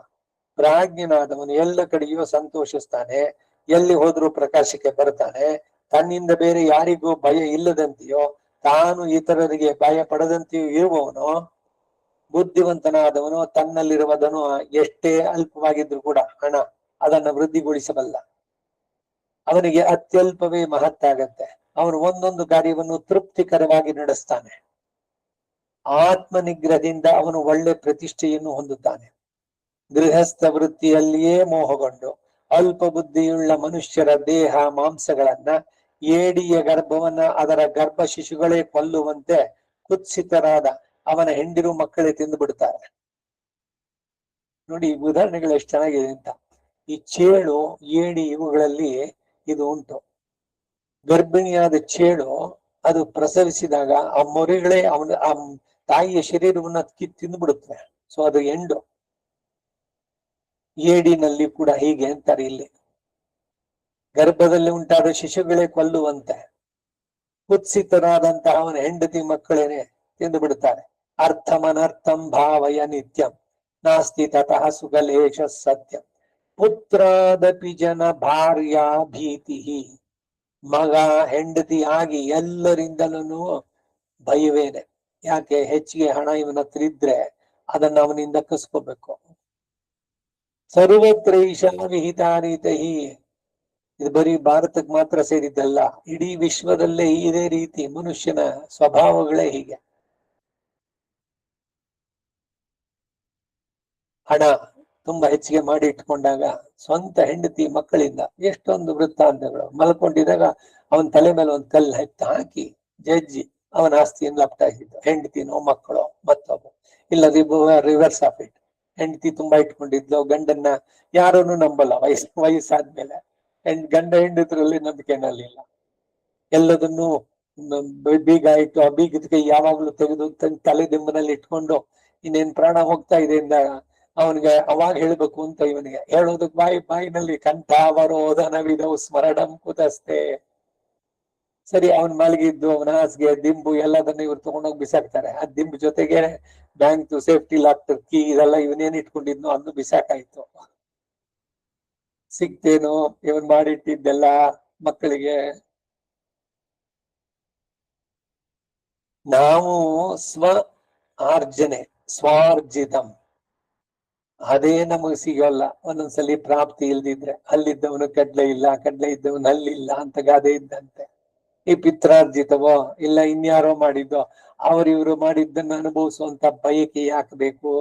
ಪ್ರಾಜ್ಞನಾದವನು ಎಲ್ಲ ಕಡೆಯೂ ಸಂತೋಷಿಸ್ತಾನೆ, ಎಲ್ಲಿ ಹೋದ್ರೂ ಪ್ರಕಾಶಕ್ಕೆ ಬರ್ತಾನೆ. ತನ್ನಿಂದ ಬೇರೆ ಯಾರಿಗೂ ಭಯ ಇಲ್ಲದಂತೆಯೋ ತಾನು ಇತರರಿಗೆ ಭಯ ಪಡದಂತೆಯೂ ಇರುವವನು ಬುದ್ಧಿವಂತನಾದವನು. ತನ್ನಲ್ಲಿರುವುದನ್ನು ಎಷ್ಟೇ ಅಲ್ಪವಾಗಿದ್ರು ಕೂಡ ಹಣ ಅದನ್ನ ವೃದ್ಧಿಗೊಳಿಸಬಲ್ಲ. ಅವನಿಗೆ ಅತ್ಯಲ್ಪವೇ ಮಹತ್ತಾಗತ್ತೆ. ಅವನು ಒಂದೊಂದು ಕಾರ್ಯವನ್ನು ತೃಪ್ತಿಕರವಾಗಿ ನಡೆಸ್ತಾನೆ. ಆತ್ಮ ನಿಗ್ರಹದಿಂದ ಅವನು ಒಳ್ಳೆ ಪ್ರತಿಷ್ಠೆಯನ್ನು ಹೊಂದುತ್ತಾನೆ. ಗೃಹಸ್ಥ ವೃತ್ತಿಯಲ್ಲಿಯೇ ಮೋಹಗೊಂಡು ಅಲ್ಪ ಬುದ್ಧಿಯುಳ್ಳ ಮನುಷ್ಯರ ದೇಹ ಮಾಂಸಗಳನ್ನ, ಏಡಿಯ ಗರ್ಭವನ್ನ ಅದರ ಗರ್ಭ ಶಿಶುಗಳೇ ಕೊಲ್ಲುವಂತೆ ಕುತ್ಸಿತರಾದ ಅವನ ಹೆಂಡಿರು ಮಕ್ಕಳೇ ತಿಂದು ಬಿಡ್ತಾರೆ. ನೋಡಿ ಉದಾಹರಣೆಗಳು ಎಷ್ಟು ಚೆನ್ನಾಗಿದೆ ಅಂತ. ಈ ಚೇಳು, ಏಡಿ ಇವುಗಳಲ್ಲಿ ಇದು ಉಂಟು. ಗರ್ಭಿಣಿಯಾದ ಚೇಳು ಅದು ಪ್ರಸವಿಸಿದಾಗ ಆ ಮೊರೆಗಳೇ ಅವನ ಆ ತಾಯಿಯ ಶರೀರವನ್ನ ತಿಂದು ಬಿಡುತ್ತವೆ. ಸೊ ಅದು ಎಂಡು. ಏಡಿನಲ್ಲಿ ಕೂಡ ಹೀಗೆ ಅಂತಾರೆ ಇಲ್ಲಿ. ಗರ್ಭದಲ್ಲಿ ಉಂಟಾದ ಶಿಶುಗಳೇ ಕೊಲ್ಲುವಂತೆ ಕುತ್ಸಿತರಾದಂತಹ ಅವನ ಹೆಂಡತಿ ಮಕ್ಕಳೇನೆ ತಿಂದು ಬಿಡುತ್ತಾರೆ. ಅರ್ಥಮನರ್ಥಂ ಭಾವಯ ನಿತ್ಯಂ ನಾಸ್ತಿ ತತಃ ಸುಗಲೇಶ ಸತ್ಯಂ. ಪುತ್ರಾದಪಿ ಜನ ಭಾರ್ಯ ಭೀತಿ. ಮಗ ಹೆಂಡತಿ ಆಗಿ ಎಲ್ಲರಿಂದಲೂ ಭಯವೇನೆ. ಯಾಕೆ? ಹೆಚ್ಚಿಗೆ ಹಣ ಇವನ ಹತ್ರ ಇದ್ರೆ ಅದನ್ನ ಅವನಿಂದ ಕಸ್ಕೋಬೇಕು. ಸರ್ವತ್ರ ಈಶಾ ವಿಹಿತಾರೀತಹಿ. ಇದು ಬರೀ ಭಾರತಕ್ಕೆ ಮಾತ್ರ ಸೇರಿದ್ದಲ್ಲ, ಇಡೀ ವಿಶ್ವದಲ್ಲೇ ಇದೇ ರೀತಿ. ಮನುಷ್ಯನ ಸ್ವಭಾವಗಳೇ ಹೀಗೆ. ಹಣ ತುಂಬಾ ಹೆಚ್ಚಿಗೆ ಮಾಡಿ ಇಟ್ಕೊಂಡಾಗ ಸ್ವಂತ ಹೆಂಡತಿ ಮಕ್ಕಳಿಂದ ಎಷ್ಟೊಂದು ವೃತ್ತಾಂತಗಳು. ಮಲ್ಕೊಂಡಿದ್ದಾಗ ಅವನ ತಲೆ ಮೇಲೆ ಒಂದು ಕಲ್ಲು ಹಾಕಿ ಜಜ್ಜಿ ಅವನ ಆಸ್ತಿಯನ್ನು ಲಪ್ಟಾಯಿಸಿದ್ದು. ಹೆಂಡತಿನೋ ಮಕ್ಕಳು ಮತ್ತೊಬ್ಬ. ಇಲ್ಲ ರಿವರ್ಸ್ ಆಫ್ ಇಟ್. ಹೆಂಡತಿ ತುಂಬಾ ಇಟ್ಕೊಂಡಿದ್ಲು, ಗಂಡನ್ನ ಯಾರನ್ನು ನಂಬಲ್ಲ ವಯಸ್ಸಾದ್ಮೇಲೆ. ಗಂಡ ಹೆಂಡತಿರಲ್ಲಿ ನಂಬಿಕೆನಲ್ಲಿಲ್ಲ. ಎಲ್ಲದನ್ನು ಬೀಗ ಇಟ್ಟು ಆ ಬೀಗದ ಯಾವಾಗ್ಲೂ ತೆಗೆದು ತಲೆ ದಿಂಬನಲ್ಲಿ ಇಟ್ಕೊಂಡು ಇನ್ನೇನ್ ಪ್ರಾಣ ಹೋಗ್ತಾ ಇದೆ ಅಂದಾಗ ಅವನಿಗೆ ಅವಾಗ ಹೇಳ್ಬೇಕು ಅಂತ ಇವನಿಗೆ ಹೇಳೋದಕ್ ಬಾಯಿನಲ್ಲಿ ಕಂಠ ಅವರೋಧನವಿದವು ಸ್ಮರಣಂ ಕುತಸ್ತೆ. ಸರಿ, ಅವನ್ ಮಲಗಿದ್ದು ಅವನ ಹಾಸಿಗೆ ದಿಂಬು ಎಲ್ಲದನ್ನ ಇವ್ರು ತಗೊಂಡೋಗಿ ಬಿಸಾಕ್ತಾರೆ. ಆ ದಿಂಬು ಜೊತೆಗೆ ಬ್ಯಾಂಕ್ ಸೇಫ್ಟಿ ಲಾಕ್ ಕೀ ಇದೆಲ್ಲ ಇವನೇನ್ ಇಟ್ಕೊಂಡಿದ್ನೋ ಅದನ್ನು ಬಿಸಾಕಾಯ್ತು. ಸಿಕ್ತೇನೋ ಇವನ್ ಮಾಡಿಟ್ಟಿದ್ದೆಲ್ಲ ಮಕ್ಕಳಿಗೆ. ನಾವು ಆರ್ಜನೆ ಸ್ವಾರ್ಜಿತಂ ಅದೇ ನಮಗ್ ಸಿಗಲ್ಲ. ಒಂದೊಂದ್ಸಲಿ ಪ್ರಾಪ್ತಿ ಇಲ್ದಿದ್ರೆ ಅಲ್ಲಿದ್ದವನು ಕಡ್ಲೆ ಇಲ್ಲ, ಕಡ್ಲೆ ಇದ್ದವನು ಅಲ್ಲಿಲ್ಲ ಅಂತ ಗಾದೆ ಇದ್ದಂತೆ. ಈ ಪಿತ್ರಾರ್ಜಿತವೋ ಇಲ್ಲ ಇನ್ಯಾರೋ ಮಾಡಿದ್ದೋ ಅವ್ರಿವ್ರು ಮಾಡಿದ್ದನ್ನ ಅನುಭವಿಸುವಂತ ಬಯಕೆ ಯಾಕೆ ಬೇಕು?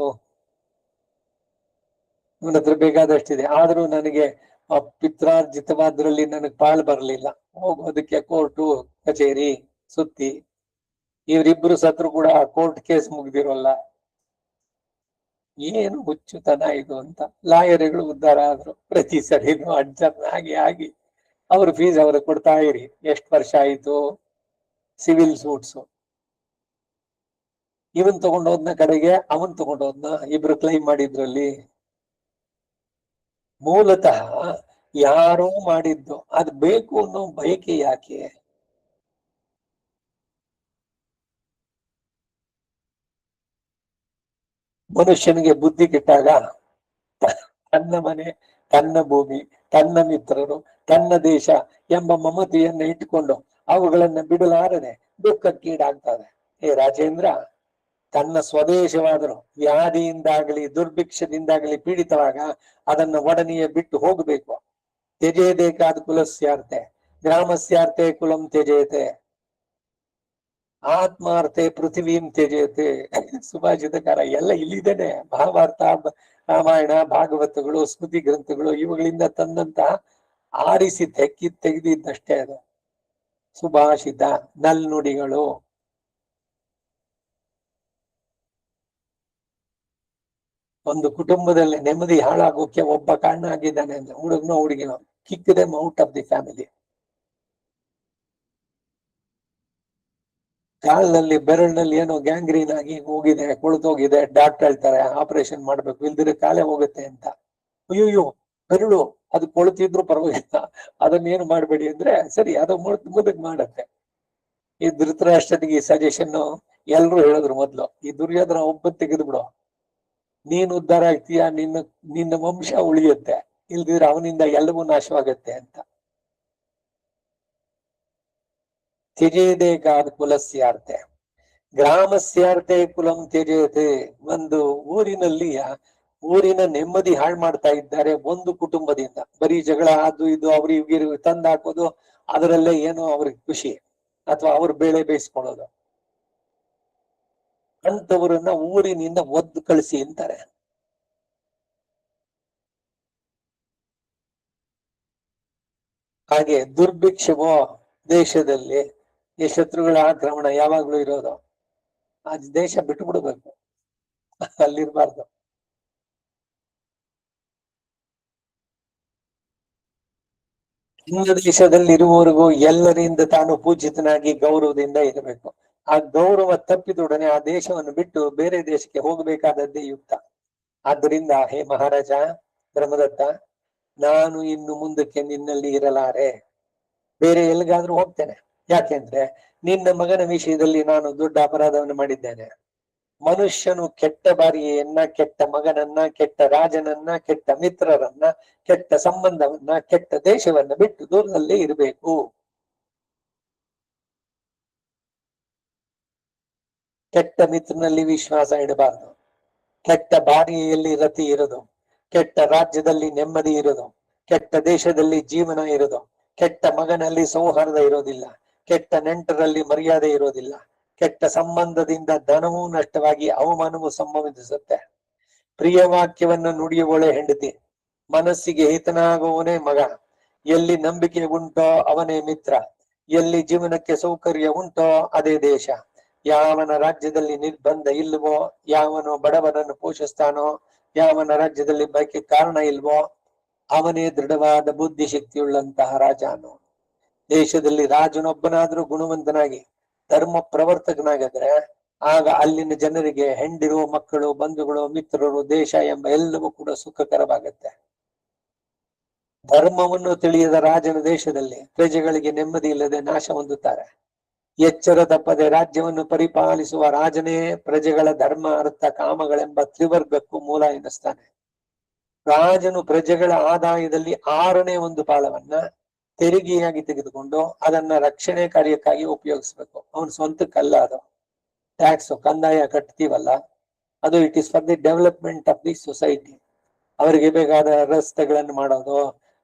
ನನ್ನ ಹತ್ರ ಬೇಕಾದಷ್ಟಿದೆ. ಆದ್ರೂ ನನಗೆ ಪಿತ್ರಾರ್ಜಿತವಾದ್ರಲ್ಲಿ ನನಗ್ ಪಾಲ್ ಬರ್ಲಿಲ್ಲ. ಹೋಗೋದಕ್ಕೆ ಕೋರ್ಟು ಕಚೇರಿ ಸುತ್ತಿ ಇವರಿಬ್ರು ಸತ್ರು ಕೂಡ ಕೋರ್ಟ್ ಕೇಸ್ ಮುಗ್ದಿರೋಲ್ಲ. ಏನು ಹುಚ್ಚುತನ ಇದು ಅಂತ ಲಾಯರ್ಗಳು ಉದ್ಧಾರ ಆದ್ರು. ಪ್ರತಿ ಸರಿನು ಅಡ್ಜರ್ನ್ ಆಗಿ ಅವ್ರ ಫೀಸ್ ಅವ್ರಿಗೆ ಕೊಡ್ತಾ ಇರಿ. ಎಷ್ಟು ವರ್ಷ ಆಯ್ತು ಸಿವಿಲ್ ಸೂಟ್ಸು. ಇವನ್ ತಗೊಂಡೋದ್ನ ಕಡೆಗೆ ಅವನ್ ತಗೊಂಡೋದ್ನ ಇಬ್ರು ಕ್ಲೈಮ್ ಮಾಡಿದ್ರಲ್ಲಿ. ಮೂಲತಃ ಯಾರೋ ಮಾಡಿದ್ದು ಅದ್ ಬೇಕು ಅನ್ನೋ ಬಯಕೆ ಯಾಕೆ? ಮನುಷ್ಯನಿಗೆ ಬುದ್ಧಿ ಕೆಟ್ಟಾಗ ತನ್ನ ಮನೆ, ತನ್ನ ಭೂಮಿ, ತನ್ನ ಮಿತ್ರರು, ತನ್ನ ದೇಶ ಎಂಬ ಮಮತೆಯನ್ನ ಇಟ್ಟುಕೊಂಡು ಅವುಗಳನ್ನ ಬಿಡಲಾರದೆ ದುಃಖಕ್ಕೀಡಾಗ್ತದೆ. ಹೇ ರಾಜೇಂದ್ರ, ತನ್ನ ಸ್ವದೇಶವಾದರೂ ವ್ಯಾಧಿಯಿಂದಾಗಲಿ ದುರ್ಭಿಕ್ಷದಿಂದಾಗಲಿ ಪೀಡಿತವಾಗ ಅದನ್ನ ಒಡನೆಯ ಬಿಟ್ಟು ಹೋಗಬೇಕು. ತ್ಯಜೇದೇಕಾದ ಕುಲಸ್ಯಾರ್ತೆ ಗ್ರಾಮಸ್ಯಾರ್ತೆ ಕುಲಂ ತ್ಯಜೇತೆ ಆತ್ಮಾರ್ತೆ ಪೃಥ್ವೀಂ ತ್ಯಜೇತೆ. ಸುಭಾಷಿತಕಾರ ಎಲ್ಲ ಇಲ್ಲಿದ್ದೇನೆ. ಮಹಾಭಾರತ, ರಾಮಾಯಣ, ಭಾಗವತಗಳು, ಸ್ಮೃತಿ ಗ್ರಂಥಗಳು ಇವುಗಳಿಂದ ತಂದಂತಹ ಆರಿಸಿ ತೆಗೆದಿದ್ದಷ್ಟೇ ಅದು ಸುಭಾಷಿತ, ನಲ್ನುಡಿಗಳು. ಒಂದು ಕುಟುಂಬದಲ್ಲಿ ನೆಮ್ಮದಿ ಹಾಳಾಗೋಕೆ ಒಬ್ಬ ಕಾರಣ ಆಗಿದ್ದಾನೆ ಅಂದ್ರೆ ಹುಡುಗನೋ ಹುಡುಗಿನೋ, kick them out of the family. ಕಾಲಿನಲ್ಲಿ ಬೆರಳಿನಲ್ಲಿ ಏನೋ ಗ್ಯಾಂಗ್ರೀನ್ ಆಗಿ ಹೋಗಿದೆ, ಕೊಳ್ತೋಗಿದೆ. ಡಾಕ್ಟರ್ ಹೇಳ್ತಾರೆ ಆಪರೇಷನ್ ಮಾಡ್ಬೇಕು, ಇಲ್ದಿರ ಕಾಲೇ ಹೋಗುತ್ತೆ ಅಂತ. ಅಯ್ಯೋ ಬೆರಳು ಅದು ಕೊಳ್ತಿದ್ರು ಪರವಾಗಿಲ್ಲ, ಅದನ್ನೇನು ಮಾಡ್ಬೇಡಿ ಅಂದ್ರೆ ಸರಿ ಅದು ಮುದಕ್ ಮಾಡತ್ತೆ. ಈ ಧೃತರಾಷ್ಟ್ರನಿಗೆ ಈ ಸಜೆಷನ್ ಎಲ್ರು ಹೇಳಿದ್ರು ಮೊದ್ಲು, ಈ ದುರ್ಯೋಧನ ಒಬ್ಬ ತೆಗೆದು ಬಿಡು, ನೀನ್ ಉದ್ಧಾರ ಆಗ್ತೀಯ, ನಿನ್ನ ವಂಶ ಉಳಿಯುತ್ತೆ, ಇಲ್ದಿದ್ರೆ ಅವನಿಂದ ಎಲ್ಲವೂ ನಾಶವಾಗತ್ತೆ ಅಂತ. ತ್ಯಜೇದೇಕಾದ ಕುಲಸ್ಯಾರ್ತೆ ಗ್ರಾಮಸ್ಯಾರ್ತೆ ಕುಲಂ ತ್ಯಜೇತೆ. ಒಂದು ಊರಿನ ನೆಮ್ಮದಿ ಹಾಳು ಮಾಡ್ತಾ ಇದ್ದಾರೆ ಒಂದು ಕುಟುಂಬದಿಂದ. ಬರೀ ಜಗಳ ಅದು ಇದು ಅವ್ರು ಇವ್ಗಿರು ತಂದು ಹಾಕೋದು, ಅದರಲ್ಲೇ ಏನೋ ಅವ್ರಿಗೆ ಖುಷಿ, ಅಥವಾ ಅವ್ರ ಬೇಳೆ ಬೇಯಿಸ್ಕೊಳ್ಳೋದು. ಅಂತವರನ್ನ ಊರಿನಿಂದ ಒದ್ದು ಕಳಿಸಿ ಅಂತಾರೆ. ಹಾಗೆ ದುರ್ಭಿಕ್ಷವೋ ದೇಶದಲ್ಲಿ ಈ ಶತ್ರುಗಳ ಆಕ್ರಮಣ ಯಾವಾಗ್ಲೂ ಇರೋದು. ಆ ದೇಶ ಬಿಟ್ಟು ಬಿಡ್ಬೇಕು, ಅಲ್ಲಿರ್ಬಾರ್ದು. ಹಿಂದ ದೇಶದಲ್ಲಿರುವವರೆಗೂ ಎಲ್ಲರಿಂದ ತಾನು ಪೂಜಿತನಾಗಿ ಗೌರವದಿಂದ ಇರಬೇಕು. ಆ ಗೌರವ ತಪ್ಪಿದೊಡನೆ ಆ ದೇಶವನ್ನು ಬಿಟ್ಟು ಬೇರೆ ದೇಶಕ್ಕೆ ಹೋಗಬೇಕಾದದ್ದೇ ಯುಕ್ತ. ಆದ್ದರಿಂದ ಹೇ ಮಹಾರಾಜ ಧರ್ಮದತ್ತ, ನಾನು ಇನ್ನು ಮುಂದಕ್ಕೆ ನಿನ್ನಲ್ಲಿ ಇರಲಾರೆ, ಬೇರೆ ಎಲ್ಲಿಗಾದ್ರೂ ಹೋಗ್ತೇನೆ. ಯಾಕೆಂದ್ರೆ ನಿನ್ನ ಮಗನ ವಿಷಯದಲ್ಲಿ ನಾನು ದೊಡ್ಡ ಅಪರಾಧವನ್ನು ಮಾಡಿದ್ದೇನೆ. ಮನುಷ್ಯನು ಕೆಟ್ಟ ಬಾರಿಯನ್ನ, ಕೆಟ್ಟ ಮಗನನ್ನ, ಕೆಟ್ಟ ರಾಜನನ್ನ, ಕೆಟ್ಟ ಮಿತ್ರರನ್ನ, ಕೆಟ್ಟ ಸಂಬಂಧವನ್ನ, ಕೆಟ್ಟ ದೇಶವನ್ನ ಬಿಟ್ಟು ದೂರದಲ್ಲೇ ಇರಬೇಕು. ಕೆಟ್ಟ ಮಿತ್ರನಲ್ಲಿ ವಿಶ್ವಾಸ ಇಡಬಾರದು, ಕೆಟ್ಟ ಬಾರಿಯಲ್ಲಿ ರತಿ ಇರೋದು, ಕೆಟ್ಟ ರಾಜ್ಯದಲ್ಲಿ ನೆಮ್ಮದಿ ಇರೋದು, ಕೆಟ್ಟ ದೇಶದಲ್ಲಿ ಜೀವನ ಇರೋದು, ಕೆಟ್ಟ ಮಗನಲ್ಲಿ ಸೌಹಾರ್ದ ಇರೋದಿಲ್ಲ, ಕೆಟ್ಟ ನೆಂಟರಲ್ಲಿ ಮರ್ಯಾದೆ ಇರೋದಿಲ್ಲ, ಕೆಟ್ಟ ಸಂಬಂಧದಿಂದ ಧನವೂ ನಷ್ಟವಾಗಿ ಅವಮಾನವೂ ಸಂಭವಿಸುತ್ತೆ, ಪ್ರಿಯ ವಾಕ್ಯವನ್ನು ನುಡಿಯುವಳೆ ಹೆಂಡತಿ, ಮನಸ್ಸಿಗೆ ಹಿತನಾಗುವವನೇ ಮಗ. ಎಲ್ಲಿ ನಂಬಿಕೆ ಉಂಟೋ ಅವನೇ ಮಿತ್ರ, ಎಲ್ಲಿ ಜೀವನಕ್ಕೆ ಸೌಕರ್ಯ ಉಂಟೋ ಅದೇ ದೇಶ. ಯಾವನ ರಾಜ್ಯದಲ್ಲಿ ನಿರ್ಬಂಧ ಇಲ್ವೋ, ಯಾವನು ಬಡವರನ್ನು ಪೋಷಿಸ್ತಾನೋ, ಯಾವನ ರಾಜ್ಯದಲ್ಲಿ ಬಯಕೆ ಕಾರಣ ಇಲ್ವೋ, ಅವನೇ ದೃಢವಾದ ಬುದ್ಧಿಶಕ್ತಿಯುಳ್ಳಂತಹ ರಾಜ ಅನ್ನೋ. ದೇಶದಲ್ಲಿ ರಾಜನೊಬ್ಬನಾದ್ರೂ ಗುಣವಂತನಾಗಿ ಧರ್ಮ ಪ್ರವರ್ತಕನಾಗಿದ್ರೆ ಆಗ ಅಲ್ಲಿನ ಜನರಿಗೆ ಹೆಂಡಿರು, ಮಕ್ಕಳು, ಬಂಧುಗಳು, ಮಿತ್ರರು, ದೇಶ ಎಂಬ ಎಲ್ಲವೂ ಕೂಡ ಸುಖಕರವಾಗುತ್ತೆ. ಧರ್ಮವನ್ನು ತಿಳಿಯದ ರಾಜನ ದೇಶದಲ್ಲಿ ಪ್ರಜೆಗಳಿಗೆ ನೆಮ್ಮದಿ ಇಲ್ಲದೆ ನಾಶ ಹೊಂದುತ್ತಾರೆ. ಎಚ್ಚರ ತಪ್ಪದೆ ರಾಜ್ಯವನ್ನು ಪರಿಪಾಲಿಸುವ ರಾಜನೇ ಪ್ರಜೆಗಳ ಧರ್ಮ, ಅರ್ಥ, ಕಾಮಗಳೆಂಬ ತ್ರಿವರ್ಗಕ್ಕೂ ಮೂಲ ಎನ್ನಿಸ್ತಾನೆ. ರಾಜನು ಪ್ರಜೆಗಳ ಆದಾಯದಲ್ಲಿ 6ನೇ 1 ಪಾಲವನ್ನ ತೆರಿಗೆಯಾಗಿ ತೆಗೆದುಕೊಂಡು ಅದನ್ನ ರಕ್ಷಣೆ ಕಾರ್ಯಕ್ಕಾಗಿ ಉಪಯೋಗಿಸ್ಬೇಕು. ಅವನ ಸ್ವಂತಕ್ಕಲ್ಲ, ಅದು ಟ್ಯಾಕ್ಸ್ ಕಂದಾಯ ಕಟ್ತೀವಲ್ಲ, ಅದು it is for the development of the society. ಅವರಿಗೆ ಬೇಕಾದ ರಸ್ತೆಗಳನ್ನು ಮಾಡೋದು,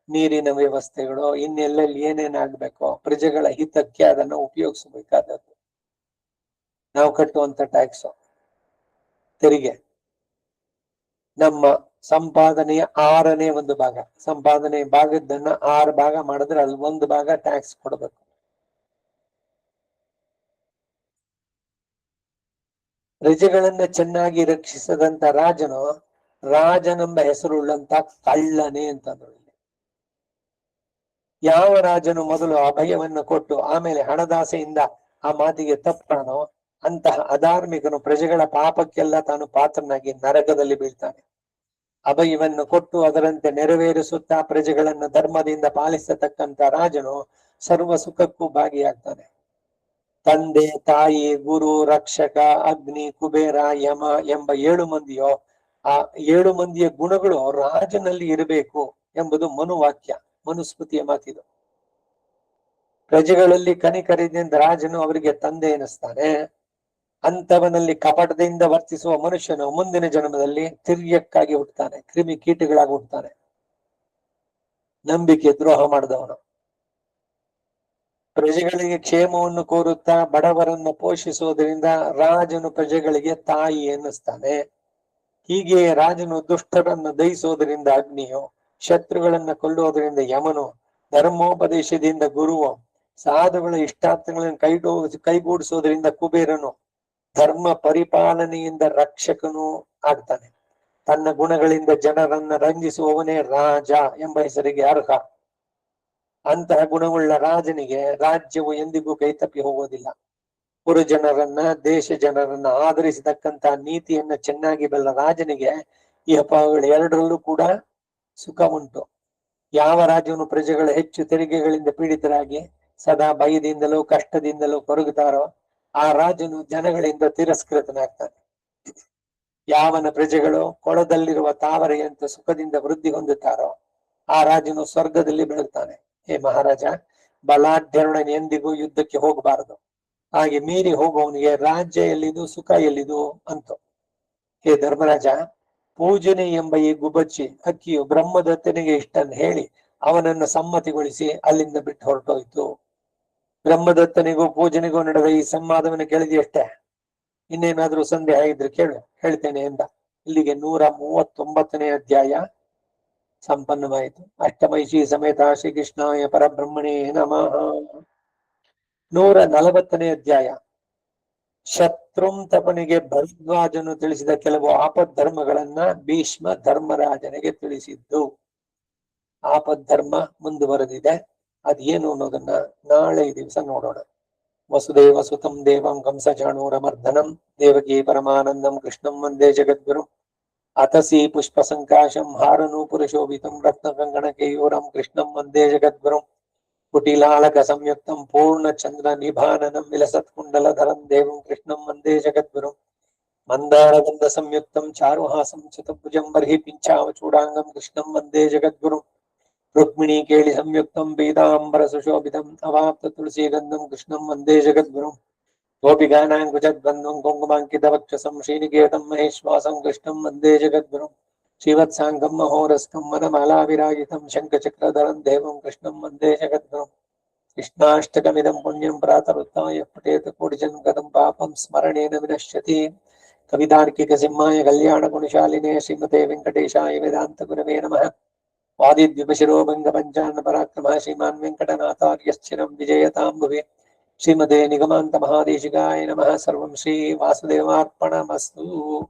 ನೀರಿನ ವ್ಯವಸ್ಥೆಗಳು, ಇನ್ನೆಲ್ಲೆಲ್ಲಿ ಏನೇನಾಗ್ಬೇಕು ಪ್ರಜೆಗಳ ಹಿತಕ್ಕೆ ಅದನ್ನ ಉಪಯೋಗಿಸಬೇಕಾದದ್ದು. ನಾವು ಕಟ್ಟುವಂತ ಟ್ಯಾಕ್ಸ್ ತೆರಿಗೆ ನಮ್ಮ ಸಂಪಾದನೆಯ 6ನೇ 1 ಭಾಗ. ಸಂಪಾದನೆ ಭಾಗದನ್ನ 6 ಭಾಗ ಮಾಡಿದ್ರೆ ಅಲ್ಲಿ 1 ಭಾಗ ಟ್ಯಾಕ್ಸ್ ಕೊಡಬೇಕು. ಪ್ರಜೆಗಳನ್ನ ಚೆನ್ನಾಗಿ ರಕ್ಷಿಸದಂತ ರಾಜನು ರಾಜನೆಂಬ ಹೆಸರುಳ್ಳಂತ ಕಳ್ಳನೇ ಅಂತಂದ್ರು. ಯಾವ ರಾಜನು ಮೊದಲು ಅಭಯವನ್ನು ಕೊಟ್ಟು ಆಮೇಲೆ ಹಣದಾಸೆಯಿಂದ ಆ ಮಾತಿಗೆ ತಪ್ಪಾನೋ ಅಂತಹ ಅಧಾರ್ಮಿಕನು ಪ್ರಜೆಗಳ ಪಾಪಕ್ಕೆಲ್ಲ ತಾನು ಪಾತ್ರನಾಗಿ ನರಕದಲ್ಲಿ ಬೀಳ್ತಾನೆ. ಅಭಯವನ್ನು ಕೊಟ್ಟು ಅದರಂತೆ ನೆರವೇರಿಸುತ್ತಾ ಪ್ರಜೆಗಳನ್ನು ಧರ್ಮದಿಂದ ಪಾಲಿಸತಕ್ಕಂತ ರಾಜನು ಸರ್ವ ಸುಖಕ್ಕೂ ಭಾಗಿಯಾಗ್ತಾನೆ. ತಂದೆ, ತಾಯಿ, ಗುರು, ರಕ್ಷಕ, ಅಗ್ನಿ, ಕುಬೇರ, ಯಮ ಎಂಬ 7 ಮಂದಿಯೋ ಆ 7 ಮಂದಿಯ ಗುಣಗಳು ರಾಜನಲ್ಲಿ ಇರಬೇಕು ಎಂಬುದು ಮನುವಾಕ್ಯ, ಮನುಸ್ಮೃತಿಯ ಮಾತಿದು. ಪ್ರಜೆಗಳಲ್ಲಿ ಕನಿಕರದಿಂದ ರಾಜನು ಅವರಿಗೆ ತಂದೆ ಎನಿಸ್ತಾನೆ. ಅಂತವನಲ್ಲಿ ಕಪಟದಿಂದ ವರ್ತಿಸುವ ಮನುಷ್ಯನು ಮುಂದಿನ ಜನ್ಮದಲ್ಲಿ ತಿರ್ಯಕ್ಕಾಗಿ ಹುಟ್ಟುತ್ತಾನೆ, ಕ್ರಿಮಿ ಕೀಟಗಳಾಗಿ ಹುಟ್ಟುತ್ತಾನೆ. ನಂಬಿಕೆ ದ್ರೋಹ ಮಾಡಿದವನು. ಪ್ರಜೆಗಳಿಗೆ ಕ್ಷೇಮವನ್ನು ಕೋರುತ್ತಾ ಬಡವರನ್ನು ಪೋಷಿಸುವುದರಿಂದ ರಾಜನು ಪ್ರಜೆಗಳಿಗೆ ತಾಯಿ ಎನ್ನಿಸ್ತಾನೆ. ಹೀಗೆ ರಾಜನು ದುಷ್ಟರನ್ನು ದಹಿಸುವುದರಿಂದ ಅಗ್ನಿಯು, ಶತ್ರುಗಳನ್ನ ಕೊಲ್ಲುವುದರಿಂದ ಯಮನು, ಧರ್ಮೋಪದೇಶದಿಂದ ಗುರುವು, ಸಾಧುಗಳ ಇಷ್ಟಾರ್ಥಗಳನ್ನು ಕೈಗೂಡಿಸುವುದರಿಂದ ಕುಬೇರನು, ಧರ್ಮ ಪರಿಪಾಲನೆಯಿಂದ ರಕ್ಷಕನು ಆಗ್ತಾನೆ. ತನ್ನ ಗುಣಗಳಿಂದ ಜನರನ್ನ ರಂಜಿಸುವವನೇ ರಾಜ ಎಂಬ ಹೆಸರಿಗೆ ಅರ್ಹ. ಅಂತಹ ಗುಣವುಳ್ಳ ರಾಜನಿಗೆ ರಾಜ್ಯವು ಎಂದಿಗೂ ಕೈತಪ್ಪಿ ಹೋಗುವುದಿಲ್ಲ. ಪುರಜನರನ್ನ, ದೇಶ ಜನರನ್ನ ಆಧರಿಸತಕ್ಕಂತ ನೀತಿಯನ್ನ ಚೆನ್ನಾಗಿ ಬಲ್ಲ ರಾಜನಿಗೆ ಈ ಹಬ್ಬಗಳು ಎರಡರಲ್ಲೂ ಕೂಡ ಸುಖ ಉಂಟು. ಯಾವ ರಾಜ್ಯವನ್ನು ಪ್ರಜೆಗಳು ಹೆಚ್ಚು ತೆರಿಗೆಗಳಿಂದ ಪೀಡಿತರಾಗಿ ಸದಾ ಭಯದಿಂದಲೂ ಕಷ್ಟದಿಂದಲೂ ಕೊರಗುತ್ತಾರೋ ಆ ರಾಜನು ಜನಗಳಿಂದ ತಿರಸ್ಕೃತನಾಗ್ತಾನೆ. ಯಾವನ ಪ್ರಜೆಗಳು ಕೊಳದಲ್ಲಿರುವ ತಾವರೆಯಂತೆ ಸುಖದಿಂದ ವೃದ್ಧಿ ಹೊಂದುತ್ತಾರೋ ಆ ರಾಜನು ಸ್ವರ್ಗದಲ್ಲಿ ಬೆಳಗ್ತಾನೆ. ಹೇ ಮಹಾರಾಜ, ಬಲಾಢ್ಯರೊಡನೆ ಎಂದಿಗೂ ಯುದ್ಧಕ್ಕೆ ಹೋಗಬಾರದು. ಹಾಗೆ ಮೀರಿ ಹೋಗುವವನಿಗೆ ರಾಜ್ಯ ಎಲ್ಲಿದು, ಸುಖ ಎಲ್ಲಿದು ಅಂತು. ಹೇ ಧರ್ಮರಾಜ, ಪೂಜನೆ ಎಂಬ ಈ ಗುಬಚ್ಚಿ ಹಕ್ಕಿಯು ಬ್ರಹ್ಮದತ್ತನಿಗೆ ಇಷ್ಟನ್ನು ಹೇಳಿ ಅವನನ್ನು ಸಮ್ಮತಿಗೊಳಿಸಿ ಅಲ್ಲಿಂದ ಬಿಟ್ಟು ಹೊರಟೋಯ್ತು. ಬ್ರಹ್ಮದತ್ತನಿಗೂ ಪೂಜನೆಗೂ ನಡೆದ ಈ ಸಂವಾದವನ್ನು ಕೇಳಿದೆಯಷ್ಟೇ. ಇನ್ನೇನಾದ್ರೂ ಸಂದೇಹ ಇದ್ರೆ ಕೇಳು, ಹೇಳ್ತೇನೆ ಎಂದ. ಇಲ್ಲಿಗೆ 139ನೇ ಅಧ್ಯಾಯ ಸಂಪನ್ನವಾಯಿತು. ಅಷ್ಟಮೈಷಿ ಸಮೇತ ಶ್ರೀಕೃಷ್ಣಾಯ ಪರಬ್ರಹ್ಮಣೇ ನಮಃ. 140ನೇ ಅಧ್ಯಾಯ. ಶತ್ರುಂತಪನಿಗೆ ಭರದ್ವಾಜನು ತಿಳಿಸಿದ ಕೆಲವು ಆಪದ್ಧರ್ಮಗಳನ್ನ ಭೀಷ್ಮ ಧರ್ಮರಾಜನಿಗೆ ತಿಳಿಸಿದ್ದು. ಆಪದ್ಧರ್ಮ ಮುಂದುವರೆದಿದೆ, ಅದೇನು ಅನ್ನೋದನ್ನ ನಾಳೆ ದಿವಸ ನೋಡೋಣ. ವಸುದೇವ ಸುತಂ ದೇವಂ ಕಂಸಚಾಣೂರಮರ್ದನಂ ದೇವಕೀ ಪರಮಾನಂದಂ ಕೃಷ್ಣಂ ವಂದೇ ಜಗದ್ಗುರು. ಅತಸಿ ಪುಷ್ಪ ಸಂಕಾಶಂ ಹಾರನೂಪುರ ಶೋಭಿತಂ ರತ್ನ ಕಂಗಣ ಕೇಯೂರಂ ಕೃಷ್ಣಂ ವಂದೇ ಜಗದ್ಗುರುಂ. ಕುಟಿಲಾಳಕ ಸಂಯುಕ್ತಂ ಪೂರ್ಣ ಚಂದ್ರ ನಿಭಾನನಂ ವಿಲಸತ್ಕುಂಡಲಧರಂ ದೇವಂ ಕೃಷ್ಣಂ ವಂದೇ ಜಗದ್ಗುರುಂ. ಮಂದಾರಗಂಧ ಸಂಯುಕ್ತಂ ಚಾರುಹಾಸಂ ಚತುರ್ಭುಜಂ ಬರ್ಹಿ ಪಿಂಚಾವಚೂಡಾಂಗಂ ಕೃಷ್ಣಂ ವಂದೇ ಜಗದ್ಗುರುಂ. ರುಕ್ಮಿಣೀ ಕೇಳಿ ಸಂಯುಕ್ತಂ ಪೀತಾಂಬರ ಸುಶೋಭಿತಂ ಅವಾಪ್ತ ತುಳಸಿ ಗಂಧಂ ಕೃಷ್ಣಂ ವಂದೇ ಜಗದ್ಗುರುಂ. ಗೋಪಿಗಾನಾಂಕುಜದ್ಬಂಧುಂ ಕುಂಕುಮಾಂಕಿತ ವಕ್ಷಸಂ ಶ್ರೀನಿಕೇತಂ ಮಹೇಶ್ವಾಸಂ ಕೃಷ್ಣಂ ವಂದೇ ಜಗದ್ಗುರುಂ. ಶ್ರೀವತ್ಸಾಂಗಂ ಮಹೋರಸ್ಕಂ ವನಮಾಲಾ ವಿರಾಜಿತಂ ಶಂಖಚಕ್ರಧರಂ ದೇವಂ ಕೃಷ್ಣಂ ವಂದೇ ಜಗದ್ಗುರುಂ. ಕೃಷ್ಣಾಷ್ಟಕಮಿದಂ ಪುಣ್ಯಂ ಪ್ರಾತರುತ್ಥಾಯ ಪಠೇತ್ ಕೋಟಿಜನ್ಮಗತಂ ಪಾಪಂ ಸ್ಮರಣೇನ ವಿನಶ್ಯತಿ. कवितार्किक सिंहाय कल्याण गुणशालिने श्रीमते वेंकटेशाय वेदांत गुरवे नमः। वादिद्विपशिरो भंगपंचान्न पराक्रमः श्रीमान् वेंकटनाथार्यश्चिरं विजयतां भुवि। श्रीमते निगमान्त महादेशिकाय नमः। सर्वं श्री वासुदेवार्पणमस्तु।